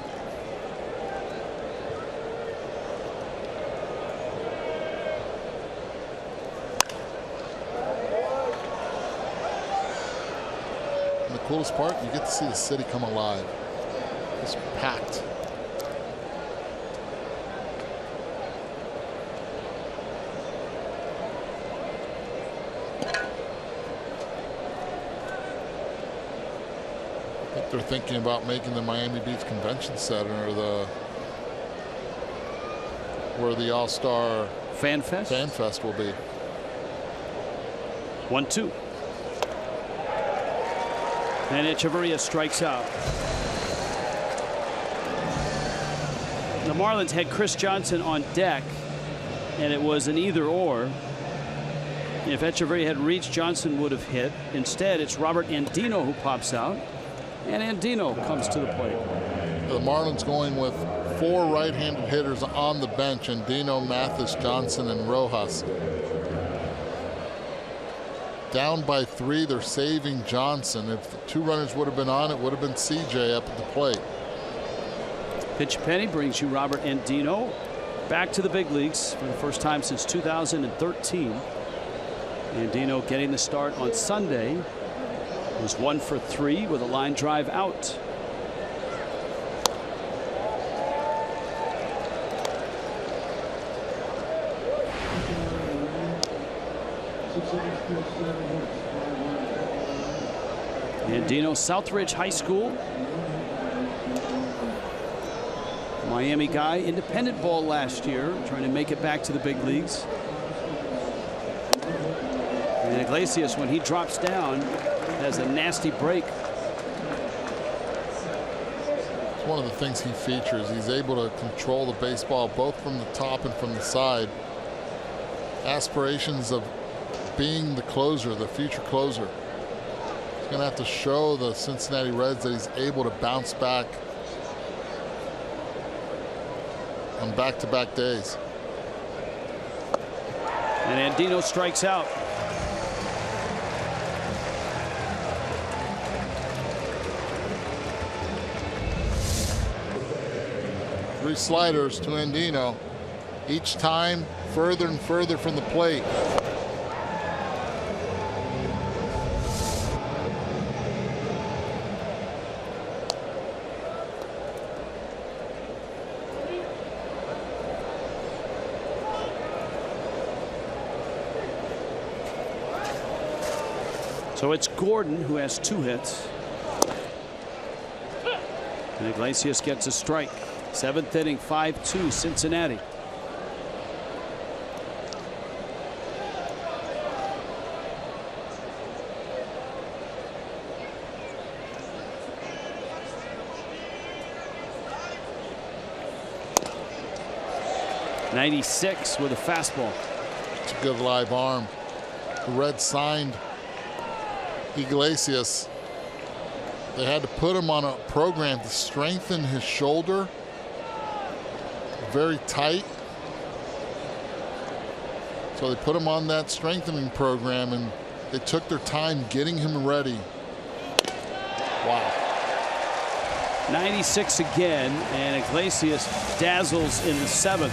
And the coolest part, you get to see the city come alive. It's packed. I think they're thinking about making the Miami Beach Convention Center where the All-Star Fan Fest will be. 1-2. And Echeverria strikes out. The Marlins had Chris Johnson on deck, and it was an either-or. If Echeverria had reached, Johnson would have hit. Instead, it's Robert Andino who pops out, and Andino comes to the plate. The Marlins going with 4 right-handed hitters on the bench: Andino, Mathis, Johnson, and Rojas. Down by 3, they're saving Johnson. If the 2 runners would have been on, it would have been CJ up at the plate. Pitch penny brings you Robert Andino back to the big leagues for the first time since 2013. Andino getting the start on Sunday. Was 1 for 3 with a line drive out. Andino, Southridge High School. Miami guy, independent ball last year, trying to make it back to the big leagues. And Iglesias, when he drops down, has a nasty break. It's one of the things he features. He's able to control the baseball both from the top and from the side. Aspirations of being the closer, the future closer. He's going to have to show the Cincinnati Reds that he's able to bounce back on back-to-back days. And Andino strikes out. Three sliders to Andino, each time further and further from the plate. So it's Gordon who has 2 hits. And Iglesias gets a strike. 7th inning, 5-2 Cincinnati. .96 with a fastball. It's a good live arm. The Reds signed Iglesias. They had to put him on a program to strengthen his shoulder. Very tight. So they put him on that strengthening program and they took their time getting him ready. Wow. 96 again, and Iglesias dazzles in the 7th.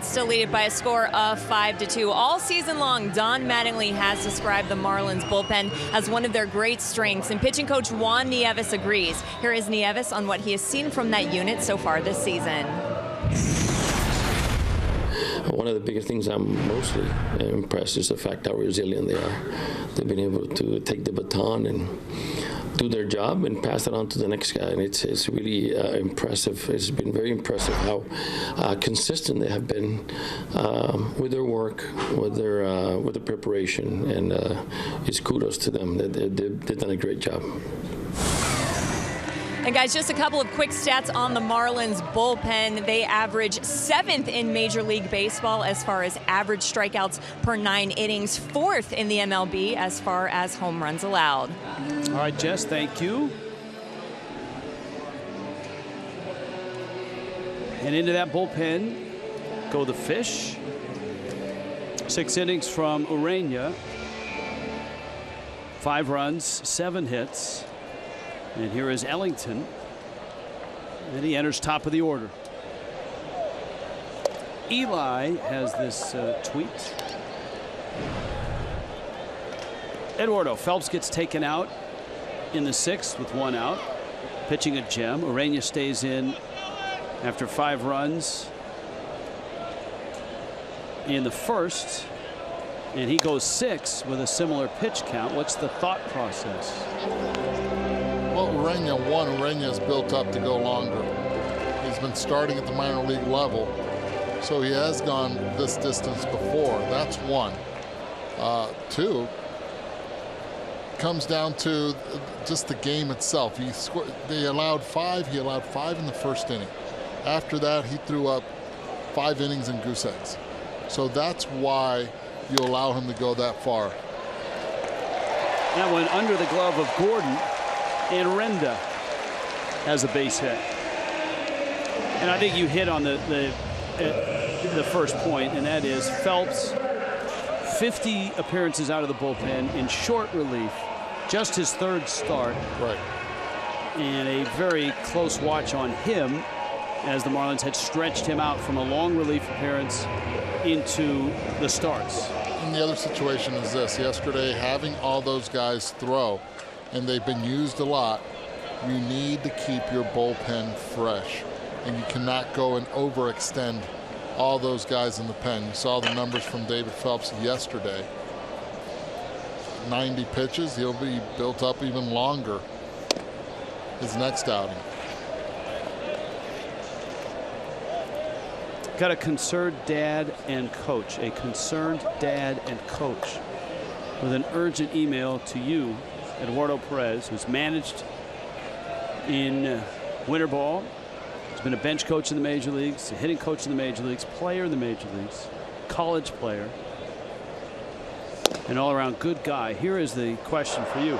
Still lead by a score of 5-2. All season long, Don Mattingly has described the Marlins bullpen as one of their great strengths, and pitching coach JUAN NIEVES agrees. Here is NIEVES on what he has seen from that unit so far this season. One of the biggest things I'm mostly impressed is the fact how resilient they are. They've been able to take the baton and do their job and pass it on to the next guy, and it's really impressive. It's been very impressive how consistent they have been with their work, with the preparation, and it's kudos to them. They've done a great job. And guys, just a couple of quick stats on the Marlins bullpen. They average 7th in Major League Baseball as far as average strikeouts per 9 innings, 4th in the MLB as far as home runs allowed. All right, Jess, thank you. And into that bullpen go the Fish. 6 innings from Urena. 5 runs, 7 hits. And here is Ellington. And he enters top of the order. Eli has this tweet. Eduardo Phelps gets taken out in the 6th with 1 out. Pitching a gem. Urena stays in after 5 runs in the 1st. And he goes 6 with a similar pitch count. What's the thought process? Well, Urena has built up to go longer. He's been starting at the minor league level, so he has gone this distance before. That's 1. 2 comes down to just the game itself. They allowed 5. He allowed 5 in the 1st inning. After that, he threw up 5 innings and goose eggs. So that's why you allow him to go that far. That went under the glove of Gordon, and Renda has a base hit. And I think you hit on the first point, and that is Phelps, 50 appearances out of the bullpen in short relief, just his 3rd start. Right. And a very close watch on him as the Marlins had stretched him out from a long relief appearance into the starts. And the other situation is this. Yesterday, having all those guys throw, and they've been used a lot, you need to keep your bullpen fresh. And you cannot go and overextend all those guys in the pen. You saw the numbers from David Phelps yesterday. 90 pitches, he'll be built up even longer his next outing. Got a concerned dad and coach, a concerned dad and coach, with an urgent email to you, Eduardo Perez, who's managed in winter ball. He's been a bench coach in the major leagues, a hitting coach in the major leagues, player in the major leagues, college player, an all-around good guy. Here is the question for you.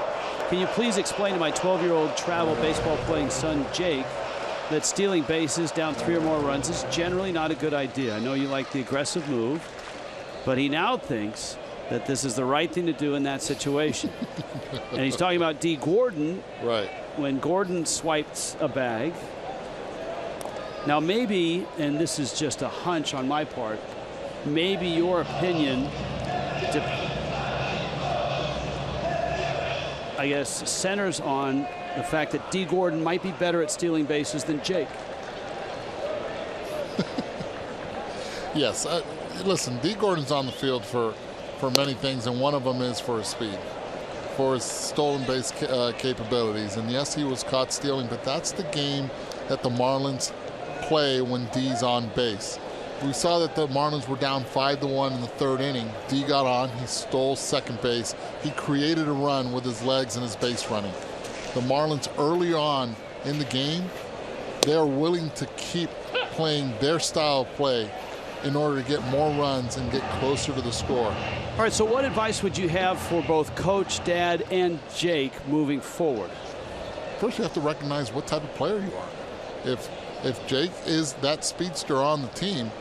Can you please explain to my 12-year-old travel baseball playing son Jake that stealing bases down 3 or more runs is generally not a good idea? I know you like the aggressive move, but he now thinks that this is the right thing to do in that situation. And he's talking about D. Gordon. Right. When Gordon swiped a bag. Now maybe, and this is just a hunch on my part, maybe your opinion, I guess, centers on the fact that D. Gordon might be better at stealing bases than Jake. Yes. Listen, D. Gordon's on the field for many things, and one of them is for his speed, for his stolen base capabilities. And yes, he was caught stealing, but that's the game that the Marlins play when D's on base. We saw that the Marlins were down 5-1 in the 3rd inning. D got on, he stole second base. He created a run with his legs and his base running. The Marlins early on in the game, they are willing to keep playing their style of play in order to get more runs and get closer to the score. All right, so what advice would you have for both Coach, Dad, and Jake moving forward? First, you have to recognize what type of player you are. If Jake is that speedster on the team,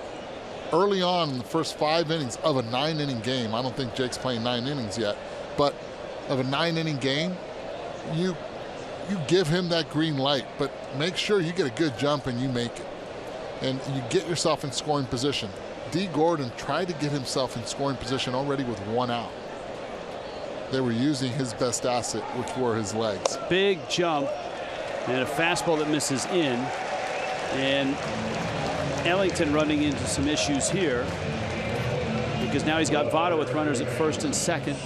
early on in the first 5 innings of a 9-inning game, I don't think Jake's playing 9 innings yet, but of a 9-inning game, you give him that green light, but make sure you get a good jump and you make it. And you get yourself in scoring position. D. Gordon tried to get himself in scoring position already with 1 out. They were using his best asset, which were his legs. Big jump and a fastball that misses in. And Ellington running into some issues here because now he's got Votto with runners at 1st and 2nd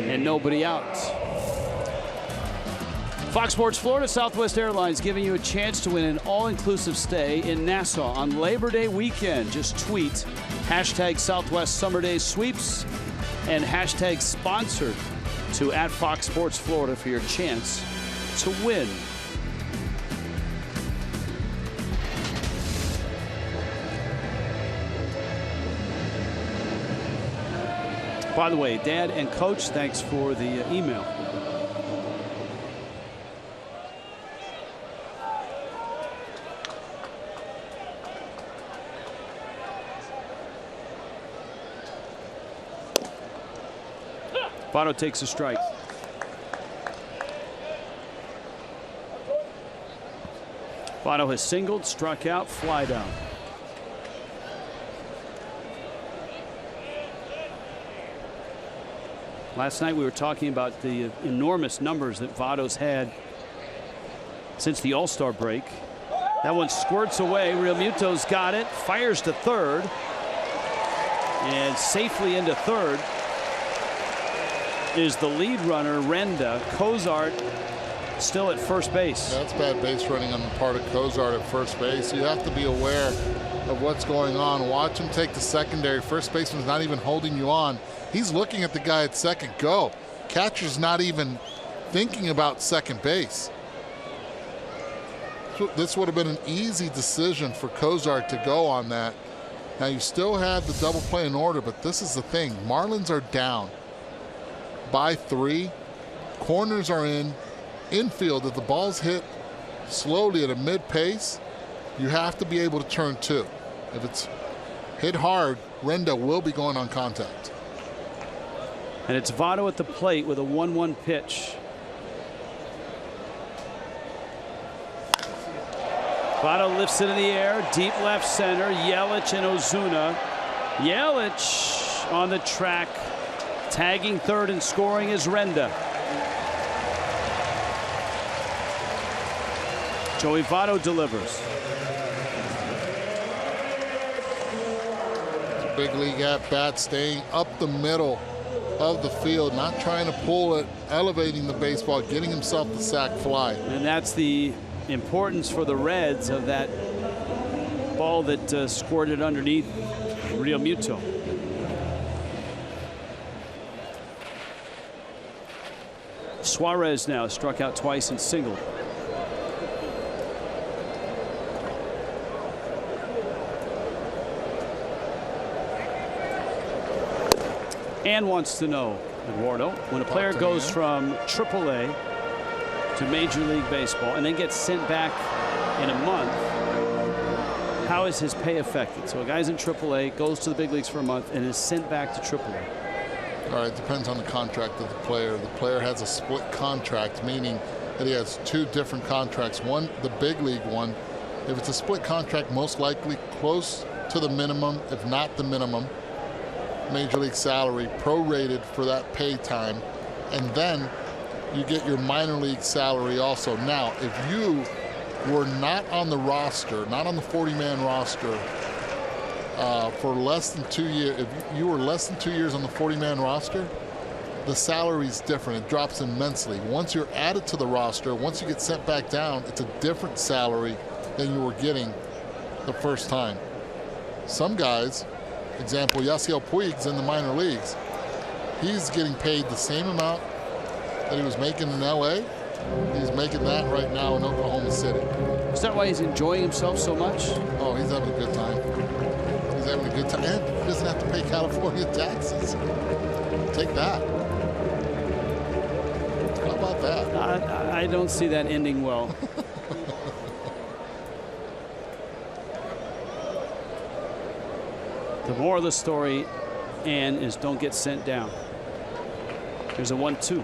and nobody out. Fox Sports Florida, Southwest Airlines giving you a chance to win an all-inclusive stay in Nassau on Labor Day weekend. Just tweet hashtag Southwest Summer Days Sweeps and hashtag sponsored to @Fox Sports Florida for your chance to win. By the way, Dad and Coach, thanks for the email. Votto takes a strike. Votto has singled, struck out, fly down. Last night we were talking about the enormous numbers that Votto's had since the All-Star break. That one squirts away. Real Muto's got it, fires to third, and safely into third is the lead runner, Renda. Cozart still at first base. That's bad base running on the part of Cozart at first base. You have to be aware of what's going on. Watch him take the secondary. First baseman's not even holding you on. He's looking at the guy at second. Go. Catcher's not even thinking about second base. This would have been an easy decision for Cozart to go on that. Now you still had the double play in order, but this is the thing. Marlins are down by 3. Corners are in. Infield, if the ball's hit slowly at a mid pace, you have to be able to turn 2. If it's hit hard, Renda will be going on contact. And it's Votto at the plate with a 1-1 pitch. Votto lifts it in the air, deep left center. Yelich and Ozuna. Yelich on the track, tagging third and scoring is Renda. Joey Votto delivers. Big league at bat, staying up the middle of the field, not trying to pull it, elevating the baseball, getting himself the sac fly. And that's the importance for the Reds of that ball that squirted underneath Real Muto. Suarez now struck out twice and singled. And wants to know, Eduardo, when a player goes from AAA to Major League Baseball and then gets sent back in a month, how is his pay affected? So a guy's in AAA, goes to the big leagues for a month, and is sent back to AAA. All right, it depends on the contract of the player. The player has a split contract, meaning that he has 2 different contracts. One, the big league one. If it's a split contract, most likely close to the minimum, if not the minimum, Major League salary prorated for that pay time, and then you get your minor league salary also. Now, if you were not on the roster, not on the 40-man roster for less than 2 years, if you were less than 2 years on the 40-man roster, the salary is different. It drops immensely. Once you're added to the roster, once you get sent back down, it's a different salary than you were getting the first time. Some guys, example, Yasiel Puig's in the minor leagues. He's getting paid the same amount that he was making in LA. He's making that right now in Oklahoma City. Is that why he's enjoying himself so much? Oh, he's having a good time. He's having a good time. And he doesn't have to pay California taxes. Take that. How about that? I don't see that ending well. The moral of the story, Ann, is don't get sent down. There's a 1-2.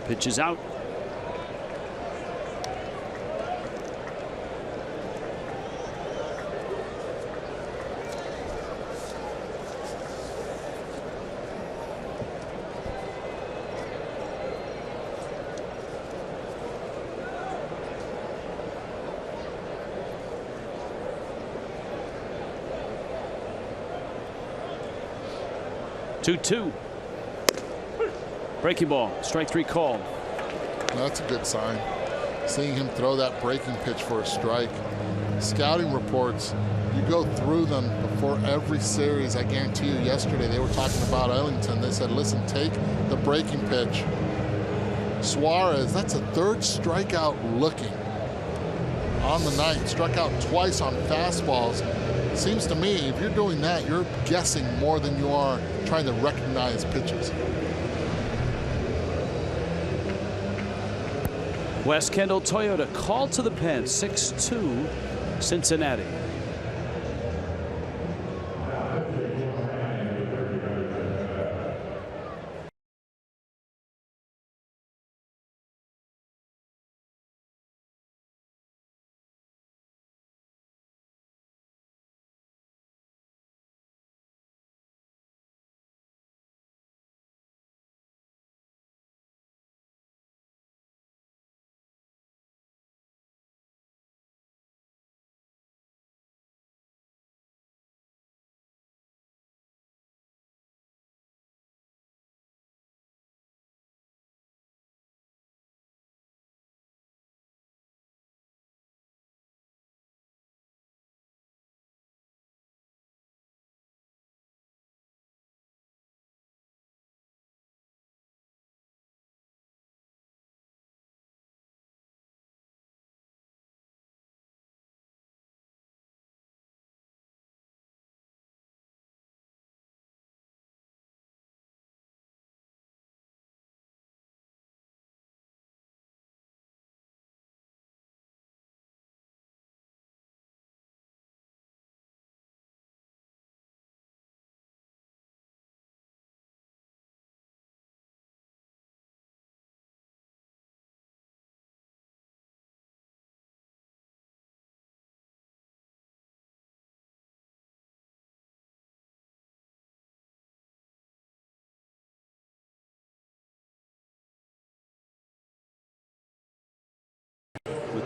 Pitch is out. Two. Breaking ball, strike 3 called. That's a good sign. Seeing him throw that breaking pitch for a strike. Scouting reports, you go through them before every series. I guarantee you yesterday they were talking about Ellington. They said, listen, take the breaking pitch. Suarez, that's a 3rd strikeout looking on the night. Struck out twice on fastballs. Seems to me, if you're doing that, you're guessing more than you are trying to recognize pitches. West Kendall Toyota called to the pen, 6-2 Cincinnati.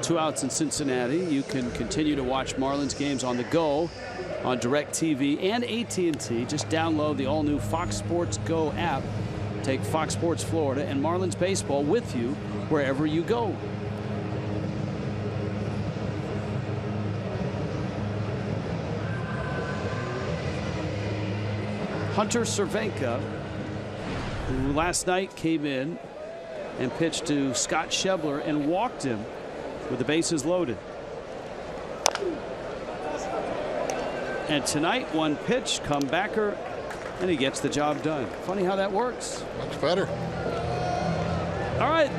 2 outs in Cincinnati. You can continue to watch Marlins games on the go on DirecTV and AT&T. Just download the all-new Fox Sports Go app. Take Fox Sports Florida and Marlins baseball with you wherever you go. Hunter Cervenka, who last night came in and pitched to Scott SCHEBLER and walked him with the bases loaded. And tonight, one pitch, comebacker, and he gets the job done. Funny how that works. Much better. All right.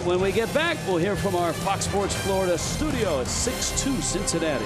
When we get back, we'll hear from our Fox Sports Florida studio at 6-2 Cincinnati.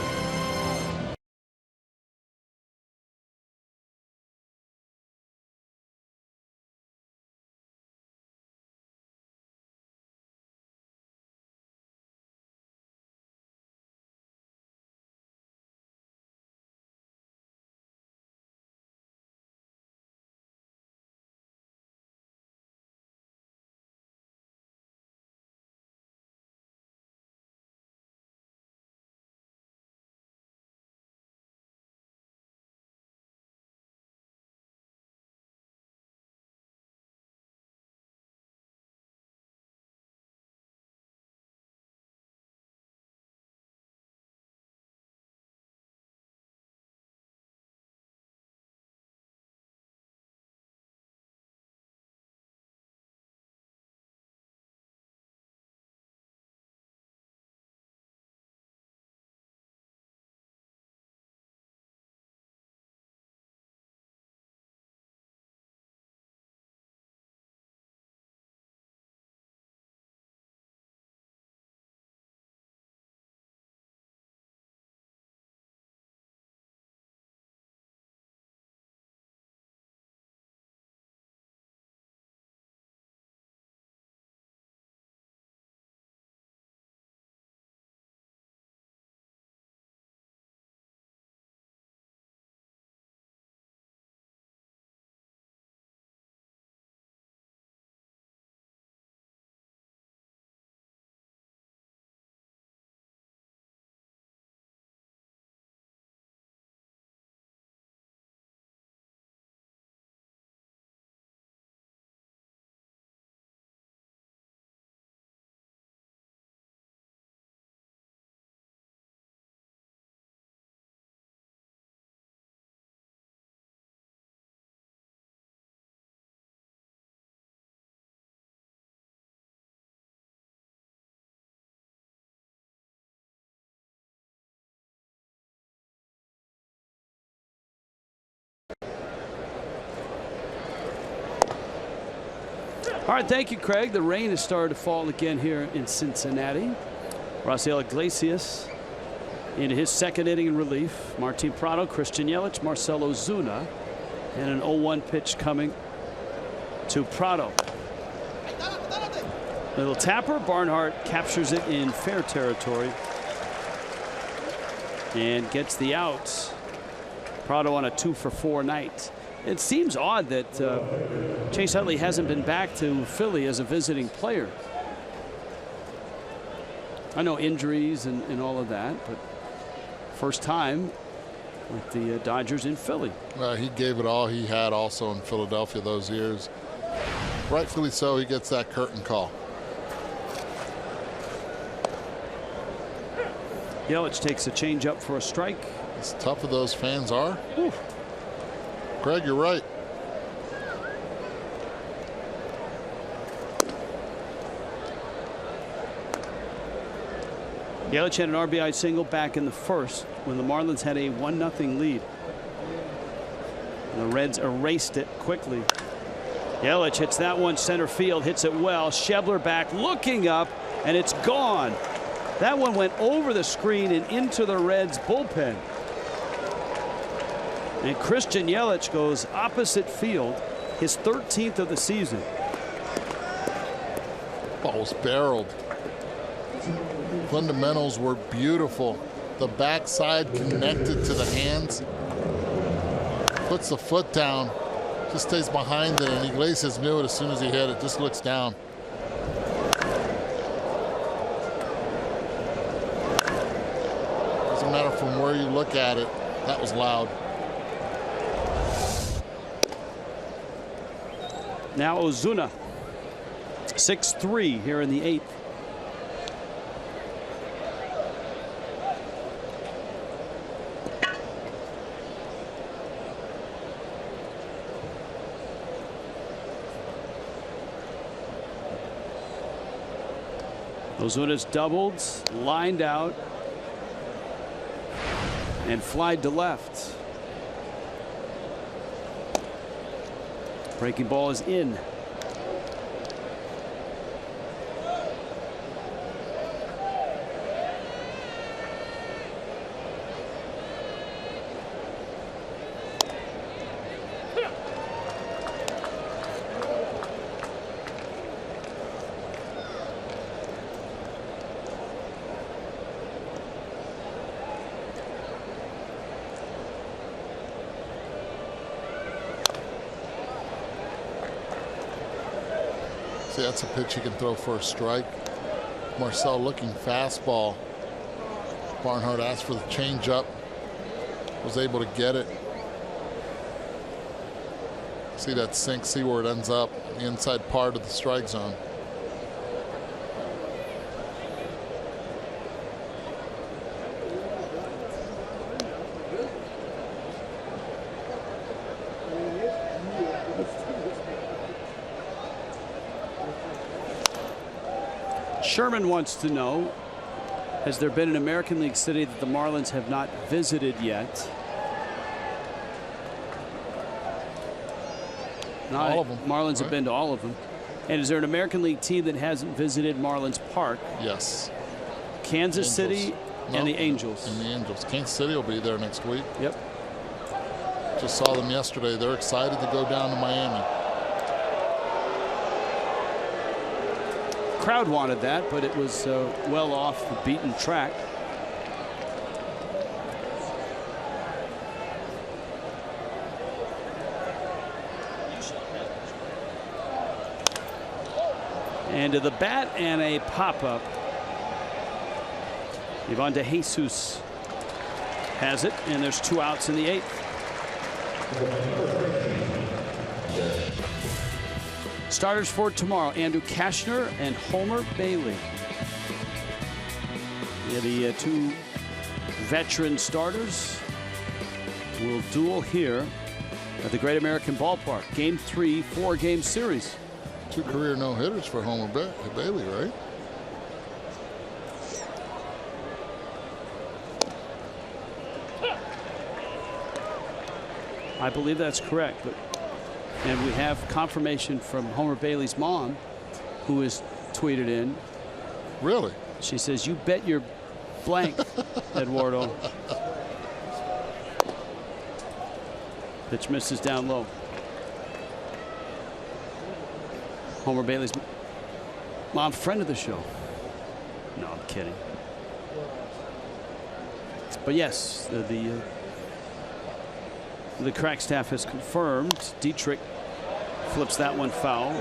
All right, thank you, Craig. The rain has started to fall again here in Cincinnati. Raisel Iglesias into his second inning in relief. Martin Prado, Christian Yelich, Marcell Ozuna, and an 0-1 pitch coming to Prado. Little tapper. Barnhart captures it in fair territory and gets the out. Prado on a 2-for-4 night. It seems odd that Chase Utley hasn't been back to Philly as a visiting player. I know injuries and all of that, but first time with the Dodgers in Philly. He gave it all he had also in Philadelphia those years. Rightfully so, he gets that curtain call. Yelich takes a changeup for a strike. As tough as those fans are. Whew. Craig, you're right. Yelich had an RBI single back in the first when the Marlins had a 1-0 lead. And the Reds erased it quickly. Yelich hits that one center field, hits it well. SCHEBLER back looking up, and it's gone. That one went over the screen and into the Reds bullpen. And Christian Yelich goes opposite field, his 13th of the season. Ball was barreled. Fundamentals were beautiful. The backside connected to the hands. Puts the foot down. Just stays behind it, and Iglesias knew it as soon as he hit it. Just looks down. matter from where you look at it. That was loud. Now Ozuna, 6-3 here in the 8th. Ozuna's doubled, lined out, and flied to left. Breaking ball is in. See, that's a pitch you can throw for a strike. Marcel looking fastball. Barnhart asked for the changeup. Was able to get it. See that sink, see where it ends up. The inside part of the strike zone. Sherman wants to know, has there been an American League city that the Marlins have not visited yet? All of them. Marlins have been to all of them. And is there an American League team that hasn't visited Marlins Park? Yes. Kansas City and the Angels. And the Angels. Kansas City will be there next week. Yep. Just saw them yesterday. They're excited to go down to Miami. Crowd wanted that, but it was well off the beaten track. And to the bat and a pop-up. Ivan De Jesus has it, and there's 2 outs in the 8th. Starters for tomorrow, Andrew Kashner and Homer Bailey. Yeah, the 2 veteran starters will duel here at the Great American Ballpark. Game 3, 4-game series. 2 career no-hitters for Homer Bailey, right? I believe that's correct. And we have confirmation from Homer Bailey's mom, who has tweeted in. Really? She says, "You bet your blank, Eduardo." Pitch misses down low. Homer Bailey's mom, friend of the show. No, I'm kidding. But yes, the crack staff has confirmed Dietrich flips that one foul.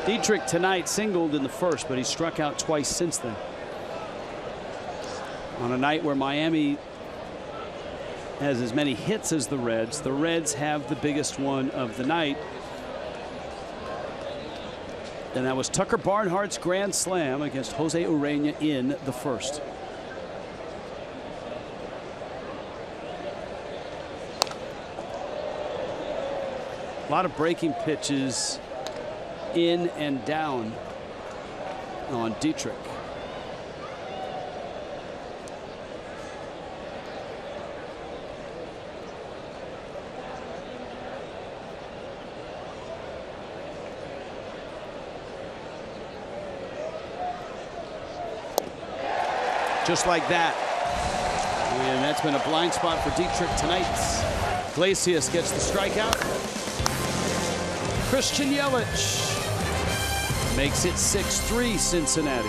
Dietrich tonight singled in the first, but he struck out twice since then. On a night where Miami has as many hits as the Reds have the biggest one of the night. And that was Tucker Barnhart's grand slam against Jose Urena in the first. A lot of breaking pitches in and down on Dietrich. Just like that. And that's been a blind spot for Dietrich tonight. Iglesias gets the strikeout. Christian Yelich makes it 6-3 Cincinnati.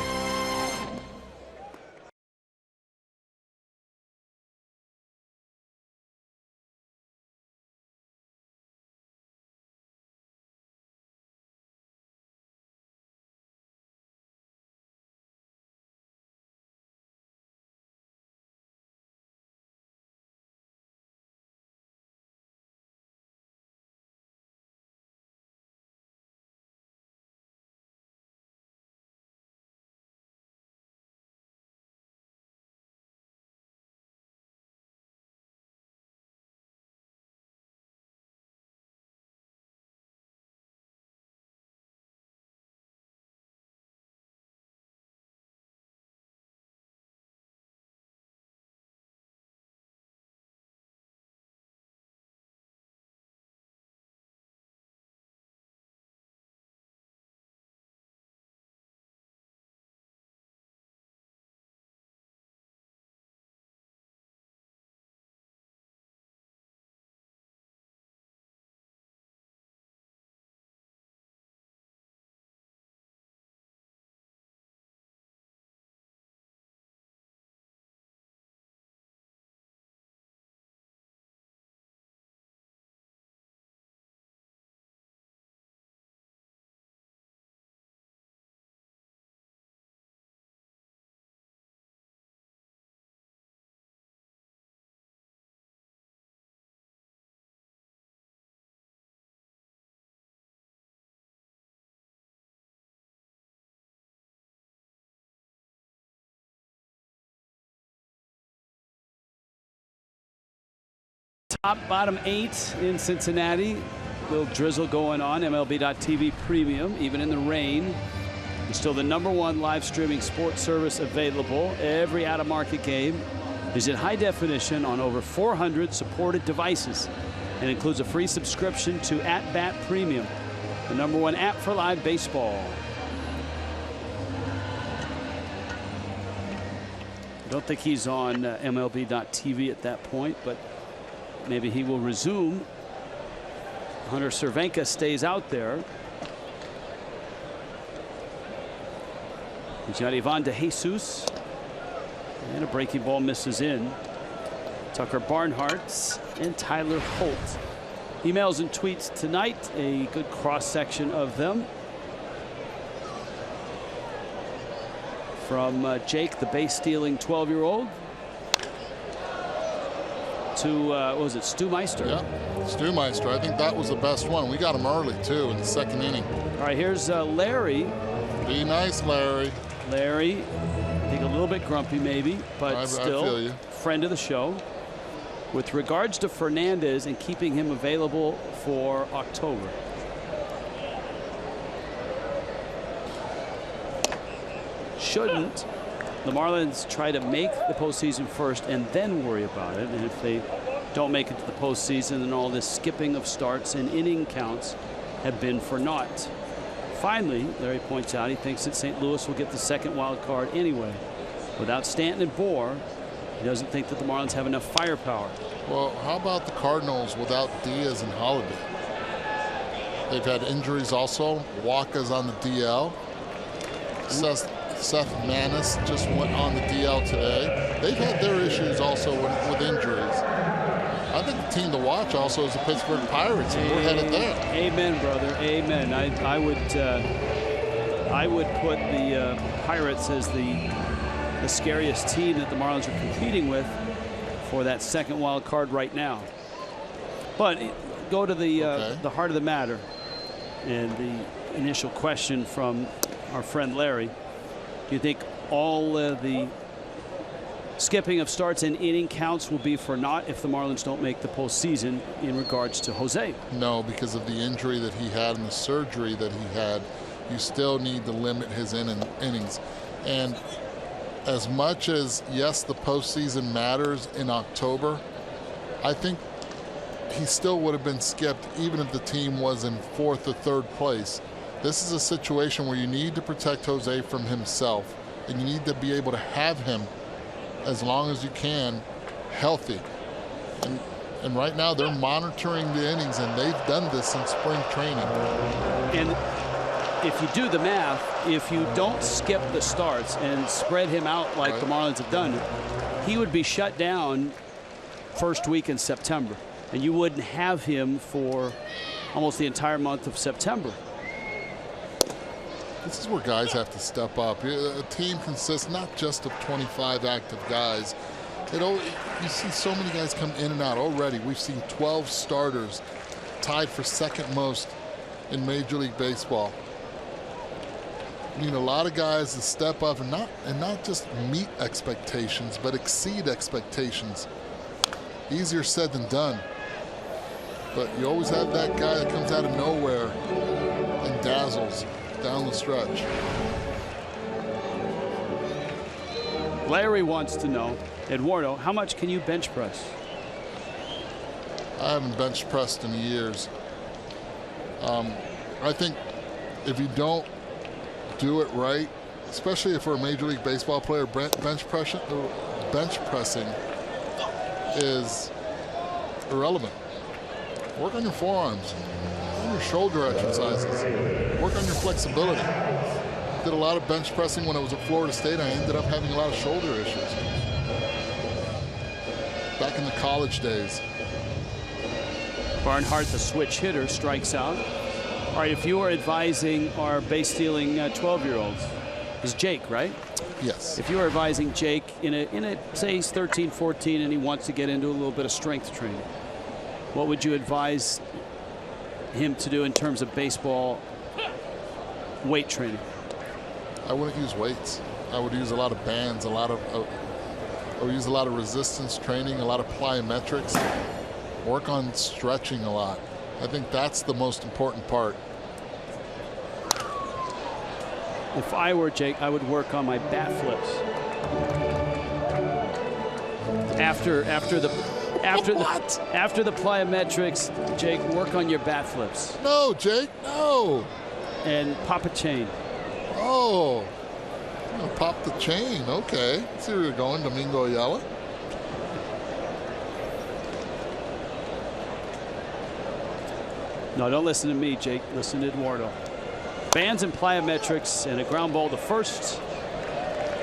Bottom 8 in Cincinnati. Little drizzle going on. MLB.TV Premium, even in the rain. It's still the #1 live streaming sports service available. Every out-of-market game is in high definition on over 400 supported devices and includes a free subscription to @Bat Premium, the #1 app for live baseball. I don't think he's on MLB.TV at that point, but maybe he will resume. Hunter Cervenka stays out there. He's got Ivan DeJesus. And a breaking ball misses in. Tucker Barnhart and Tyler Holt. Emails and tweets tonight. A good cross-section of them. From Jake, the base-stealing 12-year-old. To, what was it, Stu Meister? Yeah, Stu Meister. I think that was the best one. We got him early, too, in the 2nd inning. All right, here's Larry. Be nice, Larry. Larry, I think a little bit grumpy maybe, but still friend of the show. With regards to Fernandez and keeping him available for October. Shouldn't the Marlins try to make the postseason first and then worry about it? And if they don't make it to the postseason, then all this skipping of starts and inning counts have been for naught. Finally, Larry points out he thinks that St. Louis will get the 2nd wild card anyway. Without Stanton and Bohr, he doesn't think that the Marlins have enough firepower. Well, how about the Cardinals without Diaz and Holiday? They've had injuries also. Walker's on the DL. Seth Manis just went on the DL today. They've had their issues also with injuries. I think the team to watch also is the Pittsburgh Pirates, and we're headed there. Amen, brother. Amen. I would put the Pirates as the scariest team that the Marlins are competing with for that 2nd wild card right now. But go to the heart of the matter and the initial question from our friend Larry. Do you think all the skipping of starts and inning counts will be for naught if the Marlins don't make the postseason in regards to Jose? No, because of the injury that he had and the surgery that he had, you still need to limit his innings. And as much as, yes, the postseason matters in October, I think he still would have been skipped even if the team was in 4th or 3rd place. This is a situation where you need to protect Jose from himself, and you need to be able to have him as long as you can healthy. And right now they're monitoring the innings, and they've done this in spring training. And if you do the math, if you don't skip the starts and spread him out like the Marlins have done, he would be shut down first week in September, and you wouldn't have him for almost the entire month of September. This is where guys have to step up. A team consists not just of 25 active guys. You see so many guys come in and out already. We've seen 12 starters, tied for 2nd most in Major League Baseball. I mean, a lot of guys to step up and not just meet expectations, but exceed expectations. Easier said than done. But you always have that guy that comes out of nowhere and dazzles down the stretch. Larry wants to know, Eduardo, how much can you bench press? I haven't bench pressed in years. I think if you don't do it right, especially if you're a Major League Baseball player, bench pressing is irrelevant. Work on your forearms, on your shoulder exercises, work on your flexibility. Did a lot of bench pressing when I was at Florida State. I ended up having a lot of shoulder issues back in the college days. Barnhart, the switch hitter, strikes out. All right, if you were advising our base-stealing 12-year-olds, is Jake, right? Yes. If you were advising Jake in a say he's 13, 14, and he wants to get into a little bit of strength training, what would you advise him to do in terms of baseball weight training? I wouldn't use weights. I would use a lot of bands, I would use a lot of resistance training, a lot of plyometrics. Work on stretching a lot. I think that's the most important part. If I were Jake, I would work on my bat flips. After the plyometrics, Jake, work on your bat flips. No, Jake, no. And pop a chain. Oh, pop the chain. Okay, see where you're going, Domingo Ayala. No, don't listen to me, Jake. Listen to Eduardo. Bands and plyometrics and a ground ball to first.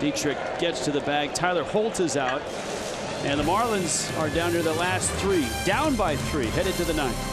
Dietrich gets to the bag. Tyler Holt is out. And the Marlins are down to the last 3. Down by 3, headed to the 9th.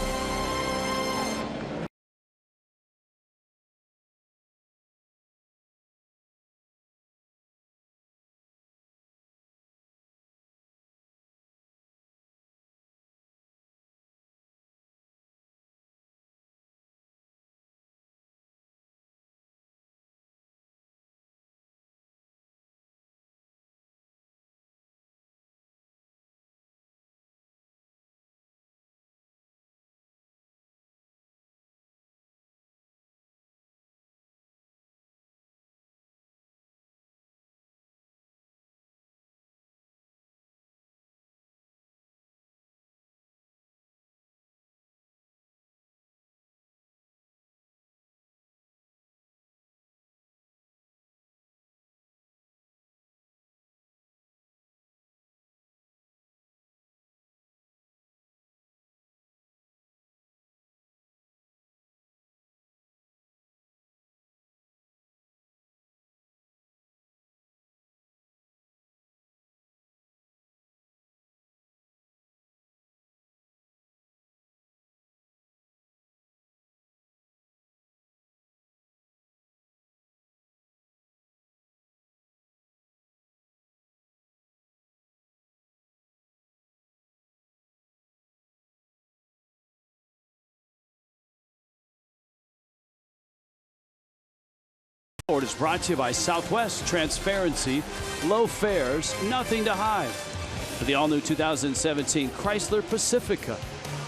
Is brought to you by Southwest Transparency, low fares, nothing to hide. For the all-new 2017 Chrysler Pacifica,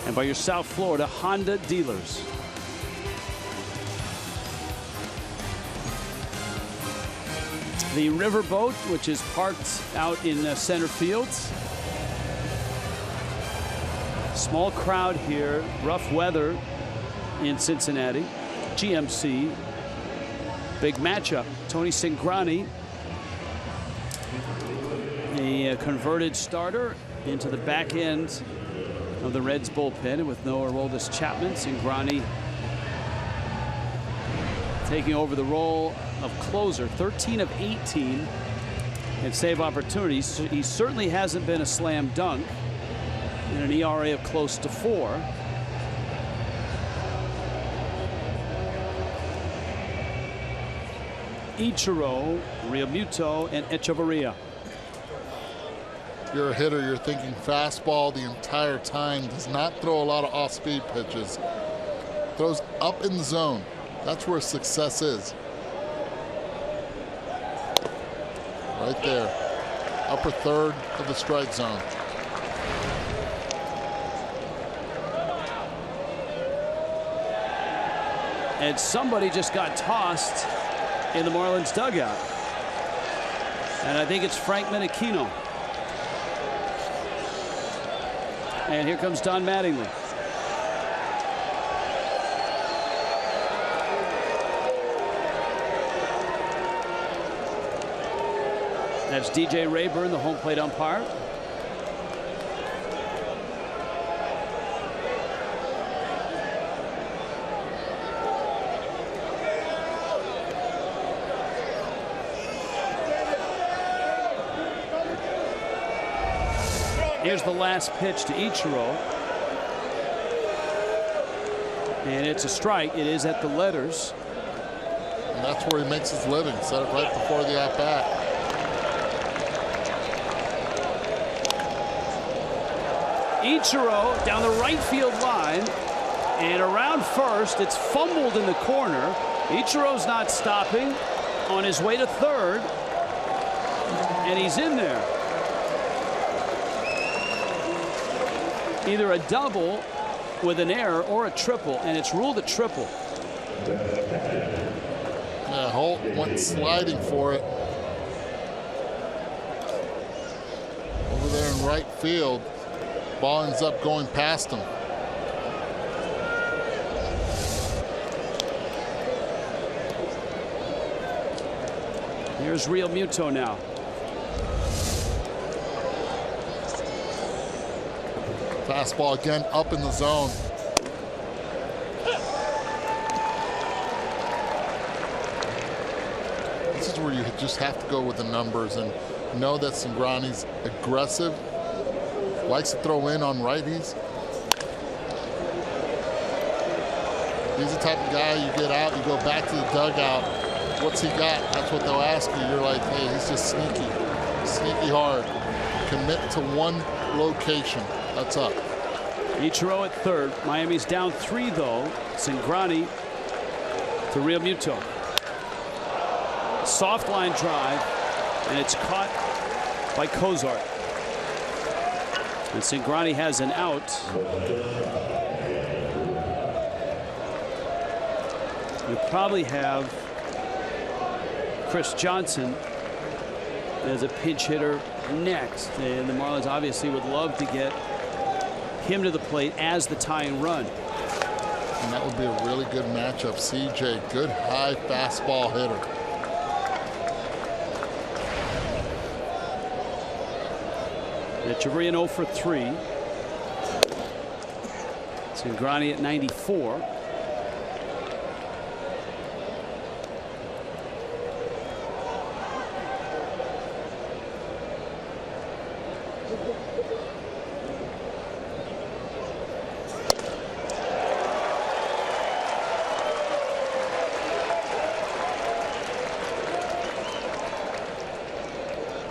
and by your South Florida Honda dealers. The riverboat, which is parked out in center field. Small crowd here, rough weather in Cincinnati. GMC. Big matchup. Tony Cingrani, a converted starter into the back end of the Reds bullpen, and with no Aroldis Chapman, Cingrani taking over the role of closer. 13 of 18 in save opportunities. He certainly hasn't been a slam dunk in an ERA of close to 4. Ichiro, Realmuto, and Echeverria. You're a hitter, you're thinking fastball the entire time. Does not throw a lot of off-speed pitches. Throws up in the zone. That's where success is. Right there. Upper third of the strike zone. And somebody just got tossed in the Marlins dugout. And I think it's Frank Menechino. And here comes Don Mattingly. That's DJ Rayburn, the home plate umpire. Here's the last pitch to Ichiro. And it's a strike. It is at the letters. And that's where he makes his living. Set it right before the at-bat. Ichiro down the right field line. And around first, it's fumbled in the corner. Ichiro's not stopping on his way to third. And he's in there. either a double with an error or a triple, and it's ruled a triple. Yeah, Holt went sliding for it. Over there in right field. Ball ends up going past him. Here's Real Muto now. Fastball again up in the zone. This is where you just have to go with the numbers and know that Cingrani's aggressive, likes to throw in on righties. He's the type of guy you get out, you go back to the dugout. What's he got? That's what they'll ask you. You're like, hey, he's just sneaky hard. Commit to one location. That's up. Ichiro at third. Miami's down 3 though. Cingrani to Real Muto. Soft line drive, and it's caught by Cozart. And Cingrani has an out. You probably have Chris Johnson as a pinch hitter next, and the Marlins obviously would love to get him to the plate as the tying run. And that would be a really good matchup. CJ, good high fastball hitter. Echeverria 0 for 3. Cingrani at 94.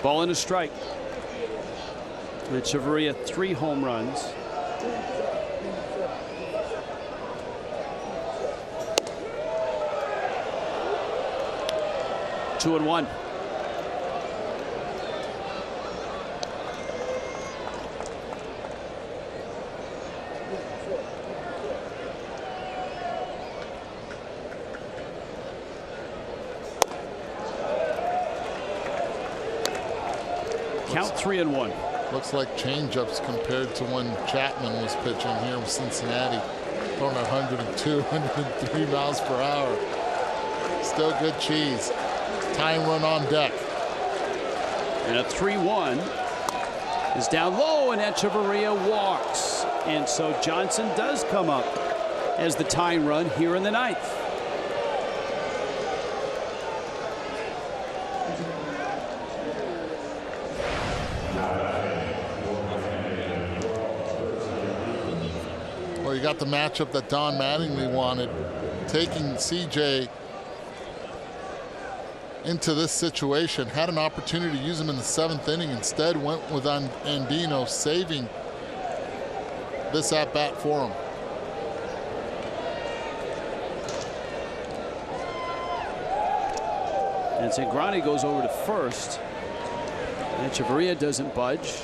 Ball and a strike. Echeverria 3 home runs. Two and one. Count 3-1. Looks like changeups compared to when Chapman was pitching here in Cincinnati. Throwing 102, 103 miles per hour. Still good cheese. Tying run on deck. And a 3-1 is down low, and Echeverria walks. And so Johnson does come up as the tying run here in the 9th. Well, you got the matchup that Don Mattingly wanted, taking CJ into this situation. Had an opportunity to use him in the 7th inning. Instead went with Andino, saving this at bat for him. And Cingrani goes over to first. And Echeverria doesn't budge.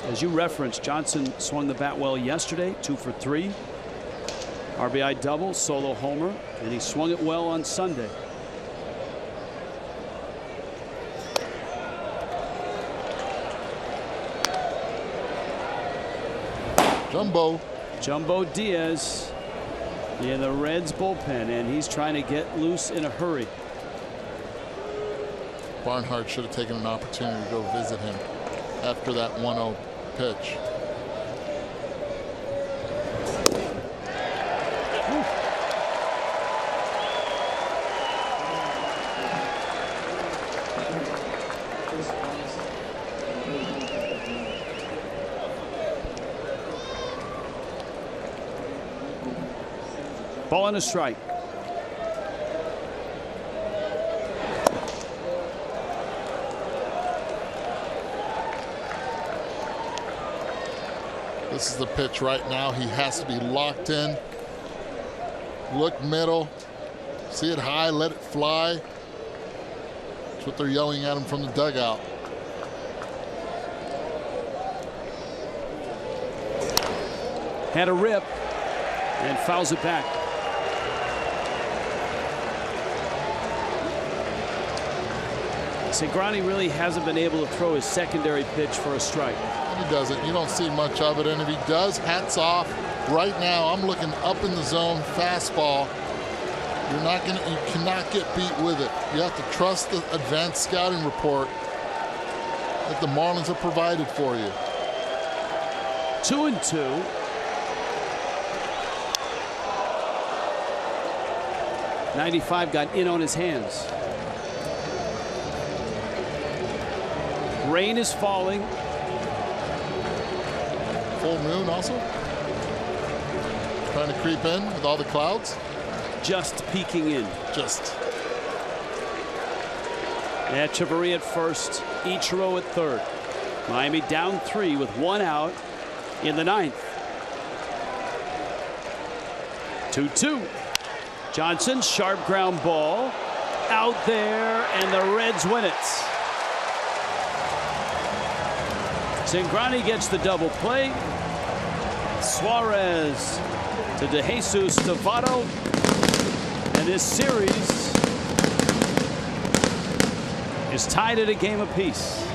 As you referenced, Johnson swung the bat well yesterday, 2 for 3. RBI double, solo homer, and he swung it well on Sunday. Jumbo Diaz in the Reds bullpen, and he's trying to get loose in a hurry. Barnhart should have taken an opportunity to go visit him after that 1-0 pitch. Ball and a strike. This is the pitch right now. He has to be locked in. Look middle. See it high, let it fly. That's what they're yelling at him from the dugout. Had a rip and fouls it back. Cingrani really hasn't been able to throw his secondary pitch for a strike. He doesn't. You don't see much of it, and if he does, hats off. Right now, I'm looking up in the zone, fastball. You cannot get beat with it. You have to trust the advanced scouting report that the Marlins have provided for you. 2-2. '95 got in on his hands. Rain is falling. Full moon also. Trying to creep in with all the clouds. Just peeking in. Just. Echeverry at first, Ichiro at third. Miami down 3 with 1 out in the 9th. 2-2. Johnson, sharp ground ball. Out there, and the Reds win it. Cingrani gets the double play. Suarez to DeJesus to Votto. And this series is tied at a game apiece.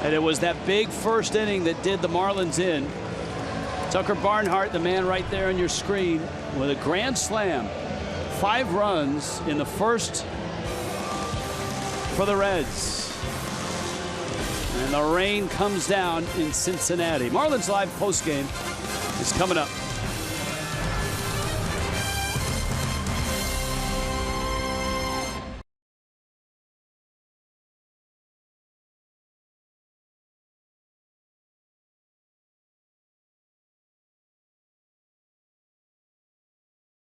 And it was that big first inning that did the Marlins in. Tucker Barnhart, the man right there on your screen, with a grand slam. 5 runs in the first for the Reds. And the rain comes down in Cincinnati. Marlins Live postgame is coming up.